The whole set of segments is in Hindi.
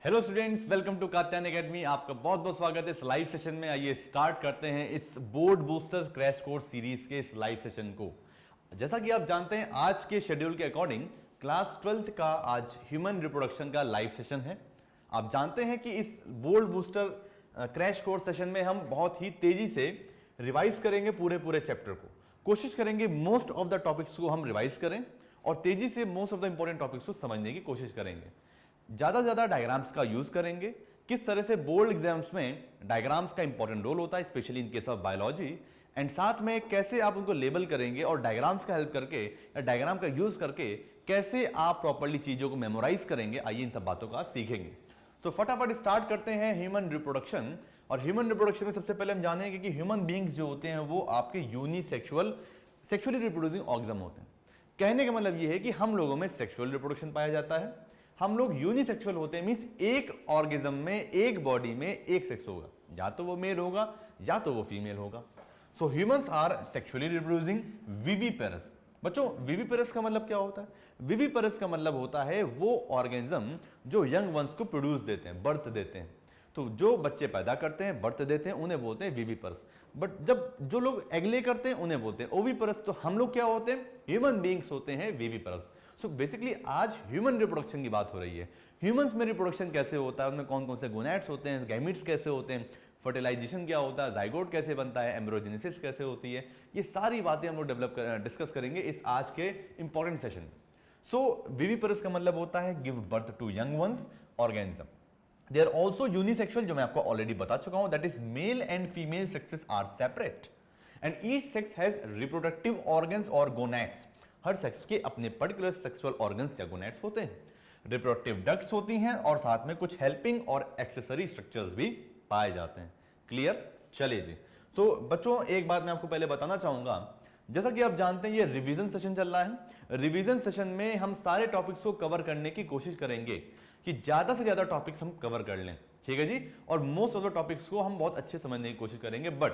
Hello students, welcome to Katyayan academy. आपका बहुत बहुत स्वागत है इस लाइव सेशन में। आइए स्टार्ट करते हैं इस board booster crash course series के इस लाइव सेशन को। जैसा कि आप जानते हैं, आज के शेड्यूल के अकॉर्डिंग क्लास 12th का आज ह्यूमन रिप्रोडक्शन का लाइव सेशन है। आप जानते हैं कि इस board booster crash course session में हम बहुत ही तेजी से रिवाइज करेंगे पूरे चैप्टर को। कोशिश करेंगे मोस्ट ऑफ द टॉपिक्स को हम रिवाइज करें और तेजी से most of the important topics को समझने की कोशिश करेंगे। ज्यादा से ज्यादा डायग्राम्स का यूज करेंगे। किस तरह से बोर्ड एग्जाम्स में डायग्राम्स का इंपॉर्टेंट रोल होता है, specially in case of biology, and साथ में कैसे आप उनको लेबल करेंगे और डायग्राम्स का हेल्प करके या डायग्राम का यूज करके कैसे आप प्रॉपर्ली चीजों को मेमोराइज करेंगे। आइए इन सब बातों का सीखेंगे। तो फटाफट स्टार्ट करते हैं ह्यूमन रिप्रोडक्शन। और ह्यूमन रिप्रोडक्शन में सबसे पहले हम जानेंगे कि ह्यूमन बींग्स जो होते हैं वो आपके सेक्सुअली रिप्रोड्यूसिंग ऑर्गेनिज्म होते हैं। कहने का मतलब ये है कि हम लोगों में सेक्सुअल रिप्रोडक्शन पाया जाता है। हम लोग यूनिसेक्सुअल होते हैं, मींस एक ऑर्गेनिज्म में, एक बॉडी में एक सेक्स होगा, या तो वो मेल होगा या तो वो फीमेल होगा। So humans are sexually reproducing viviparous. बच्चों, विविपेरस का मतलब क्या होता है? विविपेरस का मतलब होता है वो ऑर्गेनिज्म जो यंग वंस को प्रोड्यूस देते हैं, बर्थ देते हैं। तो जो बच्चे पैदा करते हैं, बर्थ देते हैं, उन्हें बोलते हैं विविपेरस। बट जब जो लोग एगले करते हैं उन्हें बोलते हैं ओविपेरस। तो हम लोग क्या होते हैं? ह्यूमन बीइंग्स होते हैं विविपेरस। सो बेसिकली आज ह्यूमन रिप्रोडक्शन की बात हो रही है। ह्यूमंस में रिप्रोडक्शन कैसे होता है, उनमें कौन कौन से गोनैड्स होते हैं, गैमीट्स कैसे होते हैं, फर्टिलाइजेशन क्या होता है, जाइगोट कैसे बनता है, एम्ब्रियोजेनेसिस कैसे होती है, ये सारी बातें हम लोग डिस्कस करेंगे इस आज के इंपॉर्टेंट सेशन में। सो विविपेरस का मतलब होता है give birth to young ones organism. They are also unisexual, जो मैं आपको ऑलरेडी बता चुका हूं, that is male and female sexes are separate and each sex has reproductive organs और गोनैड्स। हर सेक्स के अपने पर्टिकुलर सेक्सुअल ऑर्गन्स या गोनैड्स होते हैं, रिप्रोडक्टिव डक्ट्स होती हैं और साथ में कुछ हेल्पिंग और एक्सेसरी स्ट्रक्चर्स भी पाए जाते हैं। क्लियर? चलिए जी। तो बच्चों, एक बात मैं आपको पहले बताना चाहूंगा। जैसा कि आप जानते हैं, ये रिवीजन सेशन चल रहा है। रिवीजन सेशन में हम सारे टॉपिक्स को कवर करने की कोशिश करेंगे कि ज्यादा से ज्यादा टॉपिक्स हम कवर कर लें, ठीक है जी। और मोस्ट ऑफ द टॉपिक्स को हम बहुत अच्छे समझने की कोशिश करेंगे। बट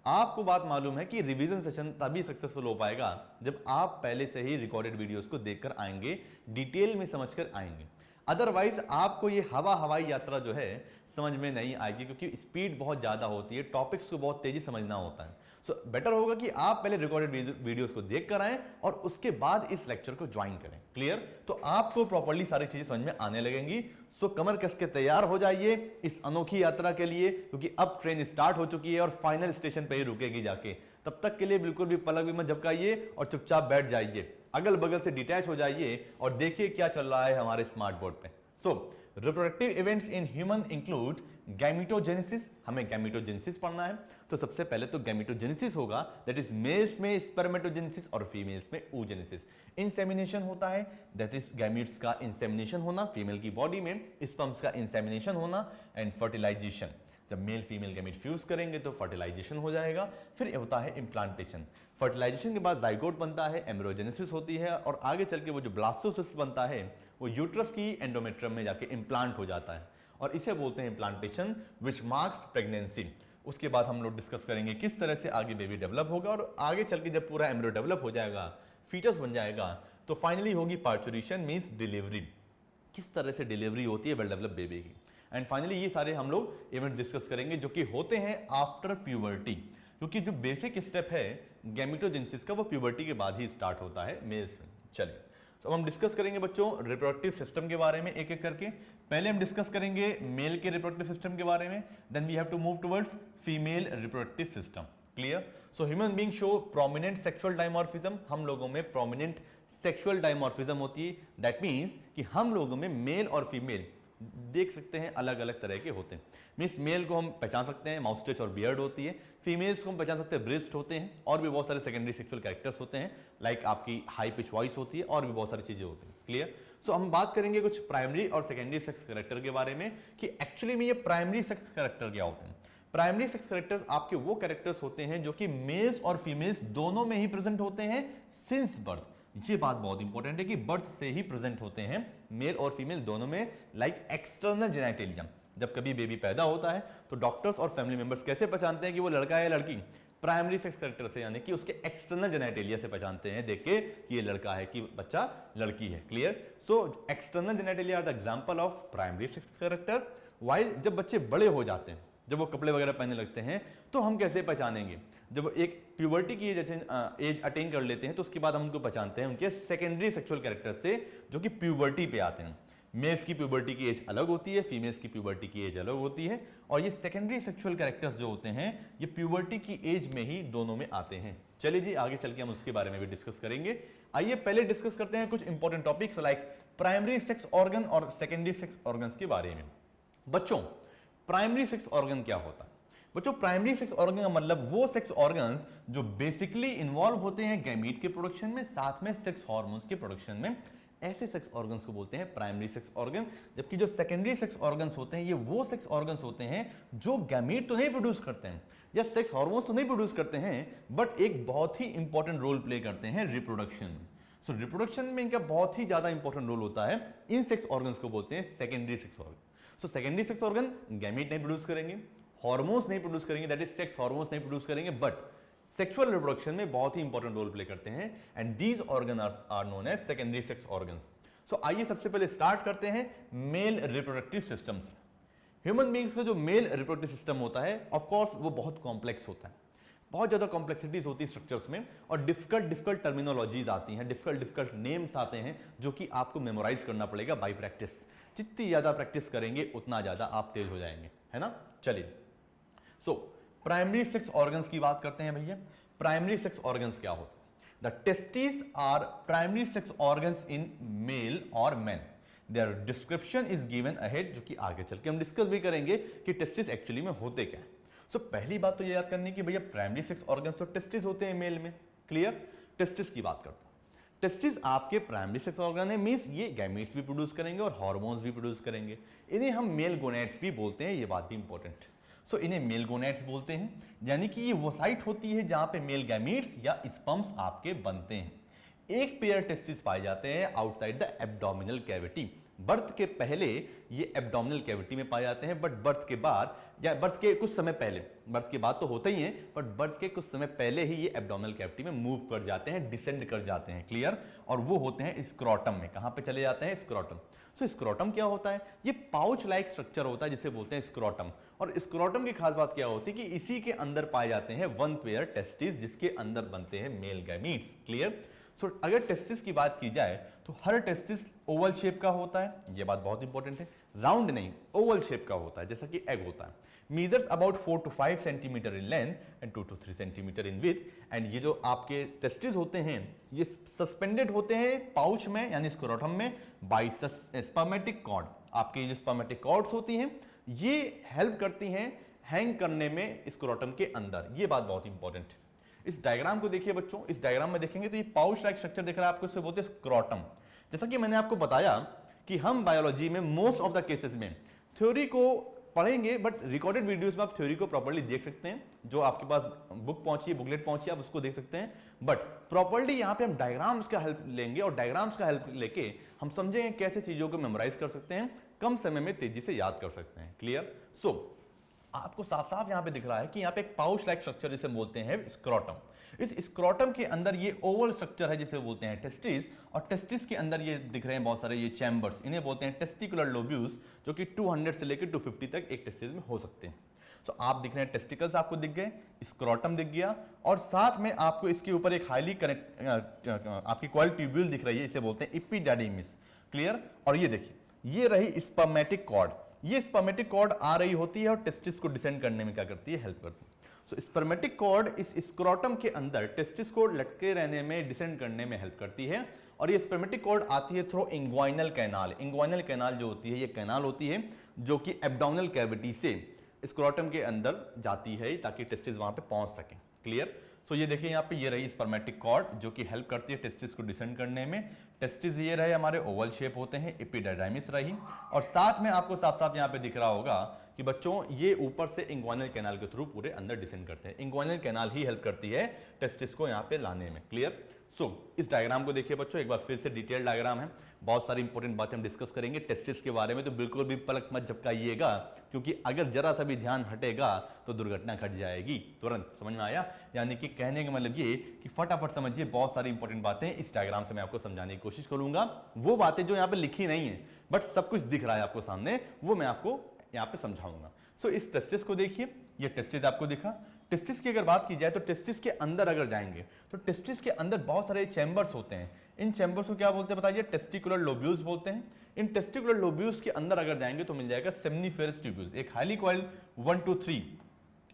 आपको बात मालूम है कि रिवीजन सेशन तभी सक्सेसफुल हो पाएगा जब आप पहले से ही रिकॉर्डेड वीडियोस को देखकर आएंगे, डिटेल में समझकर आएंगे। अदरवाइज आपको ये हवाई यात्रा जो है समझ में नहीं आएगी, क्योंकि स्पीड बहुत ज्यादा होती है, टॉपिक्स को बहुत तेजी समझना होता है। सो बेटर होगा कि आप पहले रिकॉर्डेड वीडियोस को देख कर आएं और उसके बाद इस लेक्चर को ज्वाइन करें। क्लियर? तो आपको प्रॉपर्ली सारी चीजें समझ में आने लगेंगी। सो कमर कस के तैयार हो जाइए इस अनोखी यात्रा के लिए, क्योंकि अब ट्रेन स्टार्ट हो चुकी है और फाइनल स्टेशन पे ही रुकेगी जाके। तब तक के लिए बिल्कुल भी पलक भी मत झपकाइए और चुपचाप बैठ जाइए, अगल बगल से डिटैच हो जाइए और देखिए क्या चल रहा है हमारे स्मार्ट बोर्ड पे। So reproductive events in human include gametogenesis. हमें गैमेटोजेनेसिस पढ़ना है। तो सबसे पहले तो गैमेटोजेनेसिस होगा, दैट इज मेल्स में स्पर्मेटोजेनेसिस और फीमेल्स में oogenesis। इंसेमिनेशन होता है, दैट इज गैमीट्स का इंसेमिनेशन होना, फीमेल की बॉडी में स्पर्म्स का इंसेमिनेशन होना, एंड फर्टिलाइजेशन। जब मेल फीमेल गैमीट फ्यूज करेंगे तो फर्टिलाइजेशन हो जाएगा। फिर होता है इम्प्लांटेशन। फर्टिलाइजेशन के बाद जाइगोट बनता है, एम्ब्रियोजेनेसिस होती है और आगे चल के वो जो ब्लास्टोसिस्ट बनता है वो यूट्रस की एंडोमेट्रियम में जाके इम्प्लांट हो जाता है और इसे बोलते हैं इम्प्लांटेशन, विच मार्क्स प्रेगनेंसी। उसके बाद हम लोग डिस्कस करेंगे किस तरह से आगे बेबी डेवलप होगा और आगे चल के जब पूरा एम्ब्रियो डेवलप हो जाएगा, फीटस बन जाएगा, तो फाइनली होगी पार्चुरेशन, मींस डिलीवरी। किस तरह से डिलीवरी होती है वेल डेवलप बेबी की। एंड फाइनली ये सारे हम लोग इवेंट डिस्कस करेंगे जो कि होते हैं आफ्टर प्यूबर्टी, क्योंकि जो बेसिक स्टेप है गैमेटोजेनेसिस का वो प्यूबर्टी के बाद ही स्टार्ट होता है मेल्स में। चलिए, तो हम डिस्कस करेंगे बच्चों रिप्रोडक्टिव सिस्टम के बारे में एक एक करके। पहले हम डिस्कस करेंगे मेल के रिप्रोडक्टिव सिस्टम के बारे में, then we have to move towards female reproductive system. Clear? So human being show prominent sexual dimorphism. हम लोगों में प्रोमिनेंट सेक्सुअल डायमॉर्फिज्म होती है। दैट मीन्स कि हम लोगों में मेल और फीमेल देख सकते हैं अलग अलग तरह के होते हैं। मीन्स मेल को हम पहचान सकते हैं, माउस्टेच और बियर्ड होती है। फीमेल्स को हम पहचान सकते हैं, ब्रेस्ट होते हैं, और भी बहुत सारे सेकेंडरी सेक्सुअल कैरेक्टर्स होते हैं, लाइक आपकी हाई पिच वॉइस होती है, और भी बहुत सारी चीजें होती हैं। क्लियर? सो हम बात करेंगे कुछ प्राइमरी और सेकेंडरी सेक्स कैरेक्टर के बारे में कि एक्चुअली में ये प्राइमरी सेक्स कैरेक्टर क्या होते हैं। प्राइमरी सेक्स कैरेक्टर्स आपके वो कैरेक्टर्स होते हैं जो कि मेल्स और फीमेल्स दोनों में ही प्रेजेंट होते हैं सिंस बर्थ। ये बात बहुत इंपॉर्टेंट है कि बर्थ से ही प्रेजेंट होते हैं मेल और फीमेल दोनों में, लाइक एक्सटर्नल जेनेटेलियम। जब कभी बेबी पैदा होता है तो डॉक्टर्स और फैमिली मेंबर्स कैसे पहचानते हैं कि वो लड़का है या लड़की? प्राइमरी सेक्स कैरेक्टर से, यानी कि उसके एक्सटर्नल जेनेटेलिया से पहचानते हैं देख के कि ये लड़का है कि बच्चा लड़की है। Clear? So external genitalia are the example of primary sex character. While जब बच्चे बड़े हो जाते हैं, जब वो कपड़े वगैरह पहनने लगते हैं, तो हम कैसे पहचानेंगे? जब वो एक प्यूबर्टी की एज अटेन कर लेते हैं तो उसके बाद हम उनको पहचानते हैं उनके सेकेंडरी सेक्सुअल कैरेक्टर से, जो कि प्यूबर्टी पे आते हैं। मेल्स की प्यूबर्टी की एज अलग होती है, फीमेल्स की प्यूबर्टी की एज अलग होती है, और ये सेकेंडरी सेक्सुअल कैरेक्टर्स जो होते हैं ये प्यूबर्टी की एज में ही दोनों में आते हैं। चलिए जी, आगे चल के हम उसके बारे में भी डिस्कस करेंगे। आइए पहले डिस्कस करते हैं कुछ important topics like primary sex organ और सेकेंडरी सेक्स ऑर्गन्स के बारे में। बच्चों, प्राइमरी सेक्स ऑर्गन क्या होता है? बच्चों, प्राइमरी सेक्स ऑर्गन का मतलब वो सेक्स ऑर्गन्स जो बेसिकली इन्वॉल्व होते हैं गैमीट के प्रोडक्शन में, साथ में सेक्स हार्मोन्स के प्रोडक्शन में, ऐसे सेक्स ऑर्गन्स को बोलते हैं प्राइमरी सेक्स ऑर्गन। जबकि जो सेकेंडरी सेक्स ऑर्गन्स होते हैं ये वो सेक्स ऑर्गन्स होते हैं जो गैमीट तो नहीं प्रोड्यूस करते हैं या सेक्स हार्मोन्स तो नहीं प्रोड्यूस करते हैं, बट एक बहुत ही इंपॉर्टेंट रोल प्ले करते हैं रिप्रोडक्शन। सो रिप्रोडक्शन में इनका बहुत ही ज्यादा इंपॉर्टेंट रोल होता है। इन सेक्स ऑर्गन्स को बोलते हैं secondary sex organ. So secondary sex organ gamete नहीं प्रोड्यूस करेंगे, हार्मोन्स नहीं प्रोड्यूस करेंगे, दैट इज सेक्स हार्मोन्स नहीं प्रोड्यूस करेंगे, बट सेक्सुअल रिप्रोडक्शन में बहुत ही इंपॉर्टेंट रोल प्ले करते हैं, and these organ are known as secondary sex organs. So आइए सबसे पहले स्टार्ट करते हैं male reproductive systems. Human beings का जो मेल रिप्रोडक्टिव सिस्टम होता है, ऑफ कोर्स वो बहुत कॉम्प्लेक्स होता है, बहुत ज्यादा कॉम्प्लेक्सिटीज होती है स्ट्रक्चर्स में, और डिफिकल्ट टर्मिनोलॉजीज आती हैं, डिफिकल्ट नेम्स आते हैं जो कि आपको मेमोराइज करना पड़ेगा बाय प्रैक्टिस। जितनी ज्यादा प्रैक्टिस करेंगे उतना ज्यादा आप तेज हो जाएंगे, है ना? चलिए, सो प्राइमरी सेक्स ऑर्गन्स की बात करते हैं भैया। प्राइमरी सेक्स ऑर्गन्स क्या होते हैं? The testis are primary sex organs in male और man. Their description is given ahead, जो कि आगे चल के हम डिस्कस भी करेंगे कि टेस्टिस एक्चुअली में होते क्या है। सो पहली बात तो ये याद करनी कि भैया प्राइमरी सेक्स ऑर्गन्स तो टेस्टिस होते हैं मेल में। क्लियर? टेस्टिस की बात करते हैं। टेस्टिस आपके प्राइमरी सेक्स ऑर्गन है, मींस ये गैमेट्स भी प्रोड्यूस करेंगे और हार्मोन्स भी प्रोड्यूस करेंगे। इन्हें हम मेल गोनेड्स भी बोलते हैं, ये बात भी इंपॉर्टेंट। सो इन्हें मेल गोनेड्स बोलते हैं, यानी कि ये वो साइट होती है जहां पे मेल गैमेट्स या स्पर्म्स आपके बनते हैं। एक पेयर टेस्टिस पाए जाते हैं outside the abdominal cavity. Birth के पहले ये एब्डोमिनल कैविटी में पाए जाते हैं, बट बर्थ के बाद या बर्थ के कुछ समय पहले, बर्थ के बाद तो होते ही हैं, बट बर्थ के कुछ समय पहले ही ये एब्डोमिनल कैविटी में मूव कर जाते हैं, डिसेंड कर जाते हैं। क्लियर? और वो होते हैं स्क्रोटम में। कहां पे चले जाते हैं? स्क्रोटम। सो स्क्रोटम क्या होता है? ये पाउच लाइक स्ट्रक्चर होता है जिसे बोलते हैं स्क्रोटम। और स्क्रोटम की खास बात क्या होती है कि इसी के अंदर पाए जाते हैं वन पेयर टेस्टिस, जिसके अंदर बनते हैं मेल गैमीट्स। क्लियर? सो अगर टेस्टिस की बात की जाए तो हर टेस्टिस ओवल शेप का होता है, यह बात बहुत इंपॉर्टेंट है, राउंड नहीं, ओवल शेप का होता है, जैसा कि एग होता है। Measures about 4 to 5 centimetre in length and 2 to 3 centimetre in width. And ये जो आपके टेस्टिस होते हैं ये सस्पेंडेड होते हैं पाउच में यानी स्क्रोटम में बाय स्पर्मेटिक कॉर्ड। आपके जो स्पर्मेटिक कॉर्ड्स होती हैं ये हेल्प करती हैं हैंग करने में स्क्रोटम के अंदर। ये बात बहुत इंपॉर्टेंट है। इस डायग्राम को देखिए बच्चों, इस डायग्राम में देखेंगे तो ये पाउच लाइक स्ट्रक्चर दिख रहा है आपको, इससे बोलते हैं स्क्रोटम। जैसा कि मैंने आपको बताया कि हम बायोलॉजी में मोस्ट ऑफ द केसेस में थ्योरी को पढ़ेंगे, बट रिकॉर्डेड वीडियोस में आप थ्योरी को प्रॉपर्ली देख सकते हैं। जो आपके पास बुक पहुंची है, बुकलेट पहुंची है, आप उसको देख सकते हैं, बट प्रॉपर्ली यहाँ पे हम डायग्राम्स का हेल्प लेंगे और डायग्राम्स का हेल्प लेके हम समझेंगे कैसे चीजों को मेमोराइज कर सकते हैं, कम समय में तेजी से याद कर सकते हैं। क्लियर? सो आपको साफ साफ यहां पे दिख रहा है कि यहां पे एक पाउच लाइक स्ट्रक्चर जिसे बोलते हैं स्क्रोटम। इस स्क्रोटम के अंदर ये ओवल स्ट्रक्चर है जिसे बोलते हैं टेस्टिस, और टेस्टिस के अंदर ये दिख रहे हैं बहुत सारे ये चैम्बर्स, इन्हें बोलते हैं टेस्टिकुलर लोब्यूल्स, जो कि 200 से लेकर 250 तक एक टेस्टिस में हो सकते हैं। तो आप दिख रहे हैं टेस्टिकल्स आपको दिख गए, स्क्रोटम दिख गया, और साथ में आपको इसके ऊपर एक हाईली कनेक्ट आपकी कॉइल ट्यूब्यूल दिख रही है, इसे बोलते हैं एपिडाइडिमिस। क्लियर? और ये देखिए, ये रही स्पर्मेटिक कॉर्ड। ये स्पर्मेटिक कॉर्ड आ रही होती है और टेस्टिस को डिसेंड करने में क्या करती है? हेल्प करती है। सो स्पर्मेटिक कॉर्ड इस स्क्रोटम के अंदर टेस्टिस को लटके रहने में, डिसेंड करने में हेल्प करती है। और ये स्पर्मेटिक कॉर्ड आती है through inguinal canal. Inguinal canal जो होती है ये कैनाल होती है जो कि एब्डोमिनल कैविटी से स्क्रोटम के अंदर जाती है ताकि टेस्टिस वहां पे पहुंच सके। क्लियर? सो ये देखिए यहाँ पे ये रही स्पर्मेटिक कॉर्ड जो कि हेल्प करती है टेस्टिस को डिसेंड करने में। टेस्टिस ये रहे हमारे ओवल शेप होते हैं, एपिडाइडाइमिस रही, और साथ में आपको साफ साफ यहाँ पे दिख रहा होगा कि बच्चों ये ऊपर से इंग्वाइनल कैनाल के थ्रू पूरे अंदर डिसेंड करते हैं। इंग्वाइनल कैनाल ही हेल्प करती है टेस्टिस को यहाँ पे लाने में। क्लियर? इस डायग्राम को देखिए बच्चों, एक बार फिर से डिटेल डायग्राम है, बहुत सारी इंपॉर्टेंट बातें हम डिस्कस करेंगे टेस्टिस के बारे में, तो बिल्कुल भी पलक मत झपकाइएगा, क्योंकि अगर जरा सा भी ध्यान हटेगा तो दुर्घटना घट जाएगी। तुरंत समझ में आया? यानी कि कहने का मतलब ये कि फटाफट समझिए, बहुत सारी इंपॉर्टेंट बातें इस डायग्राम से मैं आपको समझाने की कोशिश करूंगा। वो बातें जो यहाँ पे लिखी नहीं है बट सब कुछ दिख रहा है आपको सामने, वो मैं आपको यहाँ पे समझाऊंगा। इस टेस्टिस को देखिए, ये टेस्टिस आपको दिखा। टेस्टिस की अगर बात की जाए तो टेस्टिस के अंदर अगर जाएंगे तो टेस्टिस के अंदर बहुत सारे चैम्बर्स होते हैं। इन चैम्बर्स को क्या बोलते हैं बताइए? टेस्टिकुलर लोब्यूल्स बोलते हैं। इन टेस्टिकुलर लोब्यूल्स के अंदर अगर जाएंगे तो मिल जाएगा सेमनीफेरस ट्यूब्यूल्स, एक highly coiled 1 to 3,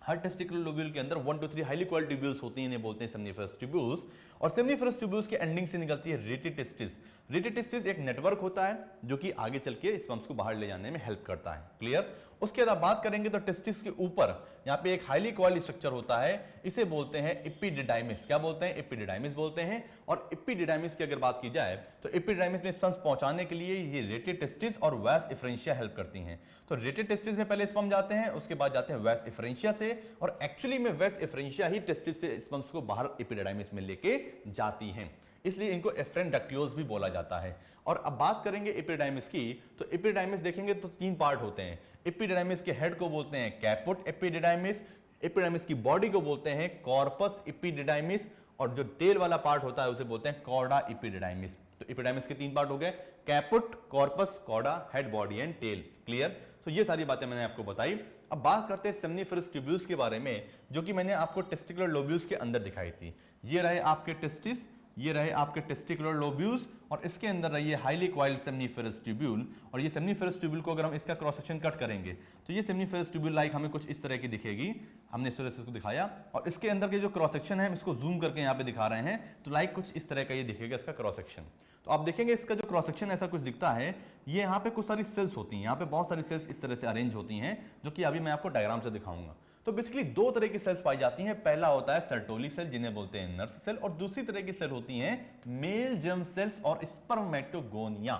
her testicular lobule के अंदर 1 to 3 हाईली कॉइल्ड ट्यूब्यूल्स होती हैं, इन्हें बोलते हैं सेमनीफेरस ट्यूब्यूल्स। और सेमनीफेरस ट्यूब्यूल्स के एंडिंग से निकलती है रेटिटेस्टिस। रेटिटेस्टिस एक नेटवर्क होता है जो कि आगे चल के स्पर्म्स को बाहर ले जाने में हेल्प करता है। क्लियर? उसके बाद बात करेंगे तो टेस्टिस के ऊपर यहाँ पे एक हाईली कॉइल्ड स्ट्रक्चर होता है, इसे बोलते हैं एपिडिडाइमिस। क्या बोलते हैं? एपिडिडाइमिस बोलते हैं। और एपिडिडाइमिस की अगर बात की जाए तो एपिडिडाइमिस में स्पर्म्स पहुंचाने के लिए ये रेटिटेस्टिस और वास एफरेंशिया हेल्प करती हैं। तो रेटिटेस्टिस में पहले स्पर्म जाते हैं, उसके बाद जाते हैं वास एफरेंशिया से, और एक्चुअली में वास एफरेंशिया ही टेस्टिस से स्पर्म्स को बाहर एपिडिडाइमिस में लेके जाती हैं, इसलिए इनको एफरेंट डक्ट्यूल्स भी बोला जाता है। और अब बात करेंगे एपिडिडाइमिस की, तो एपिडिडाइमिस देखेंगे तो 3 पार्ट होते हैं। एपिडिडाइमिस के हेड को बोलते हैं कैपुट एपिडिडाइमिस, एपिडिडाइमिस की बॉडी को बोलते हैं कॉर्पस एपिडिडाइमिस, और जो टेल वाला पार्ट होता है उसे बोलते हैं कॉर्डा एपिडिडाइमिस। तो एपिडिडाइमिस के 3 पार्ट हो गए, caput, corpus, cauda, head, body and tail. Clear? तो ये सारी बातें मैंने आपको बताई। अब बात करते हैं सेमनीफेरस ट्यूब्यूल्स के बारे में, जो कि मैंने आपको टेस्टिकुलर लोब्यूल्स के अंदर दिखाई थी। ये रहे आपके टेस्टिस, ये रहे आपके टेस्टिकुलर लोब्यूल्स, और इसके अंदर रही है हाईली कॉइल्ड सेमनीफेरस ट्यूब्यूल। और ये सेमनीफेरस ट्यूब्यूल को अगर हम इसका क्रॉस सेक्शन कट करेंगे तो ये सेमनीफेरस ट्यूब्यूल लाइक हमें कुछ इस तरह की दिखेगी। हमने इस तरह से इसको दिखाया, और इसके अंदर के जो क्रॉस सेक्शन है हम इसको जूम करके यहाँ पे दिखा रहे हैं, तो लाइक कुछ इस तरह का ये दिखेगा इसका क्रॉस सेक्शन। तो आप देखेंगे इसका जो क्रॉस सेक्शन ऐसा कुछ दिखता है, ये यहाँ पे कुछ सारी सेल्स होती हैं, यहाँ पे बहुत सारी सेल्स इस तरह से अरेंज होती हैं, जो कि अभी मैं आपको डायग्राम से दिखाऊंगा। तो बेसिकली 2 तरह की सेल्स पाई जाती हैं। पहला होता है सर्टोली सेल, जिन्हें बोलते हैं नर्व सेल, और दूसरी तरह की सेल होती हैं मेल जर्म सेल्स और स्पर्मेटोगोनिया।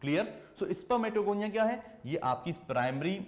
क्लियर? सो स्पर्मेटोगोनिया क्या है? ये आपकी प्राइमरी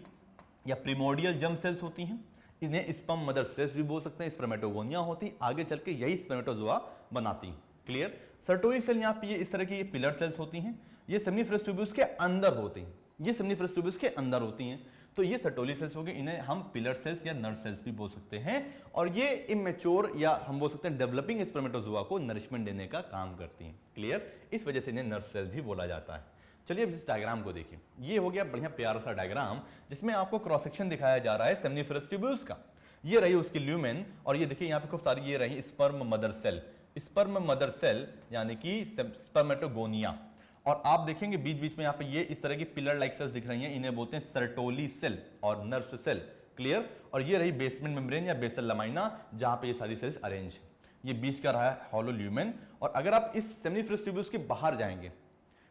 या प्रिमोर्डियल जर्म सेल्स होती हैं, इन्हें स्पर्म मदर सेल्स भी बोल सकते हैं। स्पर्मेटोगोनिया होती, आगे चल के यही स्पर्मेटोजोआ बनाती। क्लियर? सर्टोली सेल यहाँ पे ये इस तरह की ये पिलर सेल्स होती हैं, ये सेमनीफेरस ट्यूब्यूल्स के अंदर होती हैं, ये सेमनीफेरस ट्यूब्यूल्स के अंदर होती हैं। तो ये सर्टोली सेल्स हो गए, इन्हें हम पिलर सेल्स या नर्व सेल्स भी बोल सकते हैं, और ये इमेच्योर या हम बोल सकते हैं डेवलपिंग स्पर्मेटोजोआ को नरिशमेंट देने का काम करती हैं। क्लियर? इस वजह से इन्हें नर्व सेल्स भी बोला जाता है। चलिए अब इस डायग्राम को देखिए, ये हो गया बढ़िया प्यारा सा डायग्राम, जिसमें आपको क्रॉस सेक्शन दिखाया जा रहा है सेमनीफेरस ट्यूब्यूल्स का। ये रही उसकी ल्यूमेन, और ये देखिए यहाँ पे खूब सारी ये रही sperm mother cell, sperm mother cell यानी कि स्पर्मेटोगोनिया। और आप देखेंगे बीच बीच में यहाँ पे ये इस तरह की पिलर लाइक सेल्स दिख रही हैं, इन्हें बोलते हैं सर्टोली सेल और नर्व सेल। क्लियर? और ये रही बेसमेंट मेम्ब्रेन या बेसल लमाइना, जहां पे ये सारी सेल्स अरेंज है। ये बीच का रहा है हॉलो ल्यूमेन। और अगर आप इस सेमनीफेरस ट्यूब्यूल्स के बाहर जाएंगे,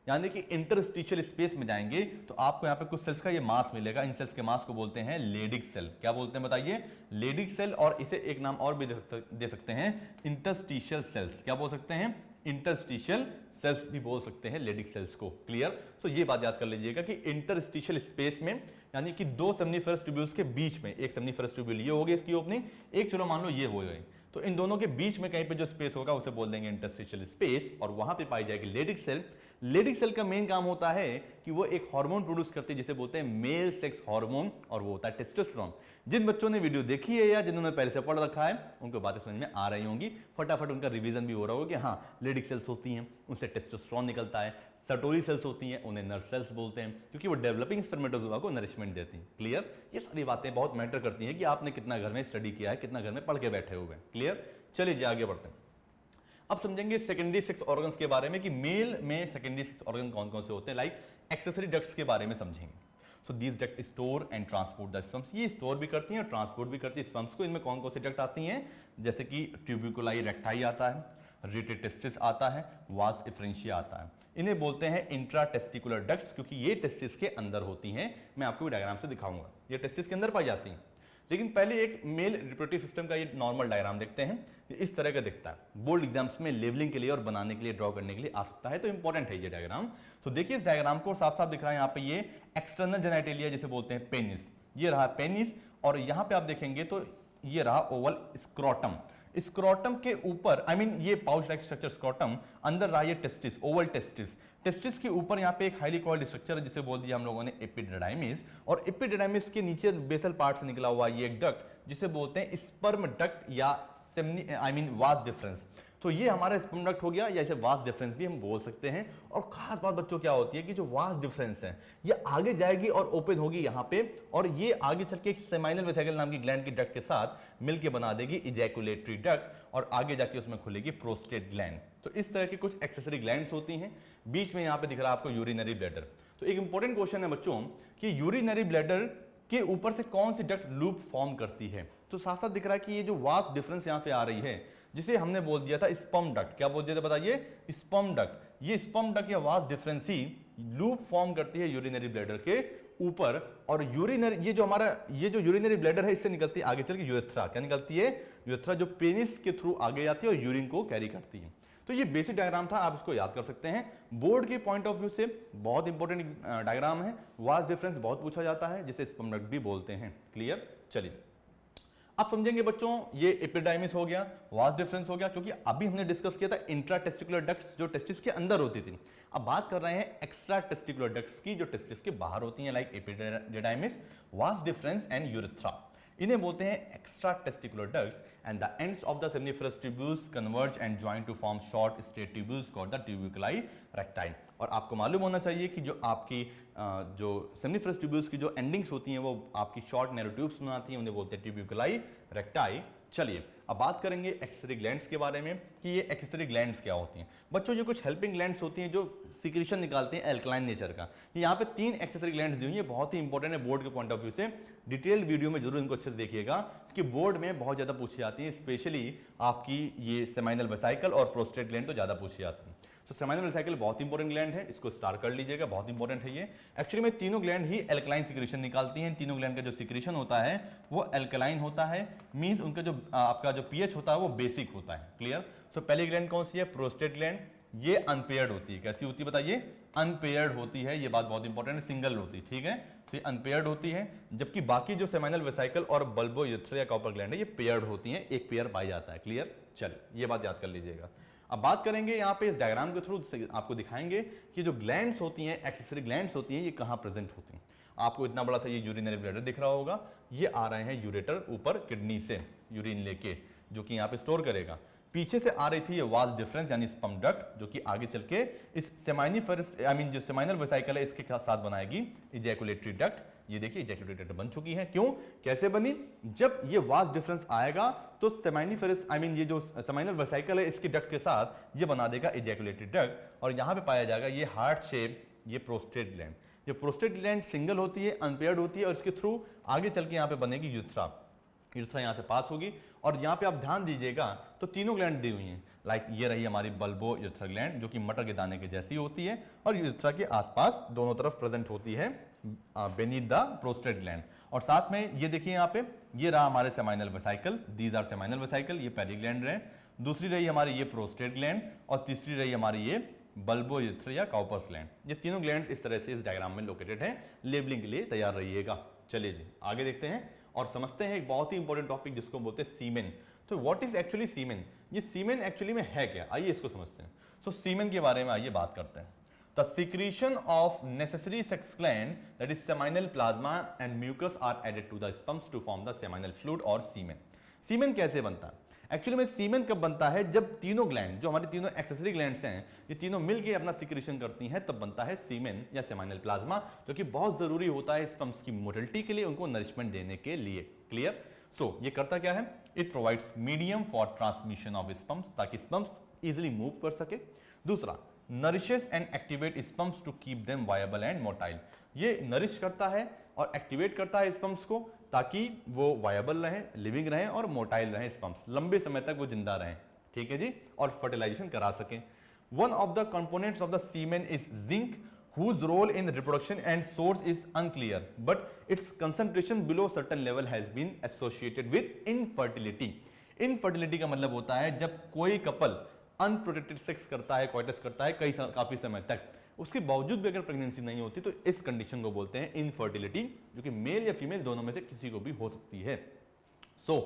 यानी कि इंटरस्टिशियल स्पेस में जाएंगे, तो आपको यहाँ पे कुछ सेल्स का ये मास मिलेगा। इन सेल्स के मास को बोलते हैं लेडिक सेल। क्या बोलते हैं बताइए? Leydig cell. और इसे एक नाम और भी दे सकते हैं, इंटरस्टिशियल सेल्स। क्या बोल सकते हैं? इंटरस्टिशियल सेल्स भी बोल सकते हैं लेडिक सेल्स को। क्लियर? सो ये बात याद कर लीजिएगा कि इंटरस्टिशियल स्पेस में, यानी कि 2 सेमनीफेरस ट्यूब्यूल्स के बीच में, एक सेमनीफेरस ट्यूब्यूल ये हो गई इसकी ओपनिंग, एक चलो मान लो ये हो गई, तो इन दोनों के बीच में कहीं पे जो स्पेस होगा उसे बोल देंगे इंटरस्टिशियल स्पेस, और वहां पे पाई जाएगी लेडिक सेल। लेडिक सेल का मेन काम होता है कि वो एक हार्मोन प्रोड्यूस करती है जिसे बोलते हैं मेल सेक्स हार्मोन, और वो होता है टेस्टोस्टेरोन। जिन बच्चों ने वीडियो देखी है या जिन्होंने पहले से पढ़ रखा है, उनको बातें समझ में आ रही होंगी, फटाफट उनका रिवीजन भी हो रहा होगा कि हाँ, लेडिक सेल्स होती हैं, उनसे टेस्टोस्टेरोन निकलता है। सर्टोली सेल्स होती हैं, उन्हें नर्व सेल्स बोलते हैं, क्योंकि वो डेवलपिंग स्पर्मेटोजोआ को नरिशमेंट देती हैं। क्लियर? ये सारी बातें बहुत मैटर करती हैं कि आपने कितना घर में स्टडी किया है, कितना घर में पढ़ के बैठे हुए हैं। क्लियर? चलिए आगे बढ़ते हैं। अब समझेंगे सेकेंडरी सेक्स ऑर्गन्स के बारे में कि मेल में सेकेंडरी सेक्स ऑर्गन कौन कौन से होते हैं, लाइक एक्सेसरी डक्ट्स के बारे में समझेंगे। So these duct store and transport the sperms, ये स्टोर भी करती हैं और ट्रांसपोर्ट भी करती है स्पर्म्स को। इनमें कौन कौन से डक्ट आती हैं? जैसे कि ट्यूबिकुलाई रेक्टाई आता है, रेटिटेस्टिस आता है, वास एफरेंशिया आता है। इन्हें बोलते हैं इंट्रा टेस्टिकुलर डक्ट्स, क्योंकि ये टेस्टिस के अंदर होती हैं। मैं आपको डायग्राम से दिखाऊंगा, ये टेस्टिस के अंदर पाई जाती हैं। लेकिन पहले एक मेल रिप्रोडक्टिव सिस्टम का ये नॉर्मल डायग्राम देखते हैं। इस तरह का दिखता है, बोर्ड एग्जाम्स में लेवलिंग के लिए और बनाने के लिए, ड्रॉ करने के लिए आ सकता है, तो इंपॉर्टेंट है ये डायग्राम। तो देखिए इस डायग्राम को साफ साफ दिख रहा है यहाँ पे, ये एक्सटर्नल जेनिटलिया जिसे बोलते हैं पेनिस, ये रहा पेनिस। और यहाँ पे आप देखेंगे तो ये रहा ओवल स्क्रोटम। स्क्रोटम के ऊपर ये पाउच लाइक स्ट्रक्चर स्क्रोटम, अंदर रहा ये टेस्टिस, ओवल टेस्टिस, टेस्टिस के ऊपर यहाँ पे एक हाईली कॉइल्ड स्ट्रक्चर है जिसे बोल दिया हम लोगों ने एपिडिडाइमिस, और एपिडिडाइमिस के नीचे बेसल पार्ट से निकला हुआ ये एक डक्ट जिसे बोलते हैं स्पर्म डक्ट या वास डिफरेंस। तो ये हमारा स्पर्म डक्ट हो गया, या इसे वास डिफरेंस भी हम बोल सकते हैं। और खास बात बच्चों क्या होती है कि जो वास डिफरेंस है ये आगे जाएगी और ओपन होगी यहाँ पे, और ये आगे चल के सेमाइनल वेसिकल नाम की ग्लैंड की डक्ट के साथ मिलके बना देगी इजैकुलेटरी डक्ट, और आगे जाके उसमें खुलेगी प्रोस्टेट ग्लैंड। तो इस तरह की कुछ एक्सेसरी ग्लैंड्स होती हैं। बीच में यहाँ पे दिख रहा है आपको यूरिनरी ब्लैडर। तो एक इंपॉर्टेंट क्वेश्चन है बच्चों कि यूरिनरी ब्लैडर के ऊपर से कौन सी डक्ट लूप फॉर्म करती है। तो साथ साथ दिख रहा है कि ये जो वास डिफरेंस यहाँ पे आ रही है जिसे हमने बोल दिया था स्पर्म डक्ट, क्या बोल दिया था बताइए, स्पर्म डक्ट। ये स्पर्म डक्ट या वास डिफरेंस ही लूप फॉर्म करती है यूरिनरी ब्लैडर के ऊपर, और यूरिनरी ये जो यूरिनरी ब्लैडर है इससे निकलती है आगे चल के यूरेथ्रा। क्या निकलती है, यूरेथ्रा, जो पेनिस के थ्रू आगे जाती है और यूरिन को कैरी करती है। तो ये बेसिक डायग्राम था, आप इसको याद कर सकते हैं। बोर्ड के पॉइंट ऑफ व्यू से बहुत इंपॉर्टेंट डायग्राम है। वास डिफरेंस बहुत पूछा जाता है जिसे स्पर्म डक्ट भी बोलते हैं। क्लियर, चलिए आप समझेंगे बच्चों, ये एपिडाइमिस हो गया, वास डिफरेंस हो गया, क्योंकि अभी हमने डिस्कस किया था इंट्रा टेस्टिकुलर डक्ट्स जो टेस्टिस के अंदर होती थी। अब बात कर रहे हैं एक्स्ट्रा टेस्टिकुलर डक्ट्स की जो टेस्टिस के बाहर होती हैं, like epididymis, vas deferens and urethra. इन्हें बोलते हैं extra testicular ducts, and the ends of the seminiferous tubules converge and join to form short straight tubules called the tubuli recti. और आपको मालूम होना चाहिए कि जो आपकी जो सेमिनिफरस ट्यूब्यूल्स की जो एंडिंग्स होती हैं वो आपकी शॉर्ट नैरो ट्यूब्स बनाती हैं, उन्हें बोलते हैं ट्यूबिकुलाई रेक्टाई। चलिए अब बात करेंगे एक्सेसरी ग्लैंड्स के बारे में कि ये एक्सेसरी ग्लैंड्स क्या होती हैं। बच्चों ये कुछ हेल्पिंग ग्लैंड्स होती हैं जो सिक्रीशन निकालते हैं एल्कलाइन नेचर का। यहाँ पे 3 एक्सेसरी ग्लैंड्स दी हुई हैं, बहुत ही इंपॉर्टेंट है बोर्ड के पॉइंट ऑफ व्यू से। डिटेल वीडियो में जरूर इनको अच्छे से देखिएगा कि बोर्ड में बहुत ज्यादा पूछी जाती है, स्पेशली आपकी ये सेमाइनल वेसिकल और प्रोस्टेट ग्लैंड तो ज्यादा पूछी जाती है। तो सेमाइनल वेसिकल बहुत इंपॉर्टेंट ग्लैंड है, इसको स्टार कर लीजिएगा, बहुत इंपॉर्टेंट है ये। एक्चुअली में तीनों ग्लैंड ही एल्कलाइन सिक्रीशन निकालती हैं। तीनों ग्लैंड का जो सिक्रीशन होता है वो एल्कलाइन होता है, मींस उनका जो आपका जो पीएच होता है वो बेसिक होता है। क्लियर। सो पहली ग्लैंड कौन सी है, प्रोस्टेट ग्लैंड। ये अनपेयर्ड होती है, कैसी होती है बताइए, अनपेयर्ड होती है, ये बात बहुत इंपॉर्टेंट है, सिंगल होती है, ठीक है। तो ये अनपेयर्ड होती है, जबकि बाकी जो सेमाइनल वेसिकल और बल्बो यूरेथ्रा या कॉपर ग्लैंड है ये पेयर्ड होती हैं, एक पेयर पाई जाता है। क्लियर, चलिए ये बात याद कर लीजिएगा। अब बात करेंगे यहाँ पे इस डायग्राम के थ्रू आपको दिखाएंगे कि जो ग्लैंड्स होती हैं, एक्सेसरी ग्लैंड्स होती हैं, ये कहाँ प्रेजेंट होती हैं। आपको इतना बड़ा सा ये यूरिनरी ब्लैडर दिख रहा होगा, ये आ रहे हैं यूरेटर ऊपर किडनी से यूरिन लेके, जो कि यहाँ पे स्टोर करेगा। पीछे से आ रही थी ये वास डिफरेंस यानी स्पर्म डक्ट, जो कि आगे चल के इस सेमाइनिफरस जो सेमाइनल वेसिकल है इसके साथ बनाएगी इजैकुलेटरी डक्ट। ये देखिए इजैकुलेटरी डक्ट बन चुकी है। क्यों, कैसे बनी, जब ये वास डिफरेंस आएगा तो सेमाइनिफरस ये जो सेमाइनल वेसिकल है इसकी डक्ट के साथ ये बना देगा इजैकुलेटरी डक्ट, और यहाँ पे पाया जाएगा ये हार्ट शेप, ये प्रोस्टेट ग्लैंड। ये प्रोस्टेट ग्लैंड सिंगल होती है, अनपेयर्ड होती है, और इसके थ्रू आगे चल के यहाँ पे बनेगी यूरेथ्रा। यूरेथ्रा यहाँ से पास होगी, और यहाँ पे आप ध्यान दीजिएगा तो तीनों ग्लैंड दी हुई हैं, लाइक ये रही हमारी बल्बो यूरेथ्रा ग्लैंड जो कि मटर के दाने के जैसी होती है, और यूरेथ्रा के आसपास दोनों तरफ प्रेजेंट होती है बेनीथ द प्रोस्टेट ग्लैंड। और साथ में ये देखिए यहाँ पे ये रहा हमारे seminal vesicle, these are seminal vesicle, ये पेरी ग्लैंड रहे, दूसरी रही हमारी ये प्रोस्टेट ग्लैंड, और तीसरी रही हमारी ये बल्बो यूरेथ्रा या कॉपर्स ग्लैंड। ये तीनों ग्लैंड्स इस तरह से इस डायग्राम में लोकेटेड है, लेबलिंग के लिए तैयार रहिएगा। चलिए जी आगे देखते हैं और समझते हैं एक बहुत ही इंपॉर्टेंट टॉपिक जिसको बोलते हैं सीमेन। तो व्हाट इज एक्चुअली सीमेन, ये सीमेन एक्चुअली में है क्या, आइए इसको समझते हैं। सो सीमेन के बारे में आइए बात करते हैं। The secretion of necessary sex gland, that is seminal plasma and mucus, are added to the sperms to form the seminal fluid or semen. सीमेन कैसे बनता है, एक्चुअली में सीमेन कब बनता है, जब तीनों ग्लैंड जो हमारी तीनों एक्सेसरी ग्लैंड्स हैं ये तीनों मिलकर अपना सिक्रीशन करती हैं, तब बनता है सीमेन या सेमाइनल प्लाज्मा, जो कि बहुत जरूरी होता है स्पर्म्स की मोटिलिटी के लिए, उनको नरिशमेंट देने के लिए। क्लियर। सो ये करता क्या है, it provides medium for transmission of sperms, ताकि स्पर्म्स इजिली मूव कर सके। दूसरा, nourishes and activate sperms to keep them viable and motile, ये नरिश करता है और एक्टिवेट करता है स्पर्म्स को ताकि वो वायबल रहें, लिविंग रहें और मोटाइल रहें, स्पर्म्स लंबे समय तक वो जिंदा रहें, ठीक है जी, और फर्टिलाइजेशन करा सकें। One of the components of the semen is zinc, whose role in reproduction and source is unclear, but its concentration below certain level has been associated with infertility. Infertility का मतलब होता है जब कोई कपल अनप्रोटेक्टेड सेक्स करता है, कोइटस करता है काफी समय तक, उसके बावजूद भी अगर प्रेगनेंसी नहीं होती तो इस कंडीशन को बोलते हैं इनफर्टिलिटी, जो कि मेल या फीमेल दोनों में से किसी को भी हो सकती है। सो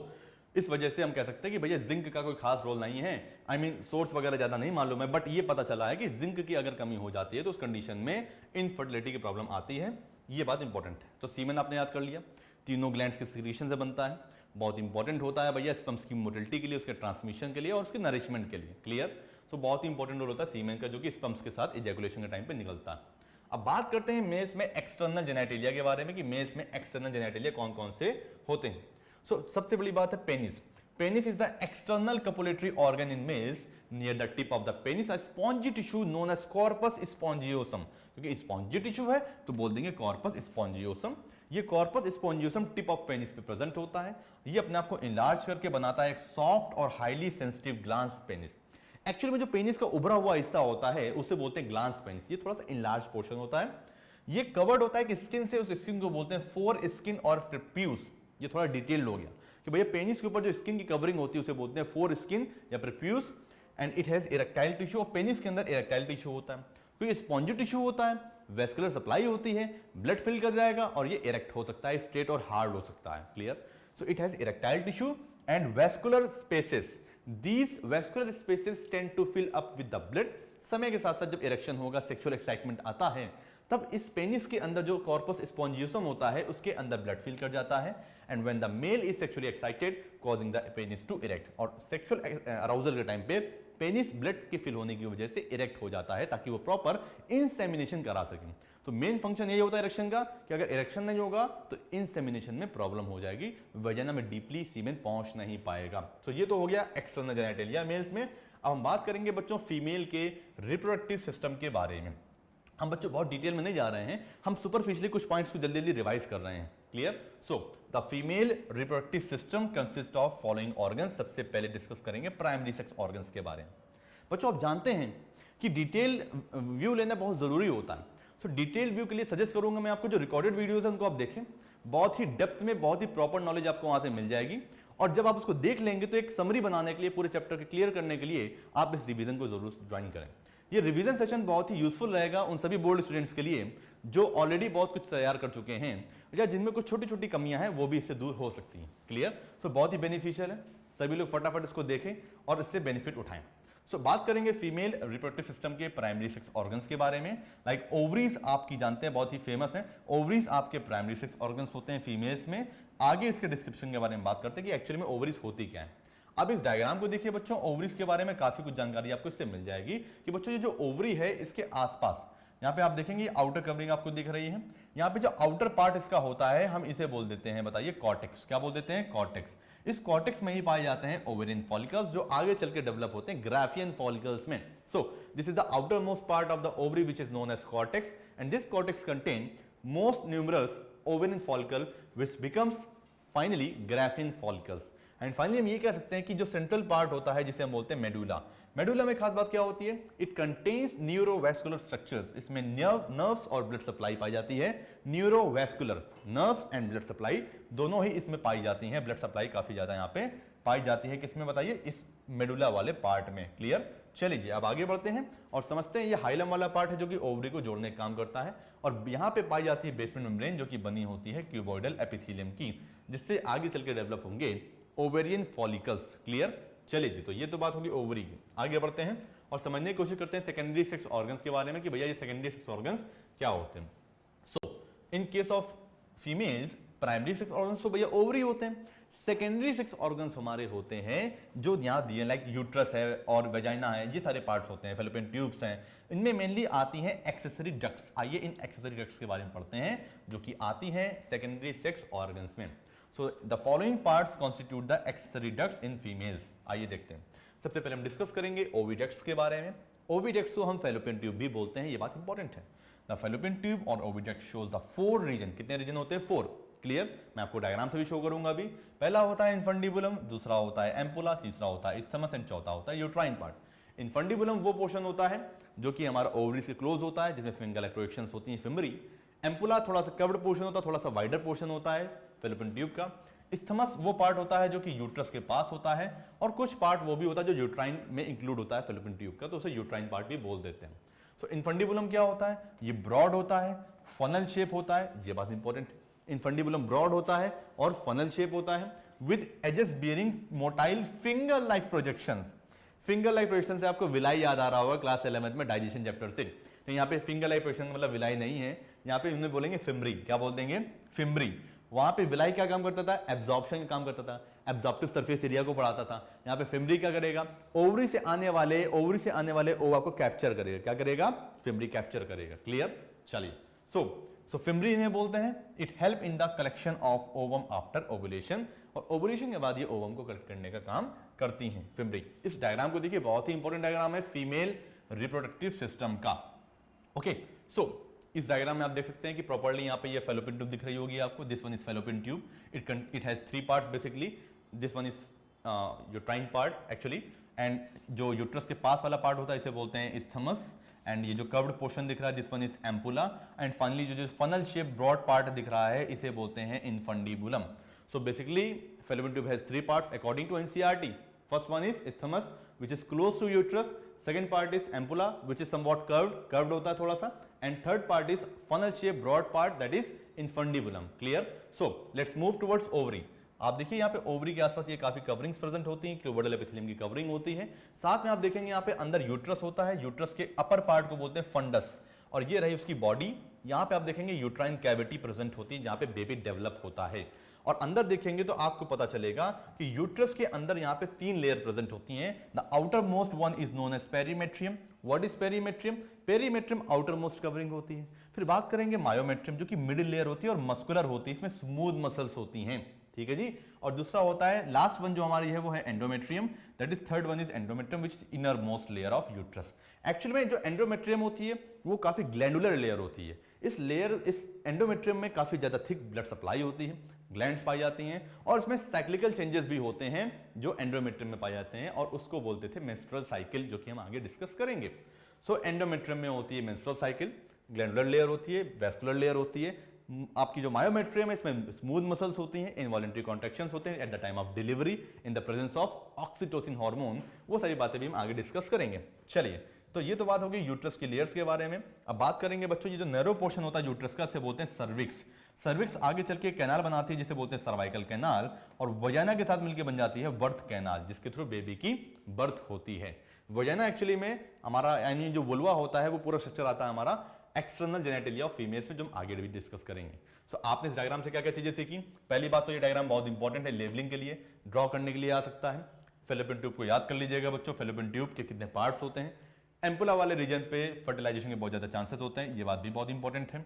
इस वजह से हम कह सकते हैं कि भैया जिंक का कोई खास रोल नहीं है, आई मीन सोर्स वगैरह ज्यादा नहीं मालूम है, बट ये पता चला है कि जिंक की अगर कमी हो जाती है तो उस कंडीशन में इनफर्टिलिटी की प्रॉब्लम आती है। ये बात इंपॉर्टेंट है। तो सीमेन आपने याद कर लिया, तीनों ग्लैंड्स के सीक्रेशन से बनता है, बहुत इंपॉर्टेंट होता है भैया स्पर्म्स की मोटिलिटी के लिए, उसके ट्रांसमिशन के लिए और उसके नरिशमेंट के लिए। क्लियर? सो बहुत ही इंपॉर्टेंट रोल होता है सीमेन का, जो कि स्पर्म्स के साथ इजैकुलेशन के टाइम पे निकलता है। अब बात करते हैं मेल्स में एक्सटर्नल जेनेटिलिया के बारे में कि मेल्स में एक्सटर्नल जेनेटिलिया कौन कौन से होते हैं। सबसे बड़ी बात है penis. Penis is the external copulatory organ in males near the tip of the penis, a spongy tissue known as corpus spongiosum. क्योंकि स्पॉन्जी टिश्यू है तो बोल देंगे कॉर्पस स्पॉन्जियोसम। ये corpus spongiosum tip of penis पे प्रेजेंट होता है। ये अपने आप को इनलार्ज करके बनाता है एक सॉफ्ट और highly sensitive glans penis. Actually में जो पेनिस का उभरा हुआ हिस्सा होता है उसे बोलते हैं ग्लांस पेनिस। ये थोड़ा सा इनलार्ज पोर्शन होता है, ये कवर्ड होता है कि स्किन से, उस स्किन को बोलते हैं फोर स्किन और प्रीप्यूस। ये थोड़ा डिटेल्ड हो गया कि भैया पेनिस के ऊपर जो स्किन की कवरिंग होती है उसे बोलते हैं फोर स्किन या prepuce, and it has erectile tissue. और पेनिस के अंदर इरेक्टाइल टिश्यू होता है, क्योंकि स्पॉन्जी टिश्यू होता है, वेस्कुलर सप्लाई होती है, ब्लड फिल कर जाएगा और ये इरेक्ट हो सकता है, स्ट्रेट और हार्ड हो सकता है। Clear? So it has erectile tissue and vascular spaces. These vascular spaces tend to fill up with the blood। समय के साथ साथ जब इरेक्शन होगा, सेक्सुअल एक्साइटमेंट आता है, तब इस पेनिस के अंदर जो कॉर्पस स्पॉन्जियोसम होता है उसके अंदर ब्लड फिल कर जाता है, and when the male is sexually excited causing the penis to erect. और सेक्सुअल अराउजल के टाइम पे पेनिस ब्लड के फिल होने की वजह से इरेक्ट हो जाता है ताकि वो प्रॉपर इंसेमिनेशन करा सके। तो मेन फंक्शन यही होता है इरेक्शन का कि अगर इरेक्शन नहीं होगा तो इंसेमिनेशन में प्रॉब्लम हो जाएगी, वजाइना में डीपली सीमेन पहुंच नहीं पाएगा। तो ये तो हो गया एक्सटर्नल जेनेटिलिया मेल्स में। अब हम बात करेंगे बच्चों फीमेल के रिप्रोडक्टिव सिस्टम के बारे में। हम बच्चों बहुत डिटेल में नहीं जा रहे हैं, हम सुपरफिशियली कुछ पॉइंट्स को जल्दी जल्दी रिवाइज कर रहे हैं। Clear? So the female reproductive system consist of following organs. सबसे पहले डिस्कस करेंगे प्राइमरी सेक्स ऑर्गन्स के बारे में। बच्चों आप जानते हैं कि डिटेल व्यू लेना बहुत जरूरी होता है। सो डिटेल व्यू के लिए सजेस्ट करूंगा मैं आपको जो रिकॉर्डेड वीडियोस हैं उनको आप देखें, बहुत ही डेप्थ में बहुत ही प्रॉपर नॉलेज आपको वहां से मिल जाएगी। और जब आप उसको देख लेंगे तो एक समरी बनाने के लिए, पूरे चैप्टर के क्लियर करने के लिए आप इस रिवीजन को जरूर ज्वाइन करें। ये रिवीजन सेशन बहुत ही यूजफुल रहेगा उन सभी बोर्ड स्टूडेंट्स के लिए जो ऑलरेडी बहुत कुछ तैयार कर चुके हैं या जिनमें कुछ छोटी छोटी कमियां हैं वो भी इससे दूर हो सकती हैं। क्लियर? सो बहुत ही बेनिफिशियल है, सभी लोग फटाफट इसको देखें और इससे बेनिफिट उठाएं। बात करेंगे फीमेल रिप्रोडक्टिव सिस्टम के प्राइमरी सेक्स ऑर्गन्स के बारे में। लाइक ओवरीज आपकी जानते हैं, बहुत ही फेमस है। ओवरीज आपके प्राइमरी सेक्स ऑर्गन्स होते हैं फीमेल्स में। आगे इसके डिस्क्रिप्शन के बारे में बात करते हैं कि एक्चुअली में ओवरीज होती क्या है। अब इस डायग्राम को देखिए बच्चों, ओवरीज के बारे में काफी कुछ जानकारी आपको इससे मिल जाएगी कि बच्चों ये जो ओवरी है इसके आसपास यहाँ पे आप देखेंगे आउटर कवरिंग आपको दिख रही है। यहाँ पे जो आउटर पार्ट इसका होता है हम इसे बोल देते हैं, बताइए कॉर्टेक्स। क्या बोल देते हैं? कॉर्टेक्स। इस कॉर्टेक्स में ही पाए जाते हैं ओवेरियन फॉलिकल्स जो आगे चल के डेवलप होते हैं ग्राफियन फॉलिकल्स में। So this is the outer most part of the ovary which is known as cortex, and this cortex contain most numerous ovarian follicle which becomes finally Graafian follicles. And finally हम ये कह सकते हैं कि जो सेंट्रल पार्ट होता है जिसे हम बोलते हैं मेडुला, मेडुला में खास बात क्या होती है? It contains neurovascular structures. इसमें नर्व्स और ब्लड सप्लाई पाई जाती है। Neurovascular, nerves and blood supply दोनों ही इसमें पाई जाती हैं। ब्लड सप्लाई काफी ज्यादा यहाँ पे पाई जाती है। किसमें बताइए? इस मेडुला वाले पार्ट में। क्लियर? चलिए जी अब आगे बढ़ते हैं और समझते हैं ये हाइलम वाला पार्ट है जो कि ओवरी को जोड़ने का काम करता है, और यहाँ पे पाई जाती है बेसमेंट मेम्ब्रेन जो कि बनी होती है क्यूबॉइडल एपिथेलियम की, जिससे आगे चल के डेवलप होंगे ओवेरियन फॉलिकल्स। क्लियर? चलिए जी, तो ये तो बात होगी ओवरी की। आगे बढ़ते हैं और समझने की कोशिश करते हैं सेकेंडरी सेक्स ऑर्गन्स के बारे में कि भैया ये सेकेंडरी सेक्स ऑर्गन्स क्या होते हैं। So in case of females primary sex organs तो भैया ओवरी होते हैं। सेकेंडरी सेक्स ऑर्गन्स हमारे होते हैं जो यहाँ दिए, लाइक यूट्रस है और वेजाइना है, ये सारे पार्ट्स होते हैं, फैलोपियन ट्यूब्स हैं। इनमें मेनली आती हैं एक्सेसरी डक्ट्स। आइए इन एक्सेसरी डक्ट्स के बारे में पढ़ते हैं जो कि आती हैं सेकेंडरी सेक्स ऑर्गन्स में। So the following parts constitute the accessory ducts in females। आइए देखते हैं। सबसे पहले हम डिस्कस करेंगे ओविडक्ट्स के बारे में। ओविडक्ट्स को हम फैलोपियन ट्यूब भी बोलते हैं, ये बात इंपॉर्टेंट है। द फैलोपियन ट्यूब और ओविडक्ट शोज द 4 रीजन। कितने रीजन होते हैं? 4। क्लियर? मैं आपको डायग्राम से भी शो करूंगा अभी। पहला होता है इनफंडिबुलम, दूसरा होता है एम्पुला, तीसरा होता है इस्थमस एंड चौथा होता है यूट्राइन पार्ट। इनफंडिबुलम वो पोर्शन होता है जो कि हमारा ओवरी से क्लोज होता है, जिसमें फिंगल एक्रोएक्शंस होती हैं, फिमरी। एम्पुला थोड़ा सा कवर्ड पोर्शन होता है, थोड़ा सा वाइडर पोर्शन होता है फैलोपियन ट्यूब का। इस्थमस वो पार्ट होता है जो कि यूट्रस के पास होता है, और कुछ पार्ट वो भी होता है जो यूट्राइन में इंक्लूड होता है फैलोपियन ट्यूब का, तो उसे यूट्राइन पार्ट भी बोल देते हैं। सो इनफंडिबुलम क्या होता है? ये ब्रॉड होता है, फनल शेप होता है, ये बात इंपॉर्टेंट है। इनफंडिबुलम ब्रॉड होता है और फनल शेप होता है with edges bearing motile finger like projections. Finger like projection से आपको विलाई याद आ रहा होगा क्लास 11th में डाइजेशन चैप्टर से। तो यहाँ पे फिंगर लाइक प्रोजेक्शन मतलब विलाई नहीं है, यहाँ पे उन्हें बोलेंगे फिम्बरी। क्या बोल देंगे? फिम्बरी। वहां पे विलाई क्या काम करता था? एब्जॉर्प्शन का काम करता था, एब्जॉर्प्टिव सरफेस एरिया को बढ़ाता था। यहाँ पे फिम्बरी क्या करेगा? ओवरी से आने वाले ओवा को कैप्चर करेगा। क्या करेगा? फिम्बरी कैप्चर करेगा। क्लियर? चलिए, सो फिम्बरी इन्हें बोलते हैं। It help in the collection of ovum after ovulation, और ओवुलेशन के बाद ये ओवम को कलेक्ट करने का काम करती हैं फिम्बरी। इस डायग्राम को देखिए, बहुत ही इंपॉर्टेंट डायग्राम है फीमेल रिप्रोडक्टिव सिस्टम का। ओके, सो इस डायग्राम में आप देख सकते हैं कि प्रॉपर्ली यहाँ पे ये फैलोपियन ट्यूब दिख रही होगी आपको। This one is fallopian tube. It has 3 parts basically. This one is uterine part actually, and जो यूट्रस के पास वाला पार्ट होता है इसे बोलते हैं इस्थमस, एंड ये जो कर्व्ड पोर्शन दिख रहा है this one is ampulla, and finally जो फनल शेप ब्रॉड पार्ट दिख रहा है इसे बोलते हैं infundibulum. So basically fallopian tube has 3 parts according to NCERT. First one is isthmus which is close to uterus, second part is ampulla which is somewhat curved होता है थोड़ा सा, and third part is funnel shaped broad part that is infundibulum. Clear? So let's move towards ovary. आप देखिए यहाँ पे ओवरी के आसपास ये काफी कवरिंग्स प्रेजेंट होती हैं, क्यूबोइडल एपिथेलियम की कवरिंग होती है। साथ में आप देखेंगे यहाँ पे अंदर यूट्रस होता है, यूट्रस के अपर पार्ट को बोलते हैं फंडस, और ये रही उसकी बॉडी। यहाँ पे आप देखेंगे यूट्राइन कैविटी प्रेजेंट होती है जहाँ पे बेबी डेवलप होता है, और अंदर देखेंगे तो आपको पता चलेगा कि यूट्रस के अंदर यहाँ पे 3 लेयर प्रेजेंट होती हैं। The outer most one is known as perimetrium. What is perimetrium? Perimetrium outer most covering होती है। फिर बात करेंगे मायोमेट्रियम जो कि मिडिल लेयर होती है और मस्कुलर होती है, इसमें स्मूथ मसल्स होती हैं। ठीक है जी। और दूसरा होता है लास्ट वन जो हमारी है वो है endometrium, that is third one is endometrium which is inner most layer of uterus. Actually में जो एंडोमेट्रियम होती है वो काफी ग्लैंडुलर लेयर होती है। इस एंडोमेट्रियम में काफी ज्यादा थिक ब्लड सप्लाई होती है, ग्लैंड्स पाई जाती हैं, और इसमें साइक्लिकल चेंजेस भी होते हैं जो एंडोमेट्रियम में पाए जाते हैं, और उसको बोलते थे मेंस्ट्रुअल साइकिल, जो कि हम आगे डिस्कस करेंगे। सो एंडोमेट्रियम में होती है मेंस्ट्रुअल साइकिल, ग्लैंडुलर लेयर होती है, वेस्कुलर लेयर होती है। आपकी जो मायोमेट्रियम है इसमें स्मूथ मसल्स होती हैं, इनवॉलंटरी कॉन्ट्रैक्शंस होते हैं at the time of delivery in the presence of oxytocin hormone. वो सारी बातें भी हम आगे डिस्कस करेंगे। चलिए, तो ये तो बात होगी यूट्रस की लेयर्स के बारे में। अब बात करेंगे बच्चों, ये जो नैरो पोर्शन होता है यूट्रस का, इसे बोलते हैं सर्विक्स। सर्विक्स आगे चल के कैनाल बनाती है जिसे बोलते हैं सर्वाइकल कैनाल, और वजाइना के साथ मिलकर बन जाती है बर्थ कैनाल, जिसके थ्रू बेबी की बर्थ होती है। वजाइना एक्चुअली में हमारा यानी जो वुल्वा होता है वो पूरा स्ट्रक्चर आता है हमारा एक्सटर्नल जेनेटिलिया ऑफ फीमेल्स में, जो हम आगे भी डिस्कस करेंगे। सो आपने इस डायग्राम से क्या क्या चीजें सीखी? पहली बात तो ये डायग्राम बहुत इंपॉर्टेंट है लेवलिंग के लिए, ड्रॉ करने के लिए आ सकता है। फैलोपियन ट्यूब को याद कर लीजिएगा बच्चों, फैलोपियन ट्यूब के कितने पार्ट्स होते हैं। एम्पुला वाले रीजन पे फर्टिलाइजेशन के बहुत ज्यादा चांसेस होते हैं, ये बात भी बहुत इंपॉर्टेंट है।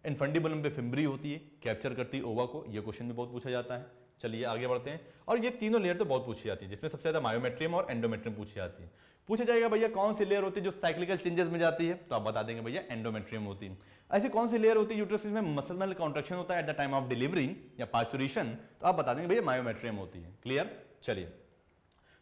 इनफंडिबुलम पे फिम्बरी होती है, कैप्चर करती है ओवा को, ये क्वेश्चन भी बहुत पूछा जाता है। चलिए आगे बढ़ते हैं। और ये तीनों लेयर तो बहुत पूछी जाती है, जिसमें सबसे ज्यादा मायोमेट्रियम और एंडोमेट्रियम पूछी जाती है। पूछा जाएगा भैया कौन सी लेयर होती है जो साइक्लिकल चेंजेस में जाती है, तो आप बता देंगे भैया एंडोमेट्रियम होती है। ऐसी कौन सी लेयर होती है यूट्रस में मसलनल कॉन्ट्रैक्शन होता है at the time of delivery या पार्चुरेशन, तो आप बता देंगे भैया मायोमेट्रियम होती है। क्लियर? चलिए,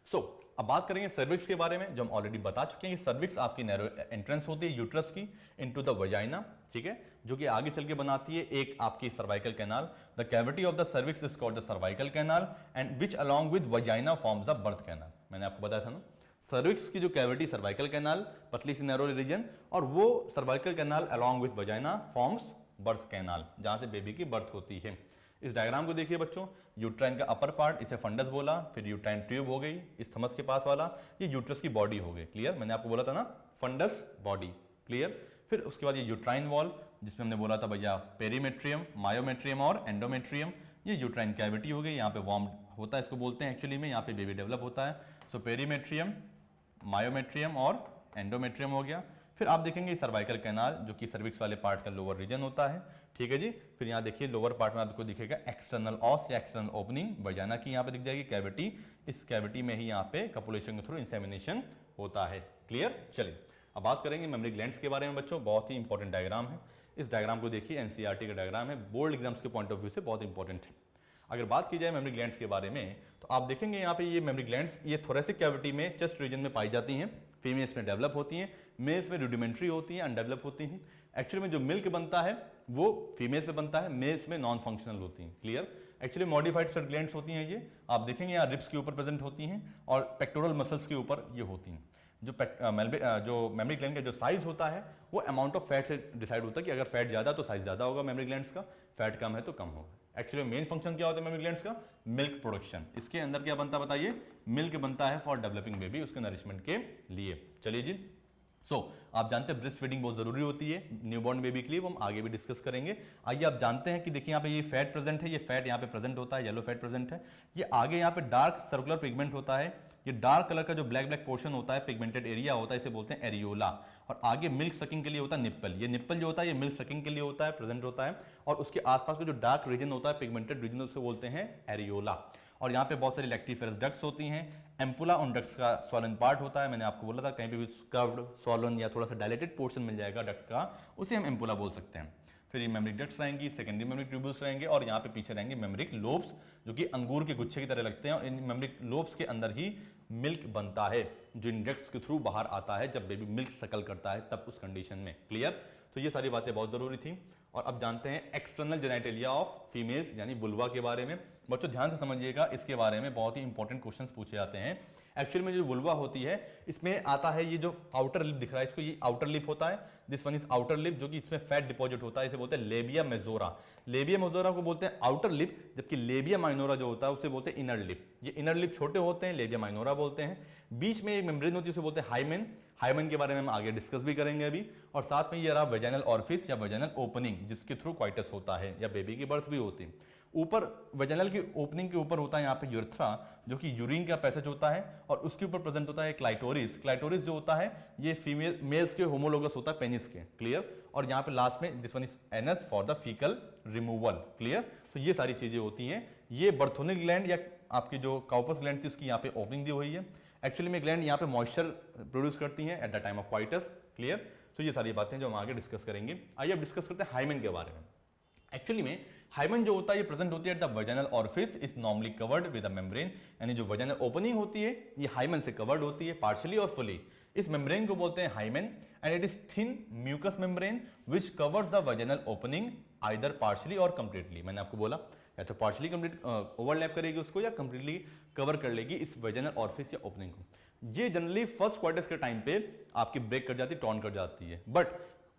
सो अब बात करेंगे सर्विक्स के बारे में, जो हम ऑलरेडी बता चुके हैं कि सर्विक्स आपकी नैरो एंट्रेंस होती है यूट्रस की इनटू द वजाइना, ठीक है, जो कि आगे चल के बनाती है एक आपकी cervical canal. The cavity of the cervix is called the cervical canal and which along with vagina forms the birth canal. मैंने आपको बताया था ना, सर्विक्स की जो कैविटी सर्वाइकल कैनाल, पतली सी नैरो रीजन, और वो cervical canal along with vagina forms birth canal, जहां से बेबी की बर्थ होती है। इस डायग्राम को देखिए बच्चों, यूट्राइन का अपर पार्ट इसे फंडस बोला, फिर यूट्राइन ट्यूब हो गई, इस्थमस के पास वाला ये यूट्रस की बॉडी हो गई। क्लियर? मैंने आपको बोला था ना फंडस बॉडी। क्लियर? फिर उसके बाद ये यूट्राइन वॉल, जिसमें हमने बोला था भैया पेरीमेट्रियम, मायोमेट्रियम और एंडोमेट्रियम, ये यूट्राइन कैविटी हो गई। यहाँ पे वॉर्म होता है, इसको बोलते हैं एक्चुअली में, यहाँ पे बेबी डेवलप होता है। सो पेरीमेट्रियम, मायोमेट्रियम और एंडोमेट्रियम हो गया। फिर आप देखेंगे सर्वाइकल कैनाल, जो कि सर्विक्स वाले पार्ट का लोअर रीजन होता है। ठीक है जी। फिर यहाँ देखिए लोअर पार्ट में आपको दिखेगा एक्सटर्नल ऑस या एक्सटर्नल ओपनिंग, वजाइना की यहाँ पे दिख जाएगी कैविटी। इस कैविटी में ही यहाँ पे कपुलेशन के थ्रू इंसेमिनेशन होता है। क्लियर? चलिए अब बात करेंगे मेमरी ग्लैंड्स के बारे में बच्चों, बहुत ही इंपॉर्टेंट डायग्राम है। इस डायग्राम को देखिए, एनसीईआरटी का डायग्राम है, बोर्ड एग्जाम्स के पॉइंट ऑफ व्यू से बहुत इंपॉर्टेंट है। अगर बात की जाए मेमरी ग्लैंड्स के बारे में, तो आप देखेंगे यहाँ पे ये मेमरी ग्लैंड्स ये थोरेसिक कैविटी में चेस्ट रीजन में पाई जाती हैं। फीमेल्स में डेवलप होती हैं, मेल्स में रूडिमेंट्री होती हैं, अनडेवलप होती हैं। एक्चुअली में जो मिल्क बनता है वो फीमेल्स में बनता है, मेल्स में नॉन फंक्शनल होती हैं। Clear? Actually modified stud glands होती हैं ये, आप देखेंगे यहाँ रिब्स के ऊपर प्रेजेंट होती हैं और पेक्टोरल मसल्स के ऊपर ये होती हैं। जो मेमरी ग्लैंड का जो साइज होता है वो अमाउंट ऑफ फैट से डिसाइड होता है कि अगर फैट ज़्यादा तो साइज ज़्यादा होगा मेमरी ग्लैंड्स का, फैट कम है तो कम होगा। एक्चुअली मेन फंक्शन क्या होता है मेमरी ग्लैंड्स का? Milk production. इसके अंदर क्या बनता है बताइए? मिल्क बनता है फॉर डेवलपिंग बेबी, उसके नरिशमेंट के लिए। चलिए जी, आप जानते हैं ब्रेस्ट फीडिंग बहुत जरूरी होती है न्यूबॉर्न बेबी के लिए, वो हम आगे भी डिस्कस करेंगे। आइए आप जानते हैं कि देखिए यहाँ पे ये फैट प्रेजेंट है, ये फैट यहाँ पे प्रेजेंट होता है, येलो फैट प्रेजेंट है। ये आगे यहाँ पे डार्क सर्कुलर पिगमेंट होता है, ये डार्क कलर का जो ब्लैक ब्लैक पोर्शन होता है, पिगमेंटेड एरिया होता है, इसे बोलते हैं एरियोला। और आगे मिल्क सकिंग के लिए होता है निप्पल। ये निप्पल जो होता है ये मिल्क सकिंग के लिए होता है, प्रेजेंट होता है। और उसके आसपास का जो डार्क रीजन होता है, पिगमेंटेड रीजन, उसे बोलते हैं एरियोला। और यहाँ पे बहुत सारी लैक्टिफेरस डक्ट्स होती हैं। एम्पुला उन डक्ट्स का स्वॉलन पार्ट होता है, मैंने आपको बोला था कहीं पे भी कर्व्ड स्वॉलन या थोड़ा सा डायलेटेड पोर्शन मिल जाएगा डक्ट का, उसे हम एम्पुला बोल सकते हैं। फिर ये मेमरिक डक्ट्स रहेंगी, सेकेंडरी मेमरिक ट्यूब्यूल्स रहेंगे, और यहाँ पे पीछे रहेंगे मेमरिक लोब्स, जो कि अंगूर के गुच्छे की तरह लगते हैं। और इन मेमरिक लोब्स के अंदर ही मिल्क बनता है, जो इन डक्ट्स के थ्रू बाहर आता है जब बेबी मिल्क सकल करता है, तब उस कंडीशन में। क्लियर? तो ये सारी बातें बहुत जरूरी थी। और अब जानते हैं एक्सटर्नल जेनिटलिया ऑफ फीमेल्स यानी वुल्वा के बारे में। बच्चों ध्यान से समझिएगा, इसके बारे में बहुत ही इंपॉर्टेंट क्वेश्चंस पूछे जाते हैं। एक्चुअली में जो वुल्वा होती है, इसमें आता है ये जो आउटर लिप दिख रहा है, इसको ये आउटर लिप होता है, this one is outer lip, जो कि इसमें फैट डिपॉजिट होता है, इसे बोलते हैं लेबिया मेजोरा। लेबिया मेजोरा को बोलते हैं आउटर लिप, जबकि लेबिया माइनोरा जो होता है उसे बोलते हैं इनर लिप। ये इनर लिप छोटे होते हैं, लेबिया माइनोरा बोलते हैं। बीच में एक मेम्ब्रेन होती है, उसे बोलते हैं हाइमेन। हाइमेन के बारे में हम आगे डिस्कस भी करेंगे अभी। और साथ में ये रहा वेजाइनल ऑरिफिस या वेजाइनल ओपनिंग, जिसके थ्रू क्वाइटस होता है या बेबी की बर्थ भी होती है। ऊपर वेजाइनल की ओपनिंग के ऊपर होता है यहाँ पे यूरेथ्रा, जो कि यूरिन का पैसेज होता है, और उसके ऊपर प्रेजेंट होता है क्लाइटोरिस। क्लाइटोरिस जो होता है ये फीमेल मेल्स के होमोलोगस होता है पेनिस के। क्लियर? और यहाँ पे लास्ट में this one is anus for the faecal removal. Clear? तो ये सारी चीजें होती हैं। ये बर्थोनिक ग्लैंड या आपकी जो काउपस ग्लैंड थी उसकी यहाँ पे ओपनिंग दी हुई है। एक्चुअली में ग्लैंड यहाँ पे मॉइस्चर प्रोड्यूस करती हैं at the time of coitus. Clear? तो ये सारी बातें जो हम आगे डिस्कस करेंगे। आइए अब डिस्कस करते हैं हाइमेन के बारे में। एक्चुअली में हाइमेन जो होता है ये प्रेजेंट होती है at the vaginal orifice, is normally covered with a membrane. यानी जो वेजाइनल ओपनिंग होती है ये हाइमेन से कवर्ड होती है, पार्शियली और फुली। इस मेम्ब्रेन को बोलते हैं hymen, and it is thin mucous membrane which covers the vaginal opening either partially और कंप्लीटली। मैंने आपको बोला या तो पार्शियली कंप्लीट ओवरलैप करेगी उसको, या कंप्लीटली कवर कर लेगी इस वेजाइनल ऑरिफिस या ओपनिंग को। ये जनरली फर्स्ट क्वार्टर्स के टाइम पे आपकी ब्रेक कर जाती है, टॉन कर जाती है। बट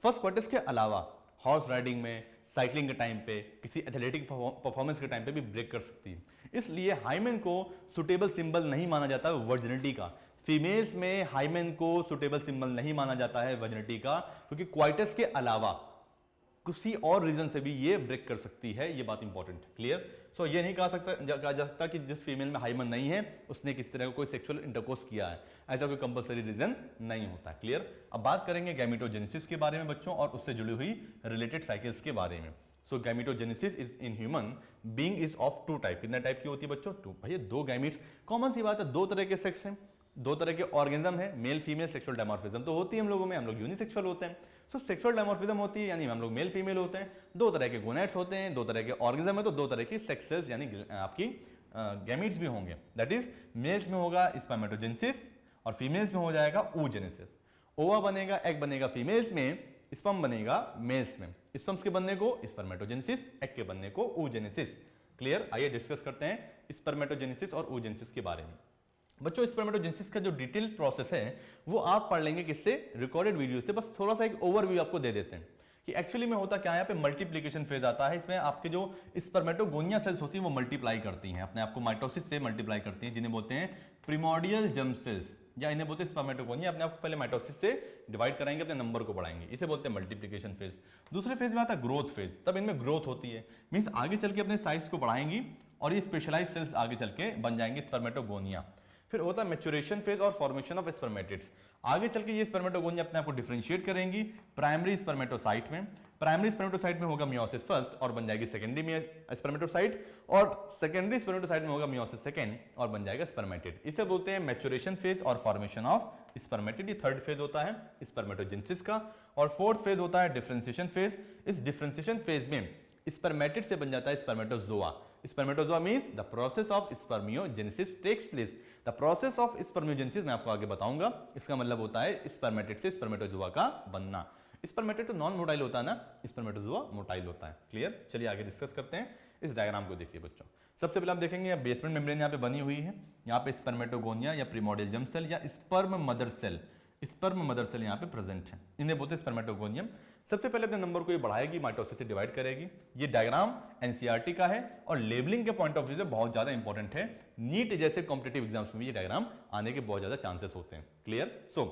फर्स्ट क्वार्टर्स के अलावा हॉर्स राइडिंग में, साइकिलिंग के टाइम पे, किसी एथलेटिक परफॉर्मेंस के टाइम पे भी ब्रेक कर सकती है। इसलिए हाइमेन को सुटेबल सिंबल नहीं माना जाता है वर्जिनिटी का। फीमेल्स में हाइमेन को सुटेबल सिंबल नहीं माना जाता है वर्जिनिटी का, क्योंकि क्वाइटस के अलावा किसी और रीजन से भी ये ब्रेक कर सकती है। ये बात इंपॉर्टेंट है। क्लियर? सो ये नहीं कहा जा सकता कि जिस फीमेल में हाइमेन नहीं है उसने किस तरह का कोई सेक्सुअल इंटरकोर्स किया है, ऐसा कोई कंपलसरी रीजन नहीं होता। क्लियर? अब बात करेंगे गैमेटोजेनेसिस के बारे में बच्चों, और उससे जुड़ी हुई रिलेटेड साइकिल्स के बारे में। So gametogenesis is in human being is of two type. कितने टाइप की होती है बच्चों? टू। भैया दो गैमीट्स, कॉमन सी बात है, दो तरह के सेक्स हैं, दो तरह के ऑर्गेनिज्म है, मेल फीमेल सेक्सुअल डायमॉर्फिज्म तो होती है हम लोगों में, हम लोग यूनिसेक्सुअल होते हैं। सो सेक्सुअल डायमॉर्फिज्म होती है यानी हम लोग मेल फीमेल होते हैं। दो तरह के गोनेट्स होते हैं, दो तरह के ऑर्गेनिज्म है, तो दो तरह की सेक्सेस यानी आपकी गैमीट्स भी होंगे। दैट इज मेल्स में होगा स्पर्मेटोजेनेसिस और फीमेल्स में हो जाएगा oogenesis। ओवा बनेगा, एग बनेगा फीमेल्स में, स्पर्म बनेगा मेल्स में। स्पर्म्स के बनने को स्पर्मेटोजेनेसिस, एग के बनने को oogenesis। क्लियर? आइए डिस्कस करते हैं स्पर्मेटोजेनेसिस और oogenesis के बारे में। बच्चों स्पर्मेटोजेनेसिस का जो डिटेल प्रोसेस है वो आप पढ़ लेंगे किससे? रिकॉर्डेड वीडियो से। बस थोड़ा सा एक ओवरव्यू आपको दे देते हैं कि एक्चुअली में होता क्या है। यहाँ पे मल्टीप्लिकेशन फेज आता है, इसमें आपके जो स्पर्मेटोगोनिया सेल्स होती हैं वो मल्टीप्लाई करती हैं, अपने आप को माइटोसिस से मल्टीप्लाई करती हैं, जिन्हें बोलते हैं प्रिमोर्डियल जर्म सेल्स, या इन्हें बोलते हैं स्पर्मेटोगोनिया। अपने आप को पहले माइटोसिस से डिवाइड कराएंगे, अपने नंबर को बढ़ाएंगे, इसे बोलते हैं मल्टीप्लिकेशन फेज। दूसरे फेज में आता है ग्रोथ फेज, तब इनमें ग्रोथ होती है, मीन्स आगे चल के अपने साइज को बढ़ाएंगी और ये स्पेशलाइज सेल्स आगे चल के बन जाएंगे स्पर्मेटोगोनिया। फिर होता है मैच्योरेशन फेज और फॉर्मेशन ऑफ स्पर्मेटिड्स। आगे चल के ये स्पर्मेटोगोनिया अपने आप को डिफरेंशिएट करेंगी प्राइमरी स्पर्मेटोसाइट में। प्राइमरी स्पर्मेटोसाइट में होगा मियोसिस फर्स्ट और बन जाएगी सेकेंडरी स्पर्मेटोसाइट, और सेकेंडरी स्पर्मेटोसाइट में होगा मियोसिस सेकेंड और बन जाएगा स्पर्मेटिड। इसे बोलते हैं मैच्योरेशन फेज और फॉर्मेशन ऑफ स्पर्मेटिड। ये थर्ड फेज होता है स्पर्मेटोजेनेसिस का। और फोर्थ फेज होता है डिफरेंशिएशन फेज। इस डिफरेंशिएशन फेज में स्पर्मेटिड से बन जाता है spermatozoa. Spermatozoa means the process of spermiogenesis takes place. The process of spermiogenesis मैं आपको आगे बताऊंगा। इसका मतलब होता है स्पर्मेटिड से स्पर्मेटोजोआ का बनना। स्पर्मेटिड तो नॉन मोटाइल होता है ना, स्पर्मेटोजोआ मोटाइल होता है। क्लियर? चलिए आगे डिस्कस करते हैं। इस डायग्राम को देखिए बच्चों। सबसे पहले आप देखेंगे बेसमेंट मेम्ब्रेन यहाँ पे बनी हुई है, यहाँ पे स्पर्मेटोगोनिया या प्रीमोर्डियल जर्म सेल या sperm mother cell, sperm mother cell यहाँ पे प्रेजेंट है, इन्हें बोलते हैं स्पर्मेटोगोनियम। सबसे पहले अपने नंबर को ये बढ़ाएगी, माइटोसिस से डिवाइड करेगी। ये डायग्राम एनसीईआरटी का है और लेबलिंग के पॉइंट ऑफ व्यू से बहुत ज्यादा इंपॉर्टेंट है। नीट जैसे कॉम्पिटिटिव एग्जाम्स में भी ये डायग्राम आने के बहुत ज्यादा चांसेस होते हैं। क्लियर? सो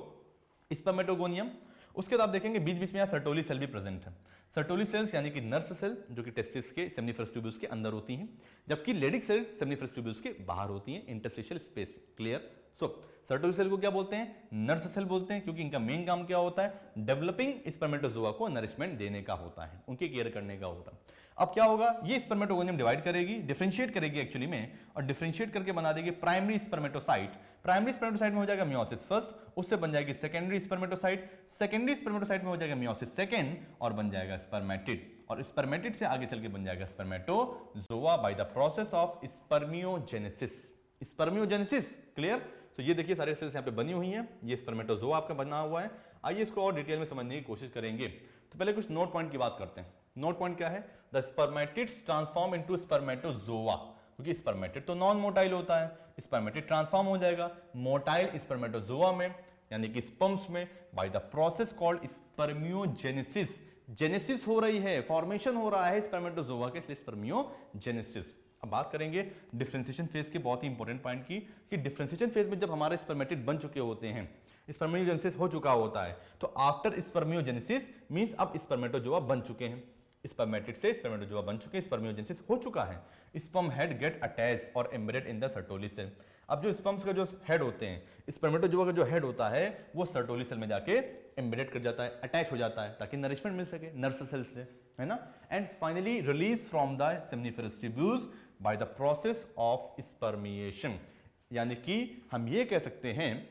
स्पर्मेटोगोनियम, उसके बाद आप देखेंगे बीच बीच में यहाँ सर्टोली सेल भी प्रेजेंट है। सर्टोली सेल्स यानी कि नर्स सेल जो कि टेस्टिस के सेमिनिफरस ट्यूब्यूल्स के अंदर होती हैं, जबकि लेडिक सेल सेमिनिफरस ट्यूब्यूल्स के बाहर होती हैं इंटरस्टिशियल स्पेस। क्लियर? सो सर्टोली सेल को क्या बोलते हैं? नर्स सेल बोलते हैं, क्योंकि इनका मेन काम क्या होता है? डेवलपिंग स्पर्मेटोजोआ को नरिशमेंट देने का होता है, उनकी केयर करने का होता है। अब क्या होगा, ये स्पर्मेटोगोनियम डिवाइड करेगी, डिफरेंशिएट करेगी एक्चुअली में, और डिफरेंशिएट करके बना देगी प्राइमरी स्पर्मेटोसाइट। प्राइमरी स्पर्मेटोसाइट में हो जाएगा मियोसिस फर्स्ट, उससे बन जाएगी सेकेंडरी स्पर्मेटोसाइट, सेकेंडरी स्पर्मेटोसाइट में हो जाएगा मियोसिस सेकेंड और बन जाएगा स्पर्मेटिड, और स्पर्मेटिड से आगे चल के बन जाएगा spermatozoa by the process of spermiogenesis. Spermiogenesis, clear? तो ये देखिए सारे सेल्स यहाँ पे बनी हुई हैं, ये स्पर्मेटोजोआ आपका बना हुआ है। आइए इसको और डिटेल में समझने की कोशिश करेंगे। तो पहले कुछ नोट पॉइंट की बात करते हैं। नोट पॉइंट क्या है? The spermatids transform into spermatozoa, क्योंकि स्पर्मेटिड तो नॉन मोटाइल होता है, स्पर्मेटिड ट्रांसफॉर्म हो जाएगा मोटाइल स्पर्मेटोजोआ में, यानी कि स्पर्म्स में, by the process called spermiogenesis. Genesis हो रही है, फॉर्मेशन हो रहा है स्पर्मेटोजोआ के, इसलिए स्पर्मियोजेनेसिस। अब बात करेंगे डिफरेंशिएशन फेज के बहुत ही इंपॉर्टेंट पॉइंट की, कि डिफरेंशिएशन फेज में जब हमारे स्पर्मेटिड बन चुके होते हैं, स्पर्मियोजेनेसिस हो चुका होता है, तो आफ्टर स्पर्मियोजेनेसिस मींस अब स्पर्मेटोजोआ बन चुके हैं, स्पर्मेटिड से स्पर्मेटोजोआ बन चुके हैं, स्पर्मियोजेनेसिस हो चुका है। स्पर्म हेड गेट अटैच्ड और embedded in the Sertoli cell. अब जो स्पर्म्स का जो हेड होते हैं, स्पर्मेटोजोआ का जो हेड होता है, वो सर्टोली सेल में जाके एम्बेडेड कर जाता है, अटैच हो जाता है, ताकि नरिशमेंट मिल सके नर्स सेल से, है ना। And finally release from the seminiferous tubules by the process of spermiation. यानी कि हम ये कह सकते हैं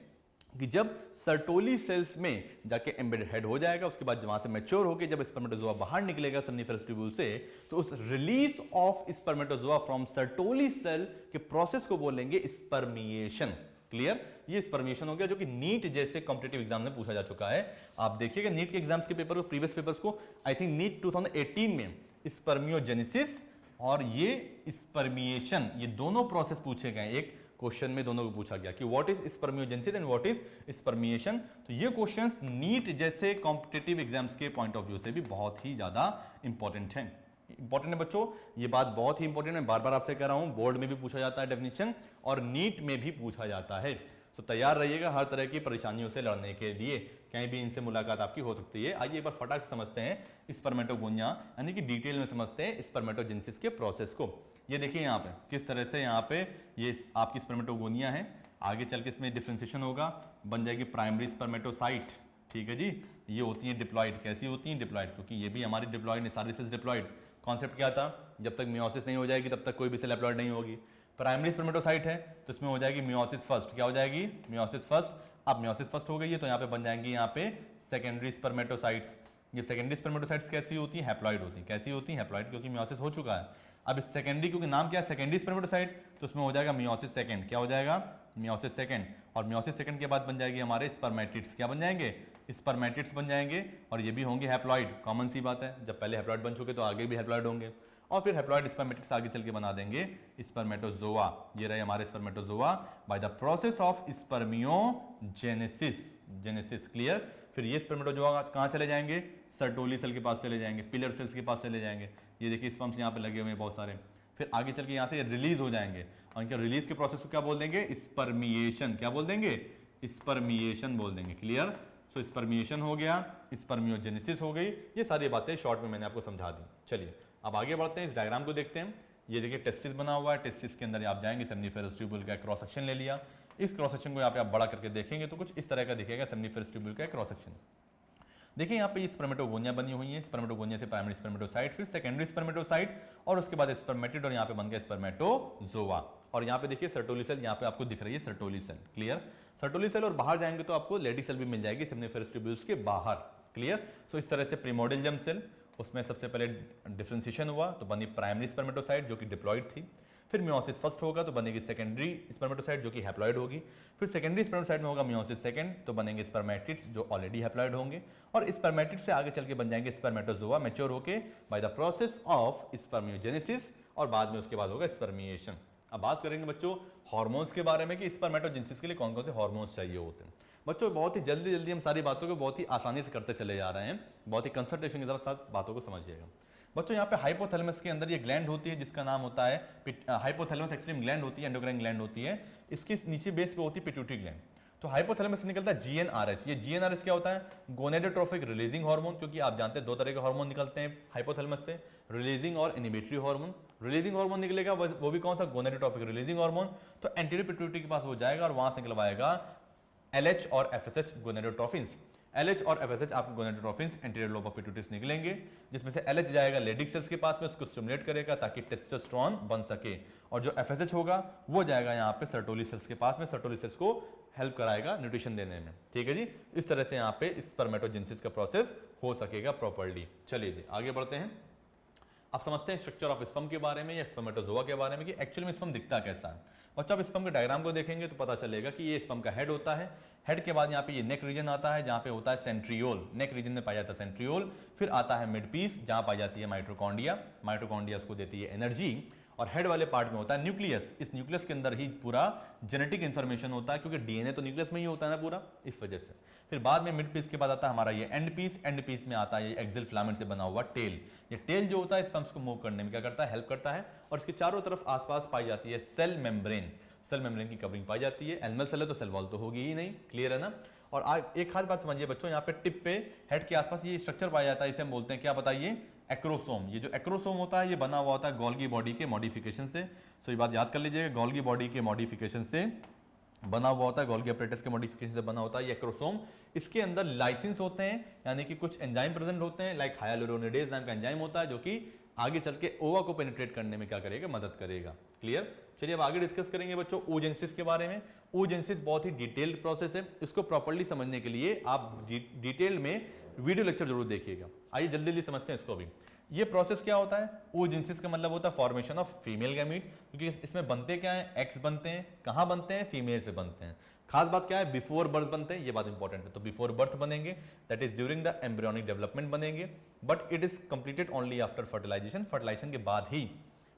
कि जब सर्टोली सेल्स में जाके एम्बेडेड हेड हो जाएगा, उसके बाद वहां से मैच्योर होकर जब स्पर्मेटोजोआ बाहर निकलेगा सेमिनिफरस ट्यूब्यूल से, तो उस release of spermatozoa from Sertoli cell के प्रोसेस को बोलेंगे स्पर्मिएशन। क्लियर? ये स्पर्मिएशन हो गया, जो कि नीट जैसे कॉम्पिटिटिव एग्जाम में पूछा जा चुका है। आप देखिएगा नीट के एग्जाम्स के पेपर को, प्रीवियस पेपर्स को, आई थिंक नीट 2018 में स्पर्मियोजेनेसिस और ये स्पर्मिएशन, ये दोनों प्रोसेस पूछे गए। एक क्वेश्चन में दोनों को पूछा गया कि what is spermiogenesis and what is spermiation. तो ये क्वेश्चंस नीट जैसे कॉम्पिटिटिव एग्जाम्स के पॉइंट ऑफ व्यू से भी बहुत ही ज्यादा इंपॉर्टेंट है। इंपॉर्टेंट है बच्चों, ये बात बहुत ही इंपॉर्टेंट है, बार बार आपसे कह रहा हूं, बोर्ड में भी पूछा जाता है डेफिनेशन और नीट में भी पूछा जाता है। तो तैयार रहिएगा हर तरह की परेशानियों से लड़ने के लिए, कहीं भी इनसे मुलाकात आपकी हो सकती है। आइए एक बार फटाक से समझते हैं स्पर्मेटोगोनिया, यानी कि डिटेल में समझते हैं स्पर्मेटोजेनेसिस के प्रोसेस को। ये देखिए यहाँ पे किस तरह से यहाँ पे ये आपकी स्पर्मेटोगोनिया है, आगे चल के इसमें डिफरेंशिएशन होगा, बन जाएगी प्राइमरी स्पर्मेटोसाइट। ठीक है जी, ये होती है डिप्लॉइड। कैसी होती है? डिप्लॉइड, क्योंकि ये भी हमारी डिप्लॉइड, सारी सेल्स डिप्लॉइड। कॉन्सेप्ट क्या था? जब तक मियोसिस नहीं हो जाएगी तब तक कोई भी सेल हैप्लॉइड नहीं होगी। प्राइमरी स्पर्मेटोसाइट है तो इसमें हो जाएगी मियोसिस फर्स्ट। क्या हो जाएगी? Meiosis first. अब मियोसिस फर्स्ट हो गई है तो यहाँ पे बन जाएंगी यहाँ पे सेकेंडरी स्पर्मेटोसाइट्स। ये सेकेंडरी स्पर्मेटोसाइट्स कैसी होती है? हैप्लॉइड होती है। कैसी होती है? हैप्लॉइड, क्योंकि मियोसिस हो चुका है। अब इस सेकेंडरी, क्योंकि नाम क्या है सेकेंडरी स्पर्मेटोसाइट, तो उसमें हो जाएगा मियोसिस सेकेंड। क्या हो जाएगा? Meiosis second. और मियोसिस सेकेंड के बाद बन जाएगी हमारे स्पर्मेटिड्स। क्या बन जाएंगे? स्पर्मेटिड्स बन जाएंगे, और ये भी होंगे हैप्लॉइड। कॉमन सी बात है, जब पहले हैप्लॉइड बन चुके तो आगे भी हैप्लॉइड होंगे, और फिर हैप्लॉइड स्पर्मेटिड्स आगे चल के बना देंगे स्पर्मेटोजोआ। ये रहे हमारे spermatozoa by the process of spermiogenesis. Genesis, clear? फिर ये स्पर्मेटोजोआ कहाँ चले जाएंगे? सर्टोली सेल के पास चले जाएंगे, पिलर सेल्स के पास चले जाएंगे। ये देखिए स्पर्म्स यहाँ पे लगे हुए हैं बहुत सारे। फिर आगे चल के यहाँ से रिलीज हो जाएंगे, और इनके रिलीज के प्रोसेस को क्या बोल देंगे? स्पर्मिएशन। क्या बोल देंगे? स्पर्मिएशन बोल देंगे। क्लियर? सो स्पर्मिएशन हो गया, स्पर्मियोजेनेसिस हो गई। ये सारी बातें शॉर्ट में मैंने आपको समझा दी। चलिए अब आगे बढ़ते हैं, इस डायग्राम को देखते हैं। ये देखिए टेस्टिस बना हुआ है, टेस्टिस के अंदर आप जाएंगे, सेमिनिफरस ट्यूब्यूल का क्रॉस सेक्शन ले लिया। इस क्रॉस सेक्शन को यहाँ पे आप बड़ा करके देखेंगे तो कुछ इस तरह का दिखेगा सेमिनिफरस ट्यूब्यूल का क्रॉस सेक्शन। देखिए यहाँ पे स्पर्मेटोगोनिया बनी हुई है, स्पर्मेटोगोनिया से प्राइमरी स्पर्मेटोसाइट, फिर सेकेंडरी स्पर्मेटोसाइट, और उसके बाद स्पर्मेटिड, और यहाँ पे बन गया स्पर्मेटोजोआ। और यहाँ पे देखिए सर्टोली सेल यहाँ पे आपको दिख रही है, Sertoli cell. Clear? Sertoli cell, और बाहर जाएंगे तो आपको लेडी सेल भी मिल जाएगी सेमिनिफरस ट्यूब्यूल्स के बाहर। क्लियर? सो इस तरह से प्रीमोर्डियल जर्म सेल, उसमें सबसे पहले डिफरेंशिएशन हुआ तो बनी प्राइमरी स्पर्मेटोसाइट जो कि डिप्लॉइड थी। फिर मियोसिस फर्स्ट होगा तो बनेगी सेकेंडरी स्पर्मेटोसाइट जो कि हैप्लॉइड होगी। फिर सेकेंडरी स्पर्मेटोसाइट में होगा मियोसिस सेकेंड तो बनेंगे स्पर्मेटिड्स जो ऑलरेडी हैप्लॉइड होंगे, और स्पर्मेटिड्स से आगे चल के बन जाएंगे स्पर्मेटोजोआ मैच्योर होके by the process of spermiogenesis, और बाद में उसके बाद होगा स्पर्मिएशन। अब बात करेंगे बच्चों हार्मोन्स के बारे में कि स्पर्मेटोजेनेसिस के लिए कौन कौन से हार्मोन्स चाहिए होते हैं। बच्चों बहुत ही जल्दी जल्दी हम सारी बातों को बहुत ही आसानी से करते चले जा रहे हैं, बहुत ही कंसंट्रेशन के साथ बातों को समझिएगा। बच्चों यहाँ पे हाइपोथैलेमस के अंदर ये ग्लैंड होती है जिसका नाम होता है हाइपोथैलेमस एक्चुअली ग्लैंड होती है, एंडोक्राइन ग्लैंड होती है। इसके नीचे बेस पे होती है पिट्यूटरी ग्लैंड। तो हाइपोथैलेमस से निकलता है जीएनआरएच। ये जीएनआरएच क्या होता है? गोनेडोट्रोफिक रिलीजिंग हार्मोन, क्योंकि आप जानते हैं दो तरह के हार्मोन निकलते हैं हाइपोथैलेमस से, रिलीजिंग और इनिबिटरी हार्मोन। रिलीजिंग हार्मोन निकलेगा वो भी कौन सा? गोनेडोट्रोफिक रिलीजिंग हार्मोन। तो एंटीरियर पिट्यूटरी के पास वो जाएगा और वहां से निकलवाएगा एलएच और एफएसएच गोनेडोट्रोफिन्स। एलएच और एफएसएच आपके गोनेडोट्रोफिन्स एंटीरियर लोब ऑफ पिट्यूटरी से निकलेंगे, जिसमें से एलएच जाएगा लेडिक सेल्स के पास में, उसको स्टिमुलेट करेगा ताकि टेस्टोस्टेरोन बन सके, और जो एफएसएच होगा वो जाएगा यहाँ पे सर्टोली सेल्स के पास में, सर्टोली सेल्स को हेल्प कराएगा न्यूट्रिशन देने में। ठीक है जी, इस तरह से यहाँ पे स्पर्मेटोजेनेसिस का प्रोसेस हो सकेगा प्रॉपर्ली। चलिए जी आगे बढ़ते हैं। आप समझते हैं स्ट्रक्चर ऑफ स्पर्म के बारे में या स्पर्मेटोजोआ के बारे में कि एक्चुअली में स्पर्म दिखता कैसा है। बच्चों आप स्पर्म के डायग्राम को देखेंगे तो पता चलेगा कि ये स्पर्म का हेड होता है। हेड के बाद यहाँ पे ये नेक रीजन आता है जहाँ पे होता है सेंट्रियोल, नेक रीजन में पाया जाता है सेंट्रियोल। फिर आता है मिड पीस जहाँ पाई जाती है माइटोकॉन्ड्रिया, माइटोकॉन्ड्रिया उसको देती है एनर्जी। और हेड वाले पार्ट में होता है न्यूक्लियस, इस न्यूक्लियस के अंदर ही पूरा जेनेटिक इंफॉर्मेशन होता है, क्योंकि डीएनए तो न्यूक्लियस में ही होता है ना पूरा, इस वजह से। फिर बाद में मिड पीस के बाद आता है हमारा ये एंड पीस। एंड पीस में आता है ये एक्सिल फिलामेंट से बना हुआ टेल। ये टेल जो होता है स्पर्म्स को मूव करने में क्या करता है? हेल्प करता है। और इसके चारों तरफ आसपास पाई जाती है सेल मेम्ब्रेन, सेल मेम्ब्रेन की कवरिंग पाई जाती है। एनिमल सेल है तो सेल वॉल तो होगी ही नहीं, क्लियर है ना। और एक खास बात समझिए बच्चों, यहाँ पे टिप पे हेड के आसपास ये स्ट्रक्चर पाया जाता है, इसे हम बोलते हैं क्या बताइए? एक्रोसोम। ये जो एक्रोसोम होता है ये बना हुआ होता है गोल्गी बॉडी के मॉडिफिकेशन से। तो ये बात याद कर लीजिएगा, गोल्गी बॉडी के मॉडिफिकेशन से बना हुआ होता है, गोल्गी अपरेटस के मॉडिफिकेशन से बना होता है ये एक्रोसोम। इसके अंदर लाइसिन्स होते हैं, यानी कि कुछ एंजाइम प्रेजेंट होते हैं, लाइक हायालुरोनिडेज नाम का एंजाइम होता है जो कि आगे चल के ओवा को पेनिट्रेट करने में क्या करेगा? मदद करेगा। क्लियर। चलिए अब आगे डिस्कस करेंगे बच्चों oogenesis के बारे में। oogenesis बहुत ही डिटेल्ड प्रोसेस है, इसको प्रॉपर्ली समझने के लिए आप डिटेल में वीडियो लेक्चर जरूर देखिएगा। आइए जल्दी जल्दी समझते हैं इसको भी। ये प्रोसेस क्या होता है? oogenesis का मतलब होता है फॉर्मेशन ऑफ फीमेल गैमीट, क्योंकि इसमें बनते क्या है? एग्स बनते हैं। कहाँ बनते हैं? फीमेल से बनते हैं। खास बात क्या है? बिफोर बर्थ बनते हैं, ये बात इंपॉर्टेंट है। तो बिफोर बर्थ बनेंगे, that is during the embryonic development बनेंगे, but it is completed only after fertilization. Fertilization के बाद ही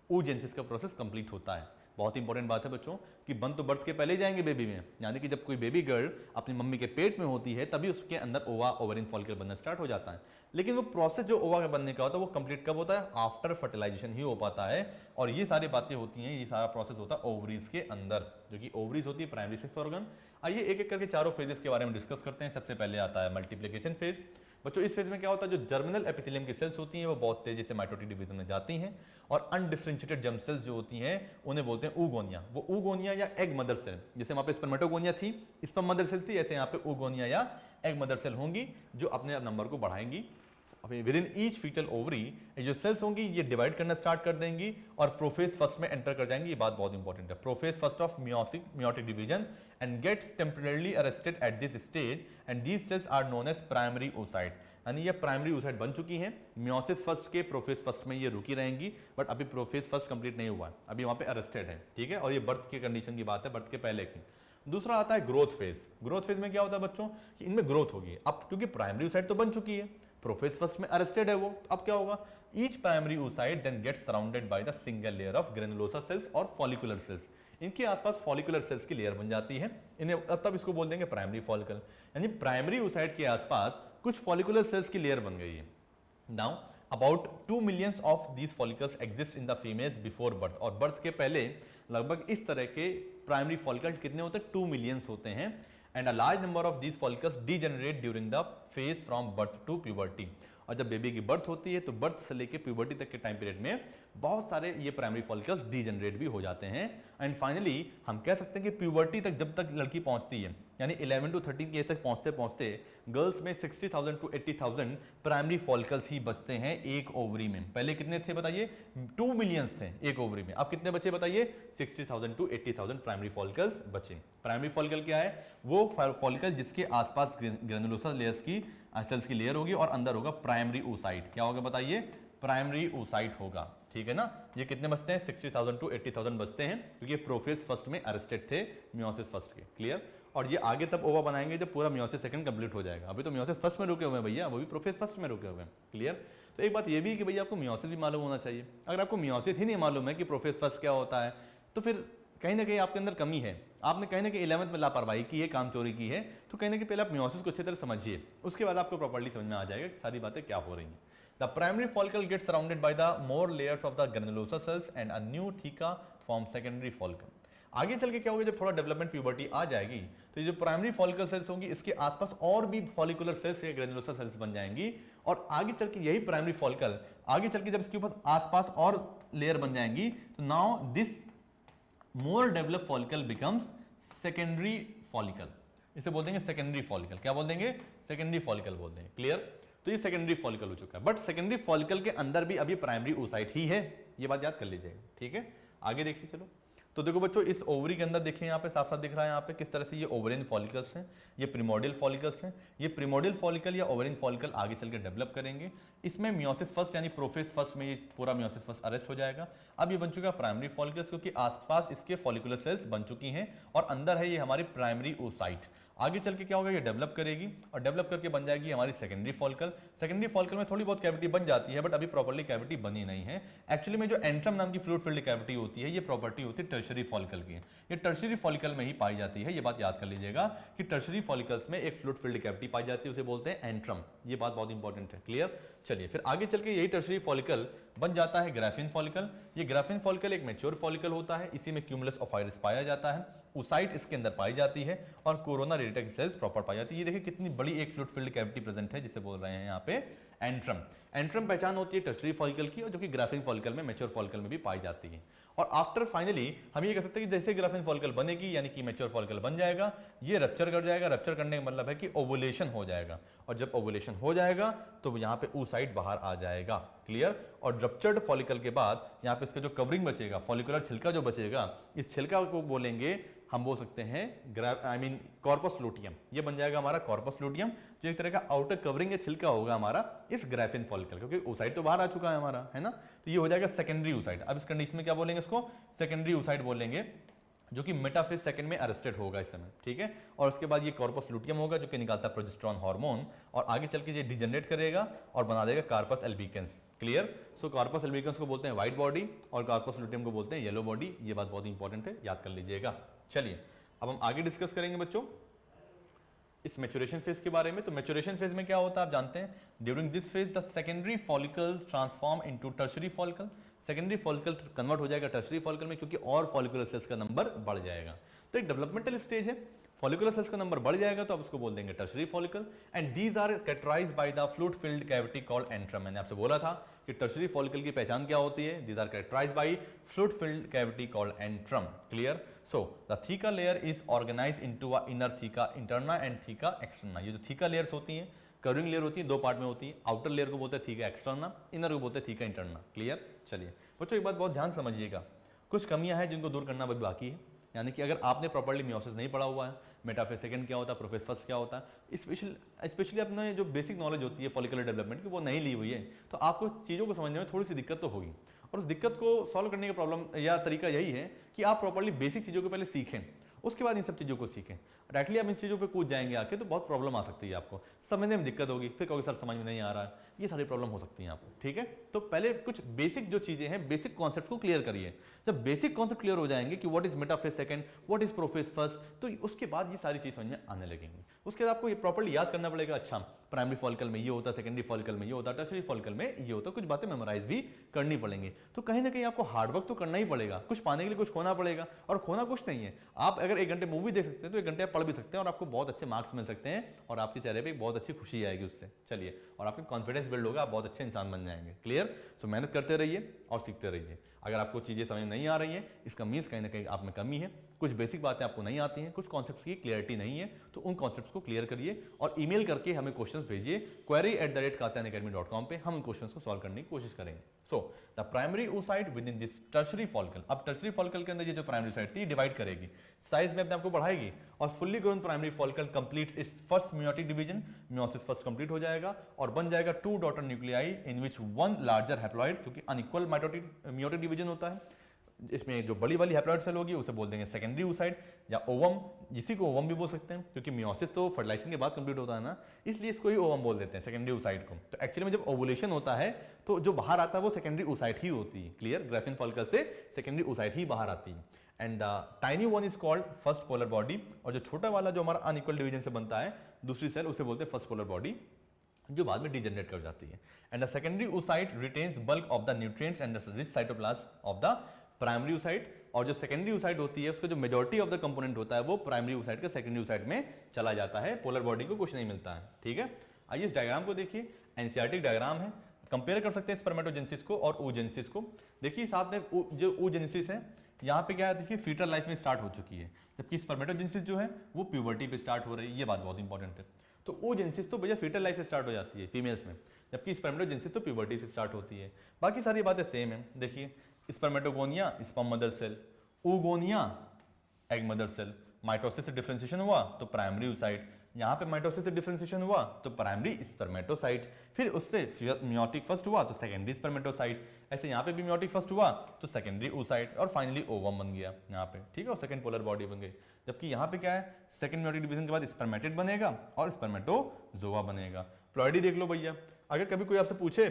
oogenesis का प्रोसेस कंप्लीट होता है। बहुत इंपॉर्टेंट बात है बच्चों कि बन तो बर्थ के पहले ही जाएंगे बेबी में, यानी कि जब कोई बेबी गर्ल अपनी मम्मी के पेट में होती है तभी उसके अंदर ओवा ओवरिन फॉलिकल बनना स्टार्ट हो जाता है। लेकिन वो प्रोसेस जो ओवा के बनने का होता है वो कंप्लीट कब होता है? आफ्टर फर्टिलाइजेशन ही हो पाता है। और ये सारी बातें होती हैं, ये सारा प्रोसेस होता है ओवरीज के अंदर, जो कि ओवरीज होती है प्राइमरी सेक्स ऑर्गन। आइए एक एक करके चारों फेजेस के बारे में डिस्कस करते हैं। सबसे पहले आता है मल्टीप्लिकेशन फेज। बच्चों इस फेज में क्या होता है? जो जर्मिनल एपिथेलियम की सेल्स होती हैं वो बहुत तेजी से माइटोटिक डिवीजन में जाती हैं, और अनडिफरेंशिएटेड जर्म सेल्स जो होती हैं उन्हें बोलते हैं oogonia। वो oogonia या एग मदर सेल, जैसे वहां पे स्पर्मेटोगोनिया थी, स्पर्म मदर सेल थी, ऐसे यहाँ पे oogonia या एग मदर सेल होंगी जो अपने नंबर को बढ़ाएंगी। Within each fetal ovary जो सेल्स होंगी ये डिवाइड करना स्टार्ट कर देंगी और प्रोफेज फर्स्ट में एंटर कर जाएंगी। ये बात बहुत इंपॉर्टेंट है। Prophase first of meiotic division and gets temporarily arrested at this stage and these cells are known as primary oocyte। यानी ये प्राइमरी oocyte बन चुकी हैं। मियोसिस फर्स्ट के प्रोफेज फर्स्ट में ये रुकी रहेंगी, बट अभी प्रोफेज फर्स्ट कंप्लीट नहीं हुआ है, अभी वहां पे अरेस्टेड है। ठीक है, और ये बर्थ की कंडीशन की बात है, बर्थ के पहले की। दूसरा आता है ग्रोथ फेज। ग्रोथ फेज में क्या होता है बच्चों कि इनमें ग्रोथ होगी। अब क्योंकि प्राइमरी oocyte तो बन चुकी है, प्रोफेज फर्स्ट में अरेस्टेड है वो, तो अब क्या होगा? Each primary oocyte then gets surrounded by the single layer of granulosa cells और फॉलिकुलर सेल्स। इनके आसपास फॉलिकुलर सेल्स की लेयर बन जाती है, इन्हें तब इसको बोल देंगे प्राइमरी फॉलिकल। यानी प्राइमरी oocyte के आसपास कुछ फॉलिकुलर सेल्स की लेयर बन गई है। Now about 2 millions of these follicles exist in the females before birth. और बर्थ के पहले लगभग इस तरह के प्राइमरी फॉलिकल कितने होते हैं? 2 millions होते हैं। And a large number of these follicles degenerate during the phase from birth to puberty. और जब बेबी की बर्थ होती है तो बर्थ से लेके प्यूबर्टी तक के टाइम पीरियड में बहुत सारे ये प्राइमरी फॉलिकल्स डीजेनरेट भी हो जाते हैं। एंड फाइनली हम कह सकते हैं कि प्यूबर्टी तक जब तक लड़की पहुंचती है, यानी 11 to 13 की एज तक पहुंचते पहुंचते गर्ल्स में 60,000 to 80,000 प्राइमरी फॉलिकल्स ही बचते हैं एक ओवरी में। पहले कितने थे बताइए? 2 millions थे एक ओवरी में। अब कितने बचे बताइए? 60,000 to 80,000 प्राइमरी फॉलिकल्स बचे। प्राइमरी फॉलिकल क्या है? वो फॉलिकल जिसके आसपास ग्रेनुलोसा लेयर्स की सेल्स की लेयर होगी और अंदर होगा प्राइमरी oocyte। क्या होगा बताइए? प्राइमरी oocyte होगा। ठीक है ना। ये कितने बचते हैं? 60,000 to 80,000 बचते हैं, क्योंकि प्रोफेज फर्स्ट में अरेस्टेड थे मियोसिस फर्स्ट के। क्लियर। और ये आगे तब ओवा बनाएंगे जब पूरा मियोसिस सेकंड कंप्लीट हो जाएगा। अभी तो मियोसिस फर्स्ट में रुके हुए हैं भैया, वो भी प्रोफेज फर्स्ट में रुके हुए हैं। क्लियर? तो एक बात ये भी है कि भैया आपको मियोसिस भी मालूम होना चाहिए। अगर आपको मियोसिस ही नहीं मालूम है कि प्रोफेज फर्स्ट क्या होता है, तो फिर कहीं ना कहीं आपके अंदर कमी है, आपने कहीं ना कहीं 11th में लापरवाही की है, काम चोरी की है। तो कहीं ना कहीं पहले आप मियोसिस को अच्छी तरह समझिए, उसके बाद आपको प्रॉपर्ली समझ में आ जाएगा कि सारी बातें क्या हो रही हैं। The primary follicle get surrounded by the more layers of the granulosa cells and a new theca form secondary follicle. आगे चल के क्या होगा, जब थोड़ा डेवलपमेंट प्यूबर्टी आ जाएगी तो ये जो प्राइमरी फॉलिकल सेल्स होंगी इसके आसपास और भी फॉलिकुलर सेल्स या ग्रेनुलोसा सेल्स बन जाएंगी, और आगे चल के यही प्राइमरी फॉलिकल आगे चल के जब इसके ऊपर आसपास और लेयर बन जाएंगी तो now this more develop follicle becomes secondary follicle. इसे बोल देंगे सेकेंडरी फॉलिकल। क्या बोल देंगे? सेकेंडरी फॉलिकल बोल देंगे। क्लियर? तो ये सेकेंडरी फॉलिकल हो चुका है, बट सेकेंडरी फॉलिकल के अंदर भी अभी प्राइमरी oocyte ही है, ये बात याद कर लीजिएगा। ठीक है, आगे देखिए। चलो तो देखो बच्चों, इस ओवरी के अंदर देखिए यहाँ पे साफ साफ दिख रहा है यहाँ पे किस तरह से ये ओवरिन फॉलिकल्स हैं, ये प्रिमोडियल फॉलिकल्स हैं। ये प्रिमोडियल फॉलिकल या ओवरिन फॉलिकल आगे चल के डेवलप करेंगे। इसमें मियोसिस फर्स्ट यानी प्रोफेज फर्स्ट में ये पूरा मियोसिस फर्स्ट अरेस्ट हो जाएगा। अब ये बन चुका है प्राइमरी फॉलिकल्स, क्योंकि आसपास इसके फॉलिकुलर सेल्स बन चुकी हैं और अंदर है ये हमारी प्राइमरी oocyte। आगे चल के क्या होगा, ये डेवलप करेगी और डेवलप करके बन जाएगी हमारी सेकेंडरी फॉलिकल। सेकेंडरी फॉलिकल में थोड़ी बहुत कैविटी बन जाती है, बट अभी प्रॉपर्ली कैविटी बनी नहीं है। एक्चुअली में जो एंट्रम नाम की फ्लूइड फिल्ड कैविटी होती है, ये प्रॉपर्टी होती है टर्शरी फॉलिकल की। ये टर्शरी फॉलिकल में ही पाई जाती है। ये बात याद कर लीजिएगा कि टर्शरी फॉलिकल्स में एक फ्लूइड फिल्ड कैविटी पाई जाती है, उसे बोलते हैं एंट्रम। ये बात बहुत इंपॉर्टेंट है। क्लियर? चलिए फिर आगे चल के यही टर्शरी फॉलिकल बन जाता है ग्राफिन फॉलिकल। ये ग्राफिन फॉलिकल एक मैच्योर फॉलिकल होता है, इसी में क्यूमुलस ऑफ आइरिस पाया जाता है, oocyte इसके अंदर पाई जाती है और कोरोना रेडिटा की सेल्स प्रॉपर पाई जाती है। ये देखिए कितनी बड़ी एक फ्लूइड फिल्ड कैविटी प्रेजेंट है, जिसे बोल रहे हैं यहाँ पे एंट्रम। एंट्रम पहचान होती है टर्शरी फॉलिकल की, और जो कि ग्राफिन फॉलिकल में, मैच्योर फॉलिकल में भी पाई जाती है। और आफ्टर फाइनली हम ये कह सकते हैं कि जैसे ग्राफिन फॉलिकल बनेगी यानी कि मैच्योर फॉलिकल बन जाएगा, ये रप्चर कर जाएगा। रप्चर करने का मतलब है कि ओवुलेशन हो जाएगा, और जब ओवुलेशन हो जाएगा तो यहाँ पे oocyte बाहर आ जाएगा। क्लियर? और रप्चर्ड फॉलिकल के बाद यहाँ पे इसका जो कवरिंग बचेगा, फॉलिकुलर छिलका जो बचेगा, इस छिलका को बोलेंगे, हम बोल सकते हैं कॉर्पस लूटियम। ये बन जाएगा हमारा कॉर्पस लूटियम, जो एक तरह का आउटर कवरिंग या छिलका होगा हमारा इस ग्राफिन फॉलिकल, क्योंकि oocyte तो बाहर आ चुका है हमारा, है ना। तो ये हो जाएगा सेकेंडरी oocyte। अब इस कंडीशन में क्या बोलेंगे, इसको सेकेंडरी oocyte बोलेंगे, जो कि मेटाफेज सेकंड में अरेस्टेड होगा इस समय। ठीक है, और उसके बाद ये कॉर्पस लूटियम होगा जो कि निकालता है प्रोजेस्टेरॉन हार्मोन, और आगे चल के ये डिजेनरेट करेगा और बना देगा कार्पस एल्बिकेंस। क्लियर? सो कार्पस एल्बिकेंस को बोलते हैं व्हाइट बॉडी और कार्पस लूटियम को बोलते हैं येलो बॉडी। ये बात बहुत इंपॉर्टेंट है, याद कर लीजिएगा। चलिए अब हम आगे डिस्कस करेंगे बच्चों इस मैच्योरेशन फेज के बारे में। तो मैच्योरेशन फेज में क्या होता है आप जानते हैं, during this phase the secondary follicle transform into tertiary follicle. Secondary follicle convert हो जाएगा टर्शरी फॉलिकल में, क्योंकि और फॉलिकुलर सेल्स का नंबर बढ़ जाएगा। तो एक डेवलपमेंटल स्टेज है, फॉलिकुलर सेल्स का नंबर बढ़ जाएगा तो आप उसको बोल देंगे tertiary follicle. And these are characterized by the fluid filled cavity called antrum. मैंने आपसे बोला था कि टर्शरी फॉलिकल की पहचान क्या होती है, these are characterized by fluid filled cavity called antrum. Clear? So the theca layer is organized into a inner theca interna and theca externa. ये जो थीका लेयर्स होती हैं, कवरिंग लेयर होती है, दो पार्ट में होती है। आउटर लेयर को बोलते हैं थीका एक्सटर्ना, इनर को बोलते हैं थीका इंटरना। क्लियर? चलिए बच्चों एक बात बहुत ध्यान समझिएगा, कुछ कमियां हैं जिनको दूर करना अभी बाकी है। यानी कि अगर आपने प्रॉपर्ली मियोसिस नहीं पढ़ा हुआ है, मेटाफेज सेकंड क्या होता है, प्रोफेज फर्स्ट क्या होता है, स्पेशली अपने जो बेसिक नॉलेज होती है फॉलिकुलर डेवलपमेंट की वो नहीं ली हुई है, तो आपको चीज़ों को समझने में थोड़ी सी दिक्कत तो होगी। और उस दिक्कत को सॉल्व करने का प्रॉब्लम या तरीका यही है कि आप प्रॉपर्ली बेसिक चीज़ों को पहले सीखें, उसके बाद इन सब चीज़ों को सीखें। डायरेक्टली आप इन चीज़ों पे कूद जाएंगे आके तो बहुत प्रॉब्लम आ सकती है, आपको समझने में दिक्कत होगी, फिर कहोगे सर समझ में नहीं आ रहा है, ये सारी प्रॉब्लम हो सकती है आपको। ठीक है, तो पहले कुछ बेसिक जो चीज़ें हैं, बेसिक कॉन्सेप्ट को क्लियर करिए। जब बेसिक कॉन्सेप्ट क्लियर हो जाएंगे कि what is metaphase second, what is prophase first, तो उसके बाद ये सारी चीज़ समझ में आने लगेंगी। उसके बाद आपको ये प्रॉपर्ली याद करना पड़ेगा, अच्छा प्राइमरी फॉलिकल में ये होता है, सेकेंडरी फॉलिकल में ये होता है, टर्शरी फॉलिकल में ये होता है, कुछ बातें मेमोराइज भी करनी पड़ेंगी। तो कहीं ना कहीं आपको हार्डवर्क तो करना ही पड़ेगा, कुछ पाने के लिए कुछ खोना पड़ेगा, और खोना कुछ नहीं है। आप अगर 1 घंटे मूवी देख सकते हैं तो 1 घंटे आप पढ़ भी सकते हैं और आपको बहुत अच्छे मार्क्स मिल सकते हैं और आपके चेहरे पे बहुत अच्छी खुशी आएगी उससे। चलिए, और आपका कॉन्फिडेंस बिल्ड होगा, आप बहुत अच्छे इंसान बन जाएंगे। क्लियर? सो मेहनत करते रहिए और सीखते रहिए। अगर आपको चीज़ें समझ में नहीं आ रही हैं, इसका मीन्स कहीं ना कहीं आप में कमी है, कुछ बेसिक बातें आपको नहीं आती हैं, कुछ कॉन्सेप्ट्स की क्लियरिटी नहीं है, तो उन कॉन्सेप्ट्स को क्लियर करिए और ईमेल करके हमें क्वेश्चंस भेजिए query@kaatyanacademy.com पे, हम उन क्वेश्चंस को सॉल्व करने की कोशिश करेंगे। So the primary oocyte with in this tertiary follicle, अब टर्शरी फॉलिकल के अंदर ये जो प्राइमरी oocyte थी डिवाइड करेगी, साइज में अपने आपको बढ़ाएगी और fully grown primary follicle completes it's first meiotic division, meiosis first complete हो जाएगा और बन जाएगा 2 डॉटर न्यूक्लियाई इन विच 1 लार्जर हैप्लॉइड, क्योंकि अनइक्वल मियोटिक डिवीजन होता है। इसमें जो बड़ी वाली हैप्लॉइड सेल होगी उसे बोल देंगे सेकेंडरी oocyte या ओवम, जिसी को ओवम भी बोल सकते हैं, क्योंकि मियोसिस तो फर्टिलाइजेशन के बाद कंप्लीट होता है ना, इसलिए इसको ही ओवम बोल देते हैं, सेकेंडरी oocyte को। तो एक्चुअली में जब ओवुलेशन होता है तो जो बाहर आता है वो सेकेंडरी oocyte ही होती है, क्लियर, ग्राफिन फॉलिकल से सेकेंडरी oocyte ही बाहर आती है। And tiny one is called first polar body, और जो छोटा वाला जो हमारा अनइक्वल डिवीजन से बनता है दूसरी सेल, उसे बोलते हैं फर्स्ट पोलर बॉडी, जो बाद में डीजनरेट कर जाती है। And the secondary oocyte retains bulk of the nutrients and the rich cytoplasm of the primary oocyte, और जो सेकेंडरी oocyte होती है उसका जो मेजॉरिटी ऑफ द कंपोनेंट होता है वो प्राइमरी oocyte का सेकेंडरी oocyte में चला जाता है, पोलर बॉडी को कुछ नहीं मिलता है, ठीक है। आइए इस डायग्राम को देखिए, एनसीईआरटी डायग्राम है, कंपेयर कर सकते हैं स्पर्मेटोजेनेसिस को और oogenesis को। देखिए साथ में जो oogenesis है यहाँ पे क्या है, देखिए फीटल लाइफ में स्टार्ट हो चुकी है, जबकि स्पर्मेटोजेनेसिस जो है वो प्यूबर्टी पे स्टार्ट हो रही है, ये बात बहुत इंपॉर्टेंट है। तो oogenesis तो भैया फीटल लाइफ से स्टार्ट हो जाती है फीमेल्स में, जबकि स्पर्मेटोजेनेसिस तो प्यूबर्टी से स्टार्ट होती है। बाकी सारी बातें सेम है। देखिए spermatogonia sperm mother cell, oogonia egg mother cell, mitosis से डिफरेंशिएशन हुआ तो प्राइमरी oocyte, यहाँ पे माइटोसिस से डिफरेंशिएशन हुआ तो प्राइमरी स्पर्मेटोसाइट, फिर उससे मियोटिक फर्स्ट हुआ तो सेकेंडरी स्पर्मेटोसाइट, ऐसे यहाँ पे भी मियोटिक फर्स्ट हुआ तो सेकेंडरी oocyte, और फाइनली ओवम बन गया यहाँ पे, ठीक है, और सेकेंड पोलर बॉडी बन गई। जबकि यहाँ पे क्या है, सेकेंड मियोटिक डिवीजन के बाद स्पर्मेटिड बनेगा और स्पर्मेटोजोआ बनेगा। प्लॉइडी देख लो भैया, अगर कभी कोई आपसे पूछे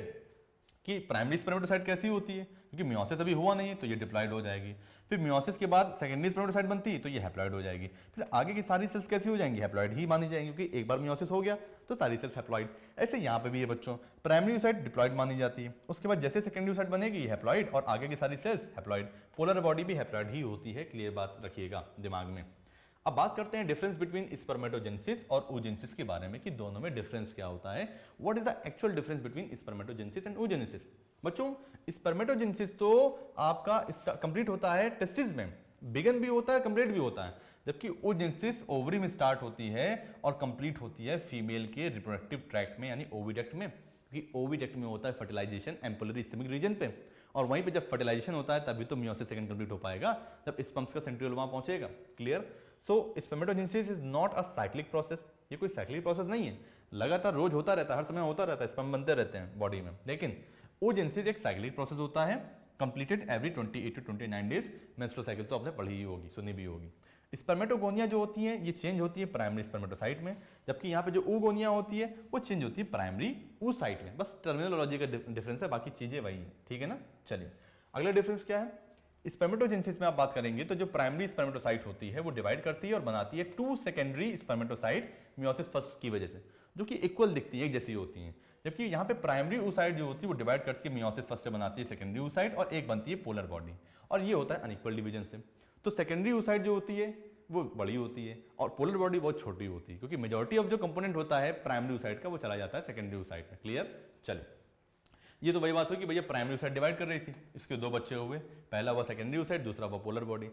कि प्राइमरी स्पर्मेटोसाइट कैसी होती है, क्योंकि मियोसिस अभी हुआ नहीं है तो ये डिप्लॉइड हो जाएगी, फिर मियोसिस के बाद सेकेंडरी स्पर्मेटोसाइट बनती है तो ये हैप्लॉइड हो जाएगी, फिर आगे की सारी सेल्स कैसी हो जाएंगी, हैप्लॉइड ही मानी जाएंगी, क्योंकि एक बार मियोसिस हो गया तो सारी सेल्स हैप्लॉइड। ऐसे यहाँ पे भी है बच्चों, प्राइमरी oocyte डिप्लॉइड मानी जाती है, उसके बाद जैसे सेकेंडरी oocyte बनेगी हैप्लॉइड, और आगे की सारी सेल्स हैप्लॉइड, पोलर बॉडी भी हैप्लॉइड ही होती है, क्लियर बात रखिएगा दिमाग में। अब बात करते हैं डिफरेंस बिटवीन स्पर्मेटोजेनेसिस और oogenesis के बारे में, कि दोनों में डिफरेंस क्या होता है, what is the actual difference between spermatogenesis and oogenesis। बच्चों स्पर्मेटोजेनेसिस तो आपका कंप्लीट होता है टेस्टिस में, बिगन भी होता है कंप्लीट भी होता है, जबकि oogenesis ओवरी में स्टार्ट होती है और कंप्लीट होती है फीमेल के रिप्रोडक्टिव ट्रैक्ट में, यानी ओविडक्ट में, क्योंकि ओविडक्ट में होता है फर्टिलाइजेशन एम्पुलरी स्टमक रीजन पे, और वहीं पे जब फर्टिलाइजेशन होता है तभी तो मियोसिस सेकंड कंप्लीट हो पाएगा, जब स्पर्म्स का सेंट्रियोल वहां पहुंचेगा, clear. So spermatogenesis is not a cyclic process, ये कोई साइक्लिक प्रोसेस नहीं है, लगातार रोज होता रहता है, हर समय होता रहता है, स्पर्म बनते रहते हैं बॉडी में, लेकिन oogenesis एक साइक्लिक प्रोसेस होता है, completed every 28 to 29 days, menstrual cycle तो आपने पढ़ी ही होगी, सुनी भी होगी। स्पर्मेटोगोनिया जो होती है ये चेंज होती है प्राइमरी स्पर्मेटोसाइट में, जबकि यहाँ पे जो oogonia होती है वो चेंज होती है प्राइमरी oocyte में, बस टर्मिनोलॉजी का डिफरेंस है, बाकी चीजें वही है, ठीक है ना। चलिए अगला डिफरेंस क्या है, स्पर्मेटोजेनेसिस में आप बात करेंगे तो जो प्राइमरी स्पर्मेटोसाइट होती है वो डिवाइड करती है और बनाती है 2 सेकेंडरी स्पर्मेटोसाइट मियोसिस फर्स्ट की वजह से, जो कि इक्वल दिखती है, एक जैसी होती हैं, जबकि यहाँ पे प्राइमरी oocyte जो होती है वो डिवाइड करके मियोसिस फर्स्ट से बनाती है सेकेंडरी oocyte, और एक बनती है पोलर बॉडी, और ये होता है अनइक्वल डिवीजन से। तो सेकेंडरी oocyte जो होती है वो बड़ी होती है और पोलर बॉडी बहुत छोटी होती है, क्योंकि मेजॉरिटी ऑफ जो कंपोनेंट होता है प्राइमरी oocyte का वो चला जाता है सेकेंडरी oocyte में, क्लियर। चलिए ये तो वही बात हुई कि भैया प्राइमरी oocyte डिवाइड कर रही थी, इसके दो बच्चे हुए, पहला हुआ सेकेंडरी oocyte, दूसरा हुआ पोलर बॉडी।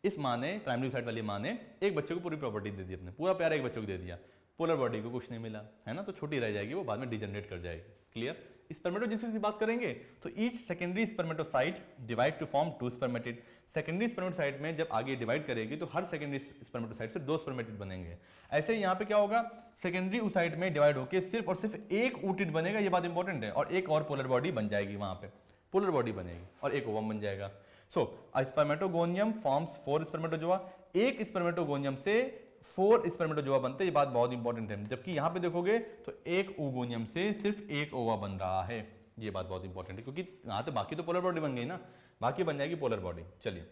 इस माँ ने, प्राइमरी oocyte वाली माँ ने एक बच्चे को पूरी प्रॉपर्टी दे दी, अपने पूरा प्यार एक बच्चे को दे दिया, पोलर बॉडी को कुछ नहीं मिला, है ना, तो छोटी रह जाएगी, वो बाद में डिजनरेट कर जाएगी, क्लियर। स्पर्मेटोजेनेसिस की बात करेंगे तो each secondary spermatocyte divide two form 2 spermatid, secondary spermatocyte में जब आगे डिवाइड करेगी तो हर सेकेंडरी स्पर्मेटोसाइट से 2 स्पर्मेटिड बनेंगे। ऐसे यहाँ पे क्या होगा, सेकेंडरी oocyte में डिवाइड होकर सिर्फ और सिर्फ एक oocyte बनेगा, ये बात इंपॉर्टेंट है, और एक और पोलर बॉडी बन जाएगी, वहां पे पोलर बॉडी बनेगी और एक ओवम बन जाएगा। सो स्पर्मेटोगोनियम फॉर्म्स 4 स्पर्मेटोजोआ, एक स्पर्मेटोगोनियम से 4 स्पर्मेटोजोआ बनते हैं, ये बात बहुत इंपॉर्टेंट है, जबकि यहाँ पे देखोगे तो एक oogoनियम से सिर्फ एक ओवा बन रहा है, ये बात बहुत इंपॉर्टेंट है, क्योंकि यहाँ तो बाकी तो पोलर बॉडी बन गई ना, बाकी बन जाएगी पोलर बॉडी। चलिए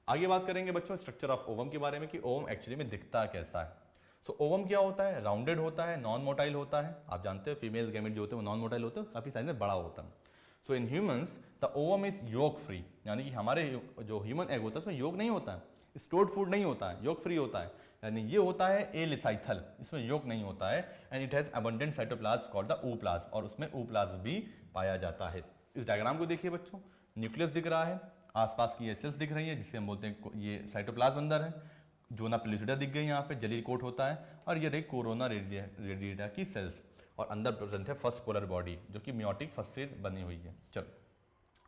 आगे बात करेंगे बच्चों स्ट्रक्चर ऑफ ओवम के बारे में, कि ओवम एक्चुअली में दिखता कैसा है। सो ओवम क्या होता है, राउंडेड होता है, नॉन मोटाइल होता है, आप जानते हैं फीमेल गैमेट जो होते हैं वो नॉन मोटाइल होते हैं, काफी साइज में बड़ा होता है। So in humans the ovum is yolk free, यानी कि हमारे जो ह्यूमन एग होता है उसमें योग नहीं होता है, स्टोर्ड फूड नहीं होता है, योग फ्री होता है, यानी ये होता है एलिसाइथल, इसमें योग नहीं होता है, and it has abundant cytoplasm called the ooplasm, और उसमें ooप्लाज्म भी पाया जाता है। इस डायग्राम को देखिए बच्चों, न्यूक्लियस दिख रहा है, आसपास की सेल्स दिख रही है जिसे हम बोलते हैं ये साइटोप्लाज्म अंदर है, जोना पेलुसिडा दिख गई यहाँ पे, जलील कोट होता है, और ये रही कोरोना रेडिएटा की सेल्स, और अंदर प्रेजेंट है फर्स्ट पोलर बॉडी जो कि मियोटिक फर्स्ट से बनी हुई है। चलो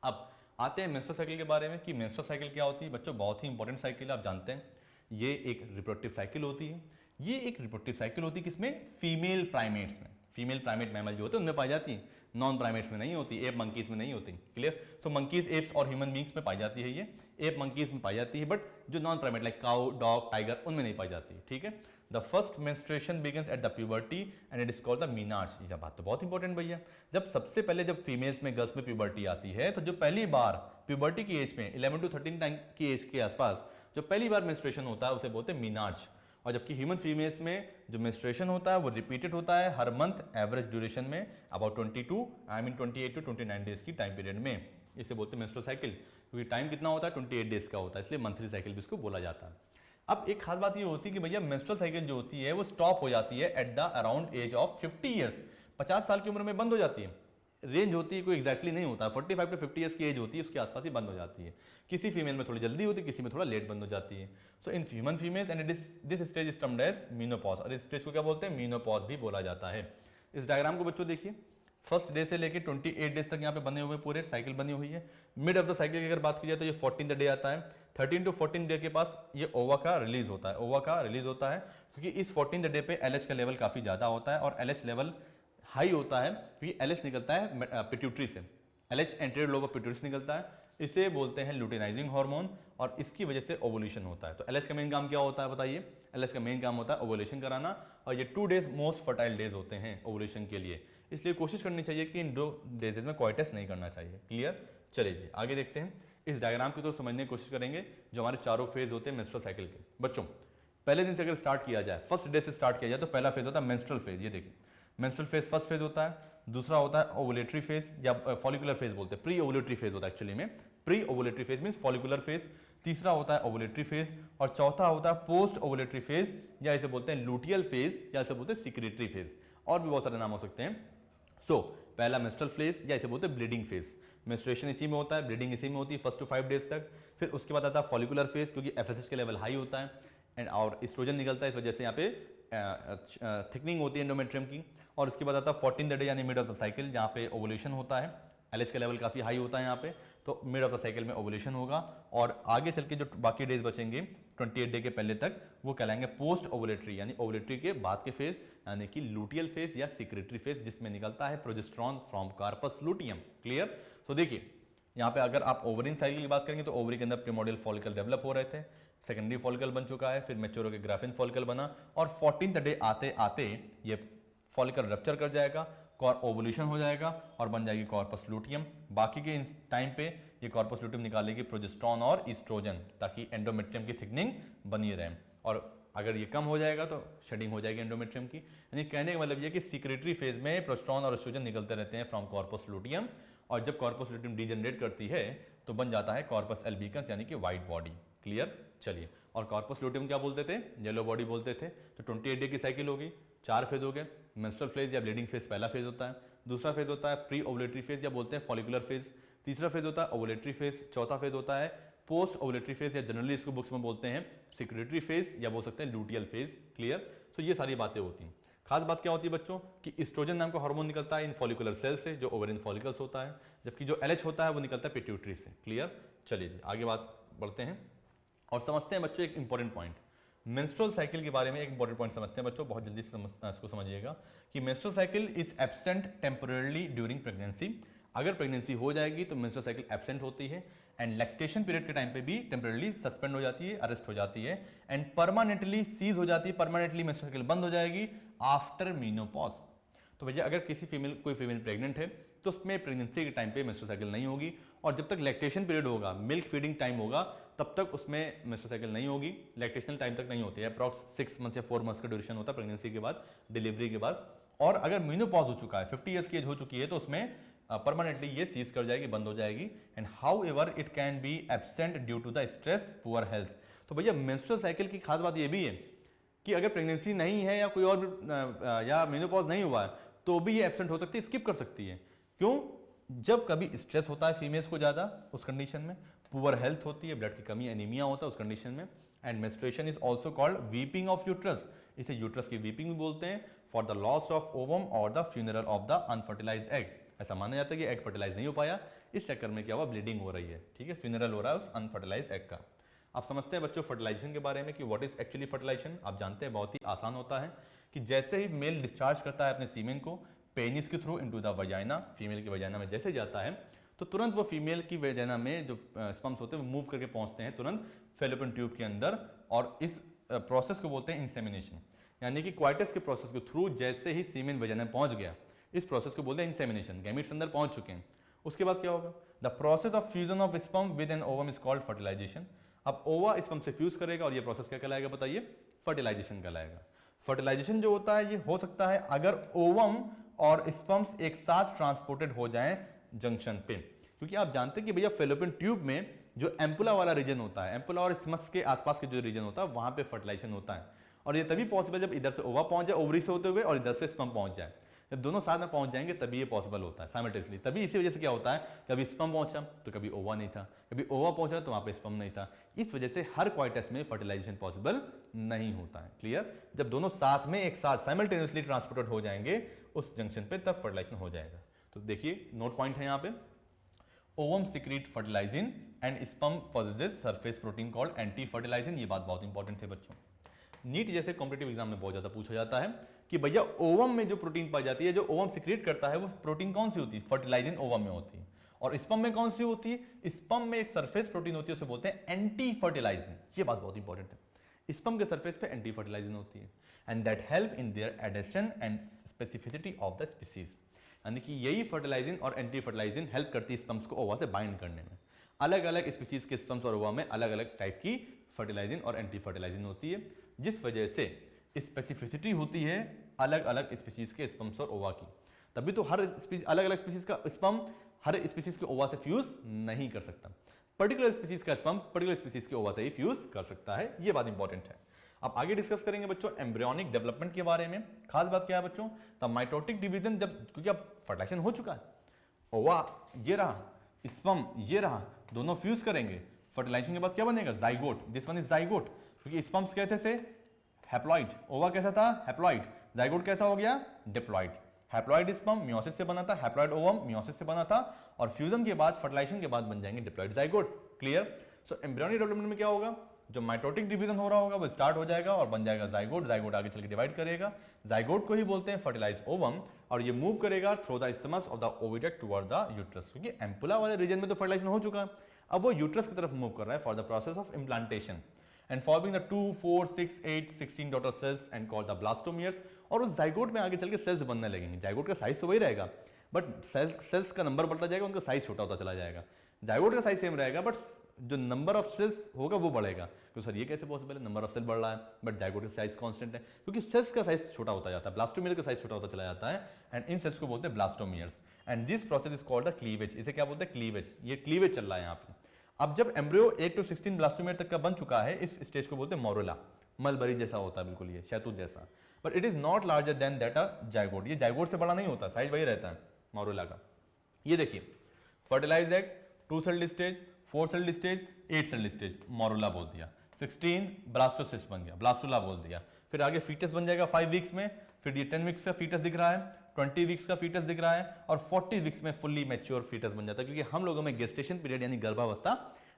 अब आते हैं मेंस्ट्रुअल साइकिल के बारे में, कि मेंस्ट्रुअल साइकिल क्या होती है बच्चों, बहुत ही इंपॉर्टेंट साइकिल है, आप जानते हैं ये एक रिप्रोडक्टिव साइकिल होती है। ये एक रिप्रोडक्टिव साइकिल होती है किसमें, फीमेल प्राइमेट्स में, फीमेल प्राइमेट मैमल जो होते हैं उनमें पाई जाती है, नॉन प्राइमेट्स में नहीं होती, एप मंकीज में नहीं होती। क्लियर? सो मंकीज, एप्स और ह्यूमन बींग्स में पाई जाती है ये, एप मंकीज में पाई जाती है, बट जो non primate like cow, dog, tiger उनमें नहीं पाई जाती। ठीक है? The first menstruation begins at the puberty and it is called the menarche. ये बात तो बहुत इंपॉर्टेंट भैया, जब सबसे पहले जब फीमेल्स में, गर्ल्स में प्यूबर्टी आती है, तो जो पहली बार प्यूबर्टी की एज में 11 to 13 टाइम की एज के आसपास जो पहली बार मेंस्ट्रुएशन होता है उसे बोलते हैं मीनार्च। और जबकि ह्यूमन फीमेल्स में जो मेंस्ट्रुएशन होता है वो रिपीटेड होता है हर मंथ, एवरेज ड्यूरेशन में अबाउट 28 to 29 डेज की टाइम पीरियड में। इसे बोलते हैं मेंस्ट्रुअल साइकिल, क्योंकि टाइम कितना होता है 28 डेज का होता है, इसलिए मंथली साइकिल भी इसको बोला जाता है। अब एक खास बात ये होती है कि भैया मेंस्ट्रुअल साइकिल जो होती है वो स्टॉप हो जाती है at the around age of 50 years, 50 साल की उम्र में बंद हो जाती है। रेंज होती है, कोई एक्जैक्टली नहीं होता, 45 to 50 ईयर्स की एज होती है, उसके आसपास ही बंद हो जाती है। किसी फीमेल में थोड़ी जल्दी होती है, किसी में थोड़ा लेट बंद हो जाती है। So in human females and this stage is termed as menopause, और इस स्टेज को क्या बोलते हैं? मीनोपॉज भी बोला जाता है। इस डायग्राम को बच्चों देखिए, फर्स्ट डे से लेके 28 डेज तक यहाँ पे बने हुए पूरे साइकिल बनी हुई है। मिड ऑफ द साइकिल की अगर बात की जाए तो ये 14th डे आता है। 13 to 14 डे के पास ये ओवा का रिलीज होता है, ओवा का रिलीज होता है, क्योंकि इस 14th डे पे LH का लेवल काफी ज्यादा होता है, और LH लेवल हाई होता है क्योंकि LH निकलता है पिट्यूटरी से, LH anterior lobe of pituitary से निकलता है। इसे बोलते हैं लुटेनाइजिंग हार्मोन, और इसकी वजह से ओवुलेशन होता है। तो LH का मेन काम क्या होता है बताइए? LH का मेन काम होता है ओवुलेशन कराना, और ये 2 डेज मोस्ट फर्टाइल डेज होते हैं ओवुलेशन के लिए, इसलिए कोशिश करनी चाहिए कि इन 2 डेज में कोइटस नहीं करना चाहिए। क्लियर? चलिए जी आगे देखते हैं। इस डायग्राम की तो समझने की कोशिश करेंगे जो हमारे चारों फेज होते हैं मेंस्ट्रुअल साइकिल के। बच्चों पहले दिन से अगर स्टार्ट किया जाए, फर्स्ट डे से स्टार्ट किया जाए, तो पहला फेज होता है मेंस्ट्रुअल फेज। ये देखिए मेंस्ट्रुअल फेज फर्स्ट फेज होता है, दूसरा होता है ओवुलेटरी फेज या फॉलिकुलर फेज बोलते हैं, प्री ओवुलेटरी फेज होता है एक्चुअली में, pre ovulatory phase means follicular phase, तीसरा होता है ओवुलेटरी फेज, और चौथा होता है पोस्ट ओवुलेटरी फेज, या इसे बोलते हैं लुटियल फेज, या इसे बोलते हैं सिक्रेटरी फेज, और भी बहुत सारे नाम हो सकते हैं। सो पहला मेंस्ट्रुअल फेज या इसे बोलते हैं ब्लीडिंग फेज, मेंस्ट्रुएशन इसी में होता है, ब्लीडिंग इसी में होती है फर्स्ट टू 5 डेज तक। फिर उसके बाद आता है फॉलिकुलर फेज, क्योंकि FSH का लेवल हाई होता है एंड और एस्ट्रोजन निकलता है, इस वजह से यहाँ पे थिकनिंग होती है एंडोमेट्रियम की। और उसके बाद आता है 14th डे यानी मिड ऑफ द साइकिल, जहाँ पे ओवुलेशन होता है, LH का लेवल काफी हाई होता है यहाँ पे, तो मिड ऑफ द साइकिल में ओवुलेशन होगा, और आगे चल के जो बाकी डेज बचेंगे 28 डे के पहले तक वो कहलाएंगे पोस्ट ओवुलेटरी, यानी ओवुलेटरी के बाद के फेज, यानी कि लुटियल फेज या सिक्रेटरी फेज, जिसमें निकलता है progesterone from corpus luteum. Clear? So देखिए यहाँ पे अगर आप ओवरिन साइकिल की बात करेंगे तो ओवरी के अंदर प्रिमोडियल फॉलिकल डेवलप हो रहे थे, सेकेंडरी फॉलिकल बन चुका है, फिर मैच्योर होकर ग्राफिन फॉलिकल बना, और 14th डे आते आते ये फॉलिकल रप्चर कर जाएगा, ओवुलेशन हो जाएगा और बन जाएगी कॉर्पस लुटियम। बाकी के टाइम पे ये कॉर्पस लुटियम निकालेगी प्रोजेस्टेरॉन और ईस्ट्रोजन, ताकि एंडोमेट्रियम की थिकनिंग बनी रहे, और अगर ये कम हो जाएगा तो शेडिंग हो जाएगी एंडोमेट्रियम की। यानी कहने का मतलब ये कि सिक्रेटरी फेज में प्रोजेस्टेरॉन और ईस्ट्रोजन निकलते रहते हैं फ्रॉम कॉर्पस लुटियम, और जब कॉर्पस लुटियम डीजनरेट करती है तो बन जाता है कॉर्पस एल्बिकस, यानी कि व्हाइट बॉडी। क्लियर? चलिए, और कॉर्पस लुटियम क्या बोलते थे? येलो बॉडी बोलते थे। तो 28 डे की साइकिल होगी, 4 फेज हो गए। मेंस्ट्रुअल फेज या ब्लीडिंग फेज पहला फेज होता है, दूसरा फेज होता है प्री ओवुलेटरी फेज या बोलते हैं फॉलिकुलर फेज, तीसरा फेज होता है ओवुलेटरी फेज, चौथा फेज होता है पोस्ट ओवुलेटरी फेज या जनरली इसको बुक्स में बोलते हैं सिक्रेटरी फेज या बोल सकते हैं लुटियल फेज। क्लियर? सो ये सारी बातें होती हैं। खास बात क्या होती है बच्चों कि एस्ट्रोजन नाम का हार्मोन निकलता है इन फॉलिकुलर सेल से, जो ओवरिन फॉलिकल्स होता है, जबकि जो LH होता है वो निकलता है पिट्यूटरी से। क्लियर? चलिए जी आगे बात बढ़ते हैं और समझते हैं बच्चों एक इंपॉर्टेंट पॉइंट, मेंस्ट्रुअल साइकिल के बारे में एक इंपॉर्टेंट पॉइंट समझते हैं बच्चों, बहुत जल्दी से इसको समझिएगा कि menstrual cycle is absent temporarily during pregnancy. अगर प्रेगनेंसी हो जाएगी तो मेंस्ट्रुअल साइकिल एब्सेंट होती है, एंड लैक्टेशन पीरियड के टाइम पे भी टेम्पररली सस्पेंड हो जाती है, अरेस्ट हो जाती है, एंड परमानेंटली सीज हो जाती है, परमानेंटली मेंस्ट्रुअल साइकिल बंद हो जाएगी आफ्टर मीनोपॉज। तो भैया अगर कोई फीमेल प्रेग्नेंट है तो उसमें प्रेगनेंसी के टाइम पे मेंस्ट्रुअल साइकिल नहीं होगी, और जब तक लैक्टेशन पीरियड होगा, मिल्क फीडिंग टाइम होगा, तब तक उसमें मेंस्ट्रुअल साइकिल नहीं होगी, लैक्टेशनल टाइम तक नहीं होती है, अप्रॉक्स 6 मंथ्स या 4 मंथ्स का ड्यूरेशन होता है प्रेगनेंसी के बाद, डिलीवरी के बाद। और अगर मीनोपॉज हो चुका है, 50 ईयर्स की एज हो चुकी है, तो उसमें परमानेंटली ये सीज कर जाएगी, बंद हो जाएगी, and however it can be absent due to the stress poor health. तो भैया मेंस्ट्रुअल साइकिल की खास बात ये भी है कि अगर प्रेगनेंसी नहीं है या कोई और या मेनोपॉज नहीं हुआ है तो भी ये एब्सेंट हो सकती है, स्किप कर सकती है। क्यों? जब कभी स्ट्रेस होता है फीमेल्स को ज्यादा, उस कंडीशन में पुअर हेल्थ होती है, ब्लड की कमी एनीमिया होता है उस कंडीशन में, and menstruation is also called weeping of uterus, इसे यूट्रस की वीपिंग भी बोलते हैं, for the loss of ovum और the funeral of the unfertilized egg. ऐसा माना जाता है कि एग फर्टिलाइज नहीं हो पाया, इस चक्कर में क्या हुआ, ब्लीडिंग हो रही है, ठीक है, फ्यूनरल हो रहा है उस अनफर्टिलाइज्ड एग का। आप समझते हैं बच्चों फर्टिलाइजेशन के बारे में कि व्हाट इज एक्चुअली फर्टिलाइजेशन? आप जानते हैं बहुत ही आसान होता है कि जैसे ही मेल डिस्चार्ज करता है अपने सीमेन को पेनिस के through into the vagina, female की वजाइना में जैसे जाता है तो तुरंत वो फीमेल की वजाइना में जो स्पर्म्स होते हैं वो मूव करके पहुंचते हैं तुरंत फेलोपियन ट्यूब के अंदर, और इस प्रोसेस को बोलते हैं इंसेमिनेशन। यानी कि क्वाइटस के प्रोसेस के थ्रू जैसे ही सीमेन वजाइना में पहुंच गया, इस प्रोसेस को बोलते हैं इंसेमिनेशन, गैमीट्स अंदर पहुंच चुके हैं। उसके बाद क्या होगा? The process of fusion of sperm with an ovum is called fertilization. अब ओवा स्पर्म से फ्यूज करेगा और ये प्रोसेस क्या कहलाएगा बताइए? फर्टिलाइजेशन कहलाएगा। फर्टिलाइजेशन जो होता है ये हो सकता है अगर ओवम और स्पर्म्स एक साथ ट्रांसपोर्टेड हो जाएं जंक्शन पे, क्योंकि आप जानते हैं कि भैया फेलोपियन ट्यूब में जो एम्पुला वाला रीजन होता है, एम्पुला और स्मस के आसपास के जो रीजन होता है वहां पे फर्टिलाइजेशन होता है, और ये तभी पॉसिबल जब इधर से ओवा पहुंच जाए ओवरी से होते हुए और इधर से स्पर्म पहुंच जाए। जब दोनों साथ में पहुंच जाएंगे तभी ये पॉसिबल होता है साइमल्टेनियसली। तभी इसी वजह से क्या होता है, कभी स्पर्म पहुंचा तो कभी ओवा नहीं था, कभी ओवा पहुंचा तो वहां पे स्पर्म नहीं था। इस वजह से हर क्वाइटस में फर्टिलाइजेशन पॉसिबल नहीं होता है। क्लियर? जब दोनों साथ में एक साथ साइमल्टेनियसली ट्रांसपोर्टेड हो जाएंगे उस जंक्शन पे तब फर्टिलाइजेशन हो जाएगा। तो देखिए नोट पॉइंट है यहाँ पे, ovum secrete fertilizin and sperm possesses surface protein called anti fertilizin. ये बात बहुत इंपॉर्टेंट है बच्चों। नीट जैसे कॉम्पिटिटिव एग्जाम में बहुत ज्यादा पूछा जाता है कि भैया ओवम में जो प्रोटीन पाई जाती है, जो ओवम सिक्रीट करता है वो प्रोटीन कौन सी होती है? फर्टिलाइजिन ओवम में होती है। और स्पर्म में कौन सी होती है? स्पर्म में एक सरफेस प्रोटीन होती है, उसे बोलते हैं एंटी फर्टिलाइजिन। ये बात बहुत इंपॉर्टेंट है। स्पर्म के सरफेस पे एंटी फर्टिलाइजिन होती है and that help in their adhesion and specificity of the species. यानी कि यही फर्टिलाइजिन और एंटी फर्टिलाइजिन हेल्प करती है स्पर्म्स को ओवा से बाइंड करने में। अलग अलग स्पीसीज के स्पर्म्स और ओवा में अलग अलग टाइप की फर्टिलाइजिन और एंटी फर्टिलाइजिन होती है, जिस वजह से स्पेसिफिसिटी होती है अलग अलग स्पीसीज के स्पर्म्स और ओवा की। तभी तो हर अलग अलग स्पीसीज का स्पर्म हर स्पीसीज के ओवा से फ्यूज नहीं कर सकता, पर्टिकुलर स्पीसीज का स्पर्म पर्टिकुलर स्पीसीज के ओवा से ही फ्यूज कर सकता है। ये बात इंपॉर्टेंट है। अब आगे डिस्कस करेंगे बच्चों एम्ब्रियोनिक डेवलपमेंट के बारे में। खास बात क्या है बच्चों? द माइटोटिक डिवीजन, जब क्योंकि अब फर्टिलाइजेशन हो चुका है, ओवा ये रहा, स्पर्म ये रहा, दोनों फ्यूज करेंगे, फर्टिलाइजेशन के बाद क्या बनेगा? Zygote. This one is zygote, क्योंकि स्पर्म्स कैसे थे? हैप्लॉइड। ओवा कैसा था? हैप्लॉइड। जाइगोट कैसा हो गया? डिप्लॉइड। हैप्लॉइड स्पर्म मियोसिस से बना था, हैप्लॉइड ओवम मियोसिस से बना था, और फ्यूजन के बाद फर्टिलाइजेशन के बाद बन जाएंगे डिप्लॉइड जाइगोट। क्लियर? सो एम्ब्रियोनिक डेवलपमेंट में क्या होगा? जो माइटोटिक डिवीजन हो रहा होगा वो स्टार्ट हो जाएगा और बन जाएगा जाइगोट। जाइगोट आगे चल के डिवाइड करेगा, जाइगोट को ही बोलते हैं फर्टिलाइज्ड ओवम, और ये मूव करेगा through the isthmus of the oviduct toward the uterus, क्योंकि एम्पुला वाले रीजन में तो फर्टिलाइजेशन हो चुका है, अब वो यूट्रस की तरफ मूव कर रहा है for the process of implantation and forming the 2, 4, 6, 8, 16 daughter cells and called the blastomeres. और उस जाइगोट में आगे चल के सेल्स बनने लगेंगे। जाइगोट का साइज तो वही रहेगा, बट सेल्स का नंबर बढ़ता जाएगा, उनका साइज छोटा होता चला जाएगा। जाइगोट का साइज सेम रहेगा बट जो नंबर ऑफ सेल्स होगा वो बढ़ेगा। तो सर ये कैसे पॉसिबल है? नंबर ऑफ सेल बढ़ रहा है बट जाइगोट का साइज कांस्टेंट है, क्योंकि सेल्स का साइज छोटा होता जाता है, ब्लास्टोमियर का साइज छोटा होता चला जाता है, एंड इन सेल्स को बोलते हैं blastomeres. And this process is called the cleavage. इसे क्या बोलते हैं? क्लीवेज। ये क्लीवेज चल रहा है यहाँ पे। अब जब एम्ब्रियो 8 to 16 ब्लास्टोमियर तक का बन चुका है, इस स्टेज को बोलते हैं मोरुला। मलबरी जैसा होता है बिल्कुल, ये शहतूत जैसा, but it is not larger than that a zygote. ये जाइगोट से बड़ा नहीं होता, साइज वही रहता है मोरुला का। ये देखिए fertilized egg 2 celled stage, 4 celled stage, 8 celled stage, morula बोल दिया। 16 ब्लास्टोसिस्ट बन गया, ब्लास्टोला बोल दिया। फिर आगे फीटस बन जाएगा 5 वीक्स में, फिर ये 10 वीक्स का फीटस दिख रहा है, 20 वीक्स का फीटस दिख रहा है, और 40 वीक्स में फुल्ली मैच्योर फीटस बन जाता है, क्योंकि हम लोगों में गेस्टेशन पीरियड यानी गर्भावस्था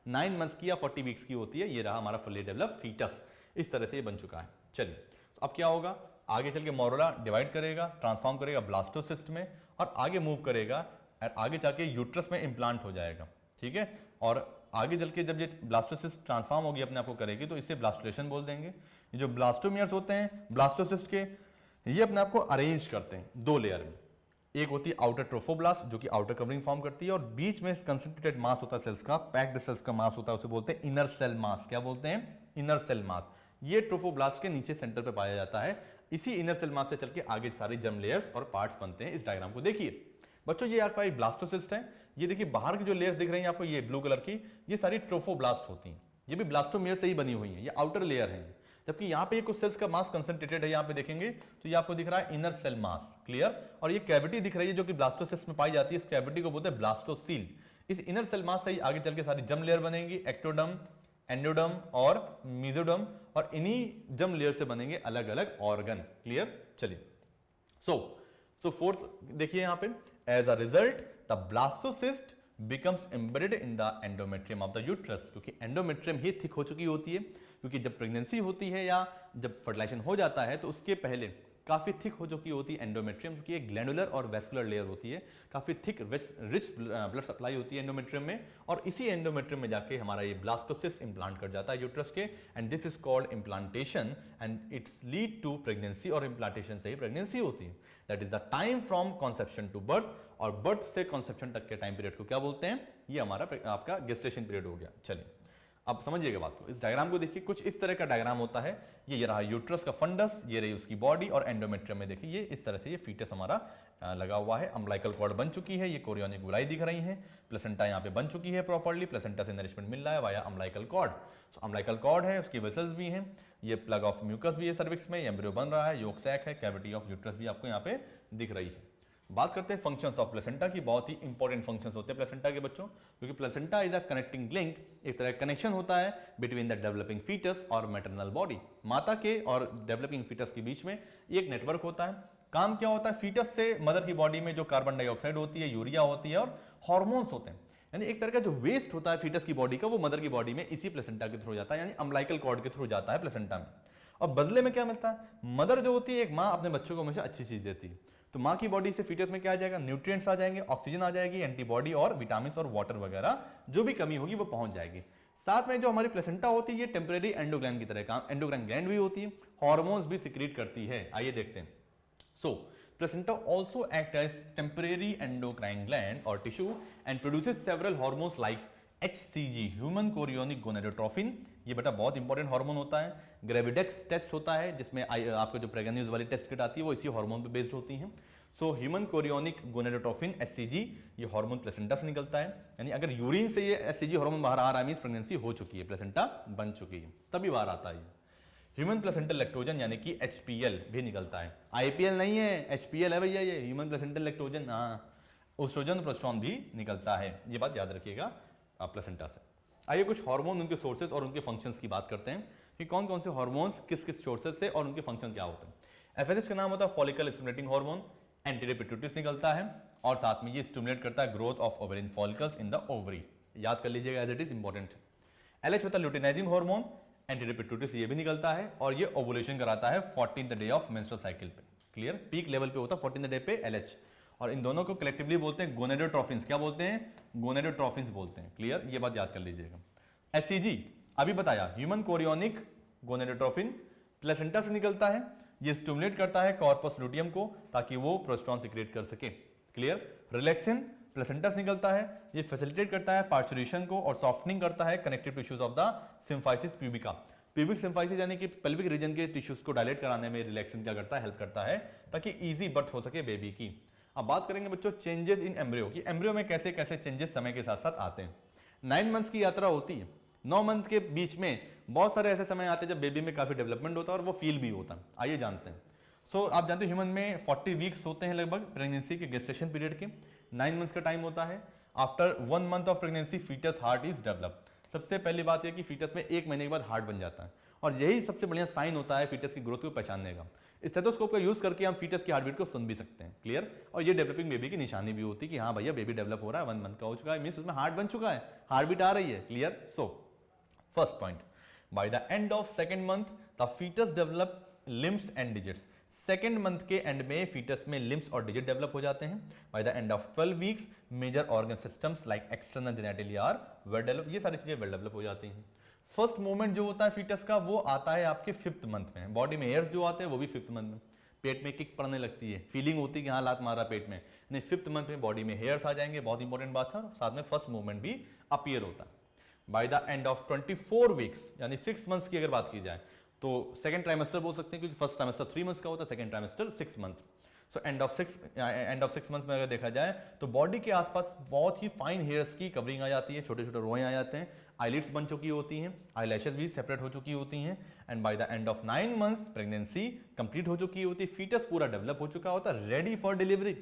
9 मंथ्स की या 40 वीक्स की होती है। ये रहा हमारा फुल्ली डेवलप फीटस। इस तरह से ये बन चुका है। चलिए तो अब क्या होगा? आगे चल के मोरुला डिवाइड करेगा, ट्रांसफॉर्म करेगा ब्लास्टोसिस्ट में, और आगे मूव करेगा और आगे जाके यूट्रस में इंप्लांट हो जाएगा। ठीक है? और आगे चल के जब ये ब्लास्टोसिस्ट ट्रांसफॉर्म होगी, अपने आप को करेगी, तो इसे ब्लास्टुलेशन बोल देंगे। ये जो ब्लास्टोमियर्स होते हैं ब्लास्टोसिस्ट के, ये अपने आप को अरेंज करते हैं 2 लेयर में। एक होती है आउटर ट्रोफोब्लास्ट जो कि आउटर कवरिंग फॉर्म करती है, और बीच में कंसंट्रेटेड मास होता है सेल्स का, पैक्ड सेल्स का मास होता है, उसे बोलते हैं इनर सेल मास। क्या बोलते हैं? Inner cell mass. ये ट्रोफोब्लास्ट के नीचे सेंटर पे पाया जाता है। इसी इनर सेल मास से चल के आगे सारी जर्म लेयर्स और पार्ट्स बनते हैं। इस डायग्राम को देखिए बच्चों, ये आपका एक ब्लास्टोसिस्ट है। ये देखिए बाहर की जो लेयर्स दिख रही हैं आपको, ये ब्लू कलर की, ये सारी ट्रोफोब्लास्ट होती हैं। ये भी ब्लास्टोमियर से ही बनी हुई है, ये आउटर लेयर है। जबकि यहाँ पे कुछ सेल्स का मास कंसंट्रेटेड है, यहाँ पे देखेंगे तो ये आपको दिख रहा है इनर सेल मास। क्लियर? और ये कैविटी दिख रही है जो कि ब्लास्टोसिस्ट में पाई जाती है, इस कैविटी को बोलते हैं ब्लास्टोसील। इस इनर सेल मास से ही आगे चल के सारी जर्म लेयर बनेंगी, एक्टोडर्म, एंडोडर्म और मेसोडर्म, और इन्हीं जर्म लेयर से बनेंगे अलग अलग ऑर्गन। क्लियर? चलिए सो फोर्थ देखिए यहाँ पे, as a result the blastocyst becomes embedded in the endometrium of the uterus, क्योंकि एंडोमेट्रियम ही थिक हो चुकी होती है, क्योंकि जब प्रेगनेंसी होती है या जब फर्टिलाइजेशन हो जाता है तो उसके पहले काफ़ी थिक हो चुकी होती है एंडोमेट्रियम, क्योंकि एक ग्लैंडुलर और वेस्कुलर लेयर होती है, काफ़ी थिक रिच ब्लड सप्लाई होती है एंडोमेट्रियम में, और इसी एंडोमेट्रियम में जाके हमारा ये ब्लास्टोसिस्ट इम्प्लांट कर जाता है यूट्रस के, and this is called implantation, and its lead to pregnancy, और इम्प्लांटेशन से ही प्रेगनेंसी होती है। That is the time from conception to birth, और बर्थ से कॉन्सेप्शन तक के टाइम पीरियड को क्या बोलते हैं, ये हमारा आपका गेस्टेशन पीरियड हो गया। चलिए अब समझिएगा बात को, इस डायग्राम को देखिए, कुछ इस तरह का डायग्राम होता है, ये रहा यूट्रस का फंडस, ये रही उसकी बॉडी, और एंडोमेट्रियम में देखिए ये इस तरह से ये फीटस हमारा लगा हुआ है, अम्बिलिकल कॉर्ड बन चुकी है, ये कोरियोनिक बुलाई दिख रही है, प्लेसेंटा यहाँ पे बन चुकी है प्रॉपर्ली, प्लेसेंटा से नरिशमेंट मिल रहा है वाया अम्बिलिकल कॉर्ड। सो अम्बिलिकल कॉर्ड है, उसकी वेसल्स भी हैं, ये प्लग ऑफ म्यूकस भी है सर्विक्स में, एम्ब्रियो बन रहा है, योक सैक है, कैविटी ऑफ यूट्रस भी आपको यहाँ पे दिख रही है। बात करते हैं फंक्शंस ऑफ प्लेसेंटा की, बहुत ही इंपॉर्टेंट फंक्शंस होते हैं प्लेसेंटा के बच्चों, क्योंकि placenta is a connecting link, एक तरह कनेक्शन होता है बिटवीन द डेवलपिंग फीटस और मैटरनल बॉडी, माता के और डेवलपिंग फीटस के बीच में एक नेटवर्क होता है। काम क्या होता है, फीटस से मदर की बॉडी में जो कार्बन डाइऑक्साइड होती है, यूरिया होती है, और हॉर्मोन्स होते हैं, यानी एक तरह का जो वेस्ट होता है फीटस की बॉडी का, वो मदर की बॉडी में इसी प्लेसेंटा के थ्रू जाता है, यानी अम्बिलिकल कॉर्ड के थ्रू जाता है प्लेसेंटा में। और बदले में क्या मिलता है, मदर जो होती है, एक माँ अपने बच्चों को हमेशा अच्छी चीज देती है, तो माँ की बॉडी से फीटस में क्या आ जाएगा, न्यूट्रिएंट्स आ जाएंगे, ऑक्सीजन आ जाएगी, एंटीबॉडी और विटामिन और वाटर वगैरह जो भी कमी होगी वो पहुंच जाएगी। साथ में जो हमारी प्लेसेंटा होती है ये टेम्परेरी एंडोग्लैंड की तरह काम, एंडोग्लैंड ग्लैंड भी होती है, हार्मोन्स भी सिक्रीट करती है, आइए देखते हैं। सो placenta also act as temporary endocrine gland or tissue and produces several hormones like HCG, human chorionic gonadotrophin, ये बेटा बहुत इंपॉर्टेंट हार्मोन होता है, ग्रेविडेक्स टेस्ट होता है जिसमें आपको जो प्रेगनेंसी वाली टेस्ट किट आती है वो इसी हार्मोन पे बेस्ड होती हैं। So human chorionic gonadotrophin HCG, ये हार्मोन प्लेसेंटा से निकलता है, यानी अगर यूरिन से ये HCG हार्मोन बाहर आ रहा है मींस प्रेगनेंसी हो चुकी है, प्लेसेंटा बन चुकी है, तभी बाहर आता है। ह्यूमन प्लेसेंटल लैक्टोजन यानी कि HPL भी निकलता है, IPL नहीं है, HPL है भैया, ये ह्यूमन प्लेसेंटल लैक्टोजन, हाँ, ओस्ट्रोजन प्रोस्ट्रॉन भी निकलता है, ये बात याद रखिएगा प्लेसेंटा से। आइए कुछ हार्मोन, उनके सोर्सेज और उनके फंक्शंस की बात करते हैं कि कौन कौन से हार्मोन्स किस किस सोर्सेज से और उनके फंक्शन क्या होते हैं। FSH का नाम होता है follicle stimulating hormone, anterior pituitary निकलता है, और साथ में ये स्टिमुलेट करता है growth of ovarian follicles in the ovary, याद कर लीजिएगा as it is important. LH होता है ल्यूटिनाइजिंग हार्मोन, एंटीरियर पिट्यूटरी से ये भी निकलता है, और ये ओवुलेशन कराता है 14th day of menstrual cycle पे, क्लियर, पीक लेवल पे होता है 14th डे पे LH, और इन दोनों को कलेक्टिवली बोलते हैं गोनेडोट्रोफिन्स, क्या बोलते हैं, गोनेडोट्रोफिन्स बोलते हैं, क्लियर, ये बात याद कर लीजिएगा। HCG अभी बताया, ह्यूमन कोरियोनिक गोनेडोट्रोफिन, प्लेसेंटा से निकलता है, ये स्टिमुलेट करता है कॉर्पस लुटियम को ताकि वो प्रोस्ट्रॉन सिक्रेट कर सके, क्लियर। रिलैक्सिन प्लेसेंटा से निकलता है, ये फैसिलिटेट करता है पार्चुरेशन को और सॉफ्टनिंग करता है connective tissues of the symphysis pubis, pubic symphysis यानी कि पेल्विक रीजन के टिश्यूज को डायलेट कराने में रिलैक्सिन क्या करता है, हेल्प करता है ताकि इजी बर्थ हो सके बेबी की। अब बात करेंगे बच्चों चेंजेस इन एम्ब्रियो की, एम्ब्रियो में कैसे कैसे चेंजेस समय के साथ साथ आते हैं। 9 मंथ्स की यात्रा होती है, 9 मंथ के बीच में बहुत सारे ऐसे समय आते हैं जब बेबी में काफी डेवलपमेंट होता है और वो फील भी होता है, आइए जानते हैं। सो आप जानते हैं ह्यूमन में 40 वीक्स होते हैं लगभग प्रेगनेंसी के गेस्टेशन पीरियड के, 9 मंथ्स का टाइम होता है। After 1 month of pregnancy foetus heart is develop, सबसे पहली बात यह कि फीटस में 1 महीने के बाद हार्ट बन जाता है, और यही सबसे बढ़िया साइन होता है फीटस की ग्रोथ को पहचानने का। स्टेथोस्कोप का यूज करके हम फीटस की हार्टबीट को सुन भी सकते हैं, क्लियर, और ये डेवलपिंग बेबी की निशानी भी होती है कि हाँ भैया बेबी डेवलप हो रहा है, 1 मंथ का हो चुका है, मींस उसमें हार्ट बन चुका है, हार्टबीट आ रही है, clear. So first point, by the end of second month the foetus develop limbs and digits, second month के एंड में फीटस में लिम्स और डिजिट डेवलप हो जाते हैं। By the end of 12 weeks major organ systems like external genitalia are well develop, ये सारी चीजें वेल डेवलप हो जाती हैं। फर्स्ट मूवमेंट जो होता है फीटस का वो आता है आपके 5th मंथ में, बॉडी में हेयर्स जो आते हैं वो भी 5th मंथ में, पेट में किक पड़ने लगती है, फीलिंग होती है कि हाँ लात मारा पेट में, नहीं 5th मंथ में बॉडी में हेयर्स आ जाएंगे, बहुत इंपॉर्टेंट बात है, और साथ में फर्स्ट मूवमेंट भी अपीयर होता है। Bye the end of 24 weeks यानी 6 मंथ्स की अगर बात की जाए तो सेकंड ट्राइमेस्टर बोल सकते हैं, क्योंकि फर्स्ट ट्राइमेस्टर 3 मंथ्स का होता है, second trimester 6 month. So end of 6 month में अगर देखा जाए तो बॉडी के आसपास बहुत ही फाइन हेयर्स की कवरिंग आ जाती है, छोटे छोटे रोए आ जाते हैं, आईलिड्स बन चुकी होती हैं, आईलैशेस भी सेपरेट हो चुकी होती हैं, and bye the end of 9 months pregnancy complete हो चुकी होती है, फीटस पूरा डेवलप हो चुका होता है, रेडी फॉर डिलीवरी,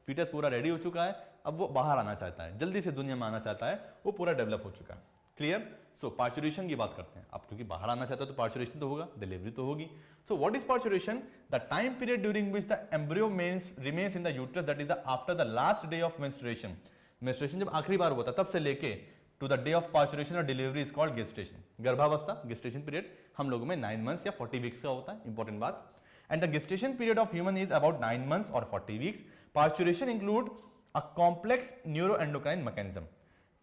फीटस पूरा रेडी हो चुका है, अब वो बाहर आना चाहता है, जल्दी से दुनिया में आना चाहता है, वो पूरा डेवलप हो चुका है, क्लियर। सो पार्चुरेशन की बात करते हैं, अब क्योंकि बाहर आना चाहता है तो पार्चुरेशन तो होगा, डिलीवरी तो होगी। So what is parturition, the time period during which the embryo remains in the uterus, that is the after the last day of menstruation, menstruation जब आखिरी बार होता है तब से लेके to the day of parturition और डिलीवरी इज कॉल्ड गेस्टेशन। गर्भावस्था गेस्टेशन पीरियड हम लोगों में 9 मंथ्स या 40 वीक्स का होता है, इंपॉर्टेंट बात। And the gestation period of human is about 9 months और 40 weeks. Parturition include a complex neuroendocrine mechanism.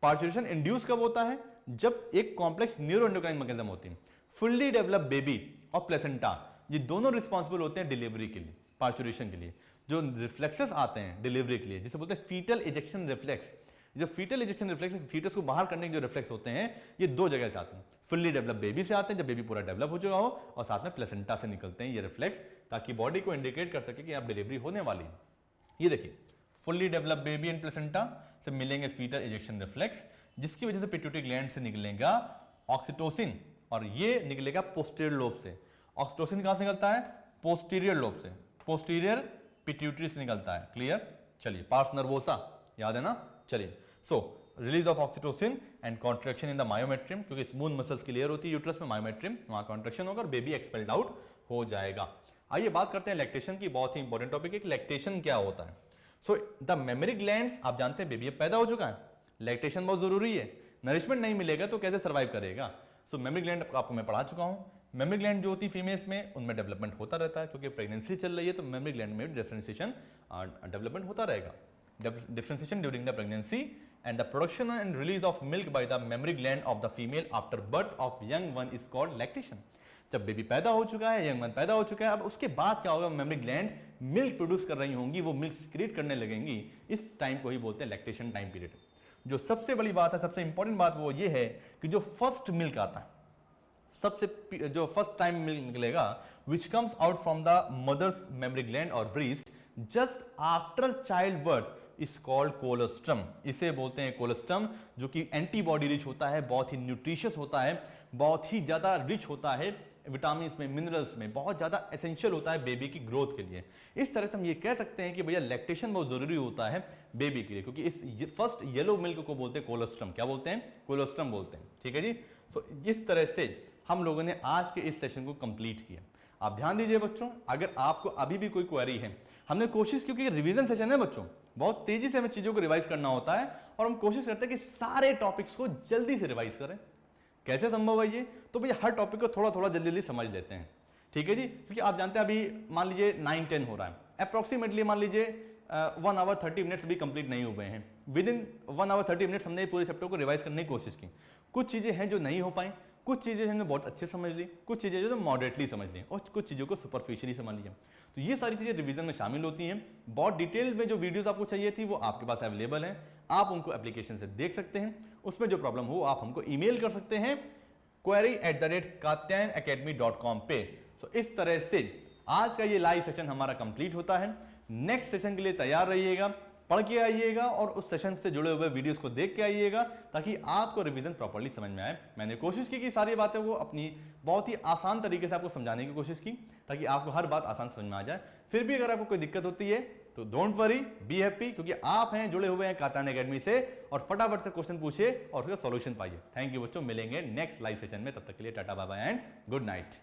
Parturition induce कब होता है? जब एक कॉम्प्लेक्स न्यूरोएंडोक्राइन मैकेनिज्म होती है। फुल्ली डेवलप बेबी और प्लेसेंटा ये दोनों रिस्पॉन्सिबल होते हैं डिलीवरी के लिए, पार्चुरेशन के लिए। जो रिफ्लेक्सेस आते हैं डिलीवरी के लिए जिसे बोलते हैं फीटल इजेक्शन रिफ्लेक्स। जो फीटल इजेक्शन रिफ्लेक्स फीटस को बाहर करने के जो रिफ्लेक्स होते हैं ये दो जगह से आते हैं। फुल्ली डेवलप बेबी से आते हैं जब बेबी पूरा डेवलप हो चुका हो, और साथ में प्लेसेंटा से निकलते हैं ये रिफ्लेक्स, ताकि बॉडी को इंडिकेट कर सके कि आप डिलीवरी होने वाली है। ये देखिए fully develop baby and placenta से मिलेंगे फीटल इजेक्शन रिफ्लेक्स, जिसकी वजह से पिट्यूटरी ग्लैंड से निकलेगा ऑक्सीटोसिन, और ये निकलेगा पोस्टीरियर लोब से। ऑक्सीटोसिन कहां से निकलता है? पोस्टीरियर लोब से, पोस्टीरियर पिट्यूटरी से निकलता है। क्लियर? चलिए पार्स नर्वोसा याद है ना? चलिए so release of oxytocin and contraction in the myometrium, क्योंकि स्मूथ मसल्स की लेयर होती है यूट्रस में मायोमेट्रियम, वहां कॉन्ट्रैक्शन होगा और बेबी एक्सपेल्ड आउट हो जाएगा। आइए बात करते हैं लैक्टेशन की, बहुत ही इंपॉर्टेंट टॉपिक है कि लैक्टेशन क्या होता है। सो द मेमोरी ग्लैंड्स, आप जानते हैं बेबी अब पैदा हो चुका है, लैक्टेशन बहुत जरूरी है, नरिशमेंट नहीं मिलेगा तो कैसे सर्वाइव करेगा। सो मेमोरी ग्लैंड आपको मैं पढ़ा चुका हूं। मेमोरी ग्लैंड जो होती है फीमेल्स में उनमें डेवलपमेंट होता रहता है, क्योंकि प्रेगनेंसी चल रही है तो मेमोरी ग्लैंड में डिफरेंशिएशन डेवलपमेंट होता रहेगा। Differentiation during the pregnancy and the production and release of milk by the mammary gland of the female after birth of young one is called lactation। जब बेबी पैदा हो चुका है, यंग वन पैदा हो चुका है, अब उसके बाद क्या होगा? मेमोरी ग्लैंड मिल्क प्रोड्यूस कर रही होंगी, वो मिल्क सिक्रेट करने लगेंगी। इस टाइम को ही बोलते हैं लैक्टेशन टाइम पीरियड। जो सबसे बड़ी बात है, सबसे इंपॉर्टेंट बात वो ये है कि जो फर्स्ट मिल्क आता है, सबसे जो फर्स्ट टाइम मिल्क निकलेगा which comes out from the mother's mammary gland और breast just after child birth is called colostrum. इसे बोलते हैं कोलोस्ट्रम, जो कि एंटीबॉडी रिच होता है, बहुत ही न्यूट्रिशियस होता है, बहुत ही ज्यादा रिच होता है विटामिन में, मिनरल्स में, बहुत ज्यादा एसेंशियल होता है बेबी की ग्रोथ के लिए। इस तरह से हम ये कह सकते हैं कि भैया लैक्टेशन बहुत जरूरी होता है बेबी के लिए, क्योंकि इस फर्स्ट येलो मिल्क को बोलते हैं कोलोस्ट्रम। क्या बोलते हैं? कोलोस्ट्रम बोलते हैं। ठीक है जी। तो इस तरह से हम लोगों ने आज के इस सेशन को कंप्लीट किया। आप ध्यान दीजिए बच्चों, अगर आपको अभी भी कोई क्वेरी है, हमने कोशिश, क्योंकि रिवीजन सेशन है बच्चों, बहुत तेजी से हमें चीजों को रिवाइज करना होता है और हम कोशिश करते हैं कि सारे टॉपिक्स को जल्दी से रिवाइज करें। कैसे संभव है ये? तो भैया हर टॉपिक को थोड़ा थोड़ा जल्दी जल्दी समझ लेते हैं। ठीक है जी, क्योंकि आप जानते हैं अभी मान लीजिए 9-10 हो रहा है, अप्रोक्सीमेटली मान लीजिए 1 आवर 30 मिनट्स भी कंप्लीट नहीं हुए हैं। विद इन 1 आवर 30 मिनट्स हमने पूरे चैप्टर को रिवाइज करने की कोशिश की। कुछ चीजें हैं जो नहीं हो पाई, कुछ चीजें हमने बहुत अच्छे समझ ली, कुछ चीजें जो मॉडरेटली समझ ली, और कुछ चीजों को सुपरफिशियली समझ लिया। तो ये सारी चीजें रिवीजन में शामिल होती हैं। बहुत डिटेल में जो वीडियोस आपको चाहिए थी वो आपके पास अवेलेबल हैं, आप उनको एप्लीकेशन से देख सकते हैं। उसमें जो प्रॉब्लम हो आप हमको ईमेल कर सकते हैं query@katyayacademy.com पे। तो इस तरह से आज का ये लाइव सेशन हमारा कंप्लीट होता है। नेक्स्ट सेशन के लिए तैयार रहिएगा, पढ़ के आइएगा और उस सेशन से जुड़े हुए वीडियोस को देख के आइएगा, ताकि आपको रिवीजन प्रॉपर्ली समझ में आए। मैंने कोशिश की कि सारी बातें वो अपनी बहुत ही आसान तरीके से आपको समझाने की कोशिश की, ताकि आपको हर बात आसान समझ में आ जाए। फिर भी अगर आपको कोई दिक्कत होती है तो डोंट वरी, बी हैप्पी, क्योंकि आप हैं जुड़े हुए हैं कात्यायन एकेडमी से, और फटाफट से क्वेश्चन पूछिए और उसका सॉल्यूशन पाइए। थैंक यू बच्चों, मिलेंगे नेक्स्ट लाइव सेशन में। तब तक के लिए tata bye bye and good night.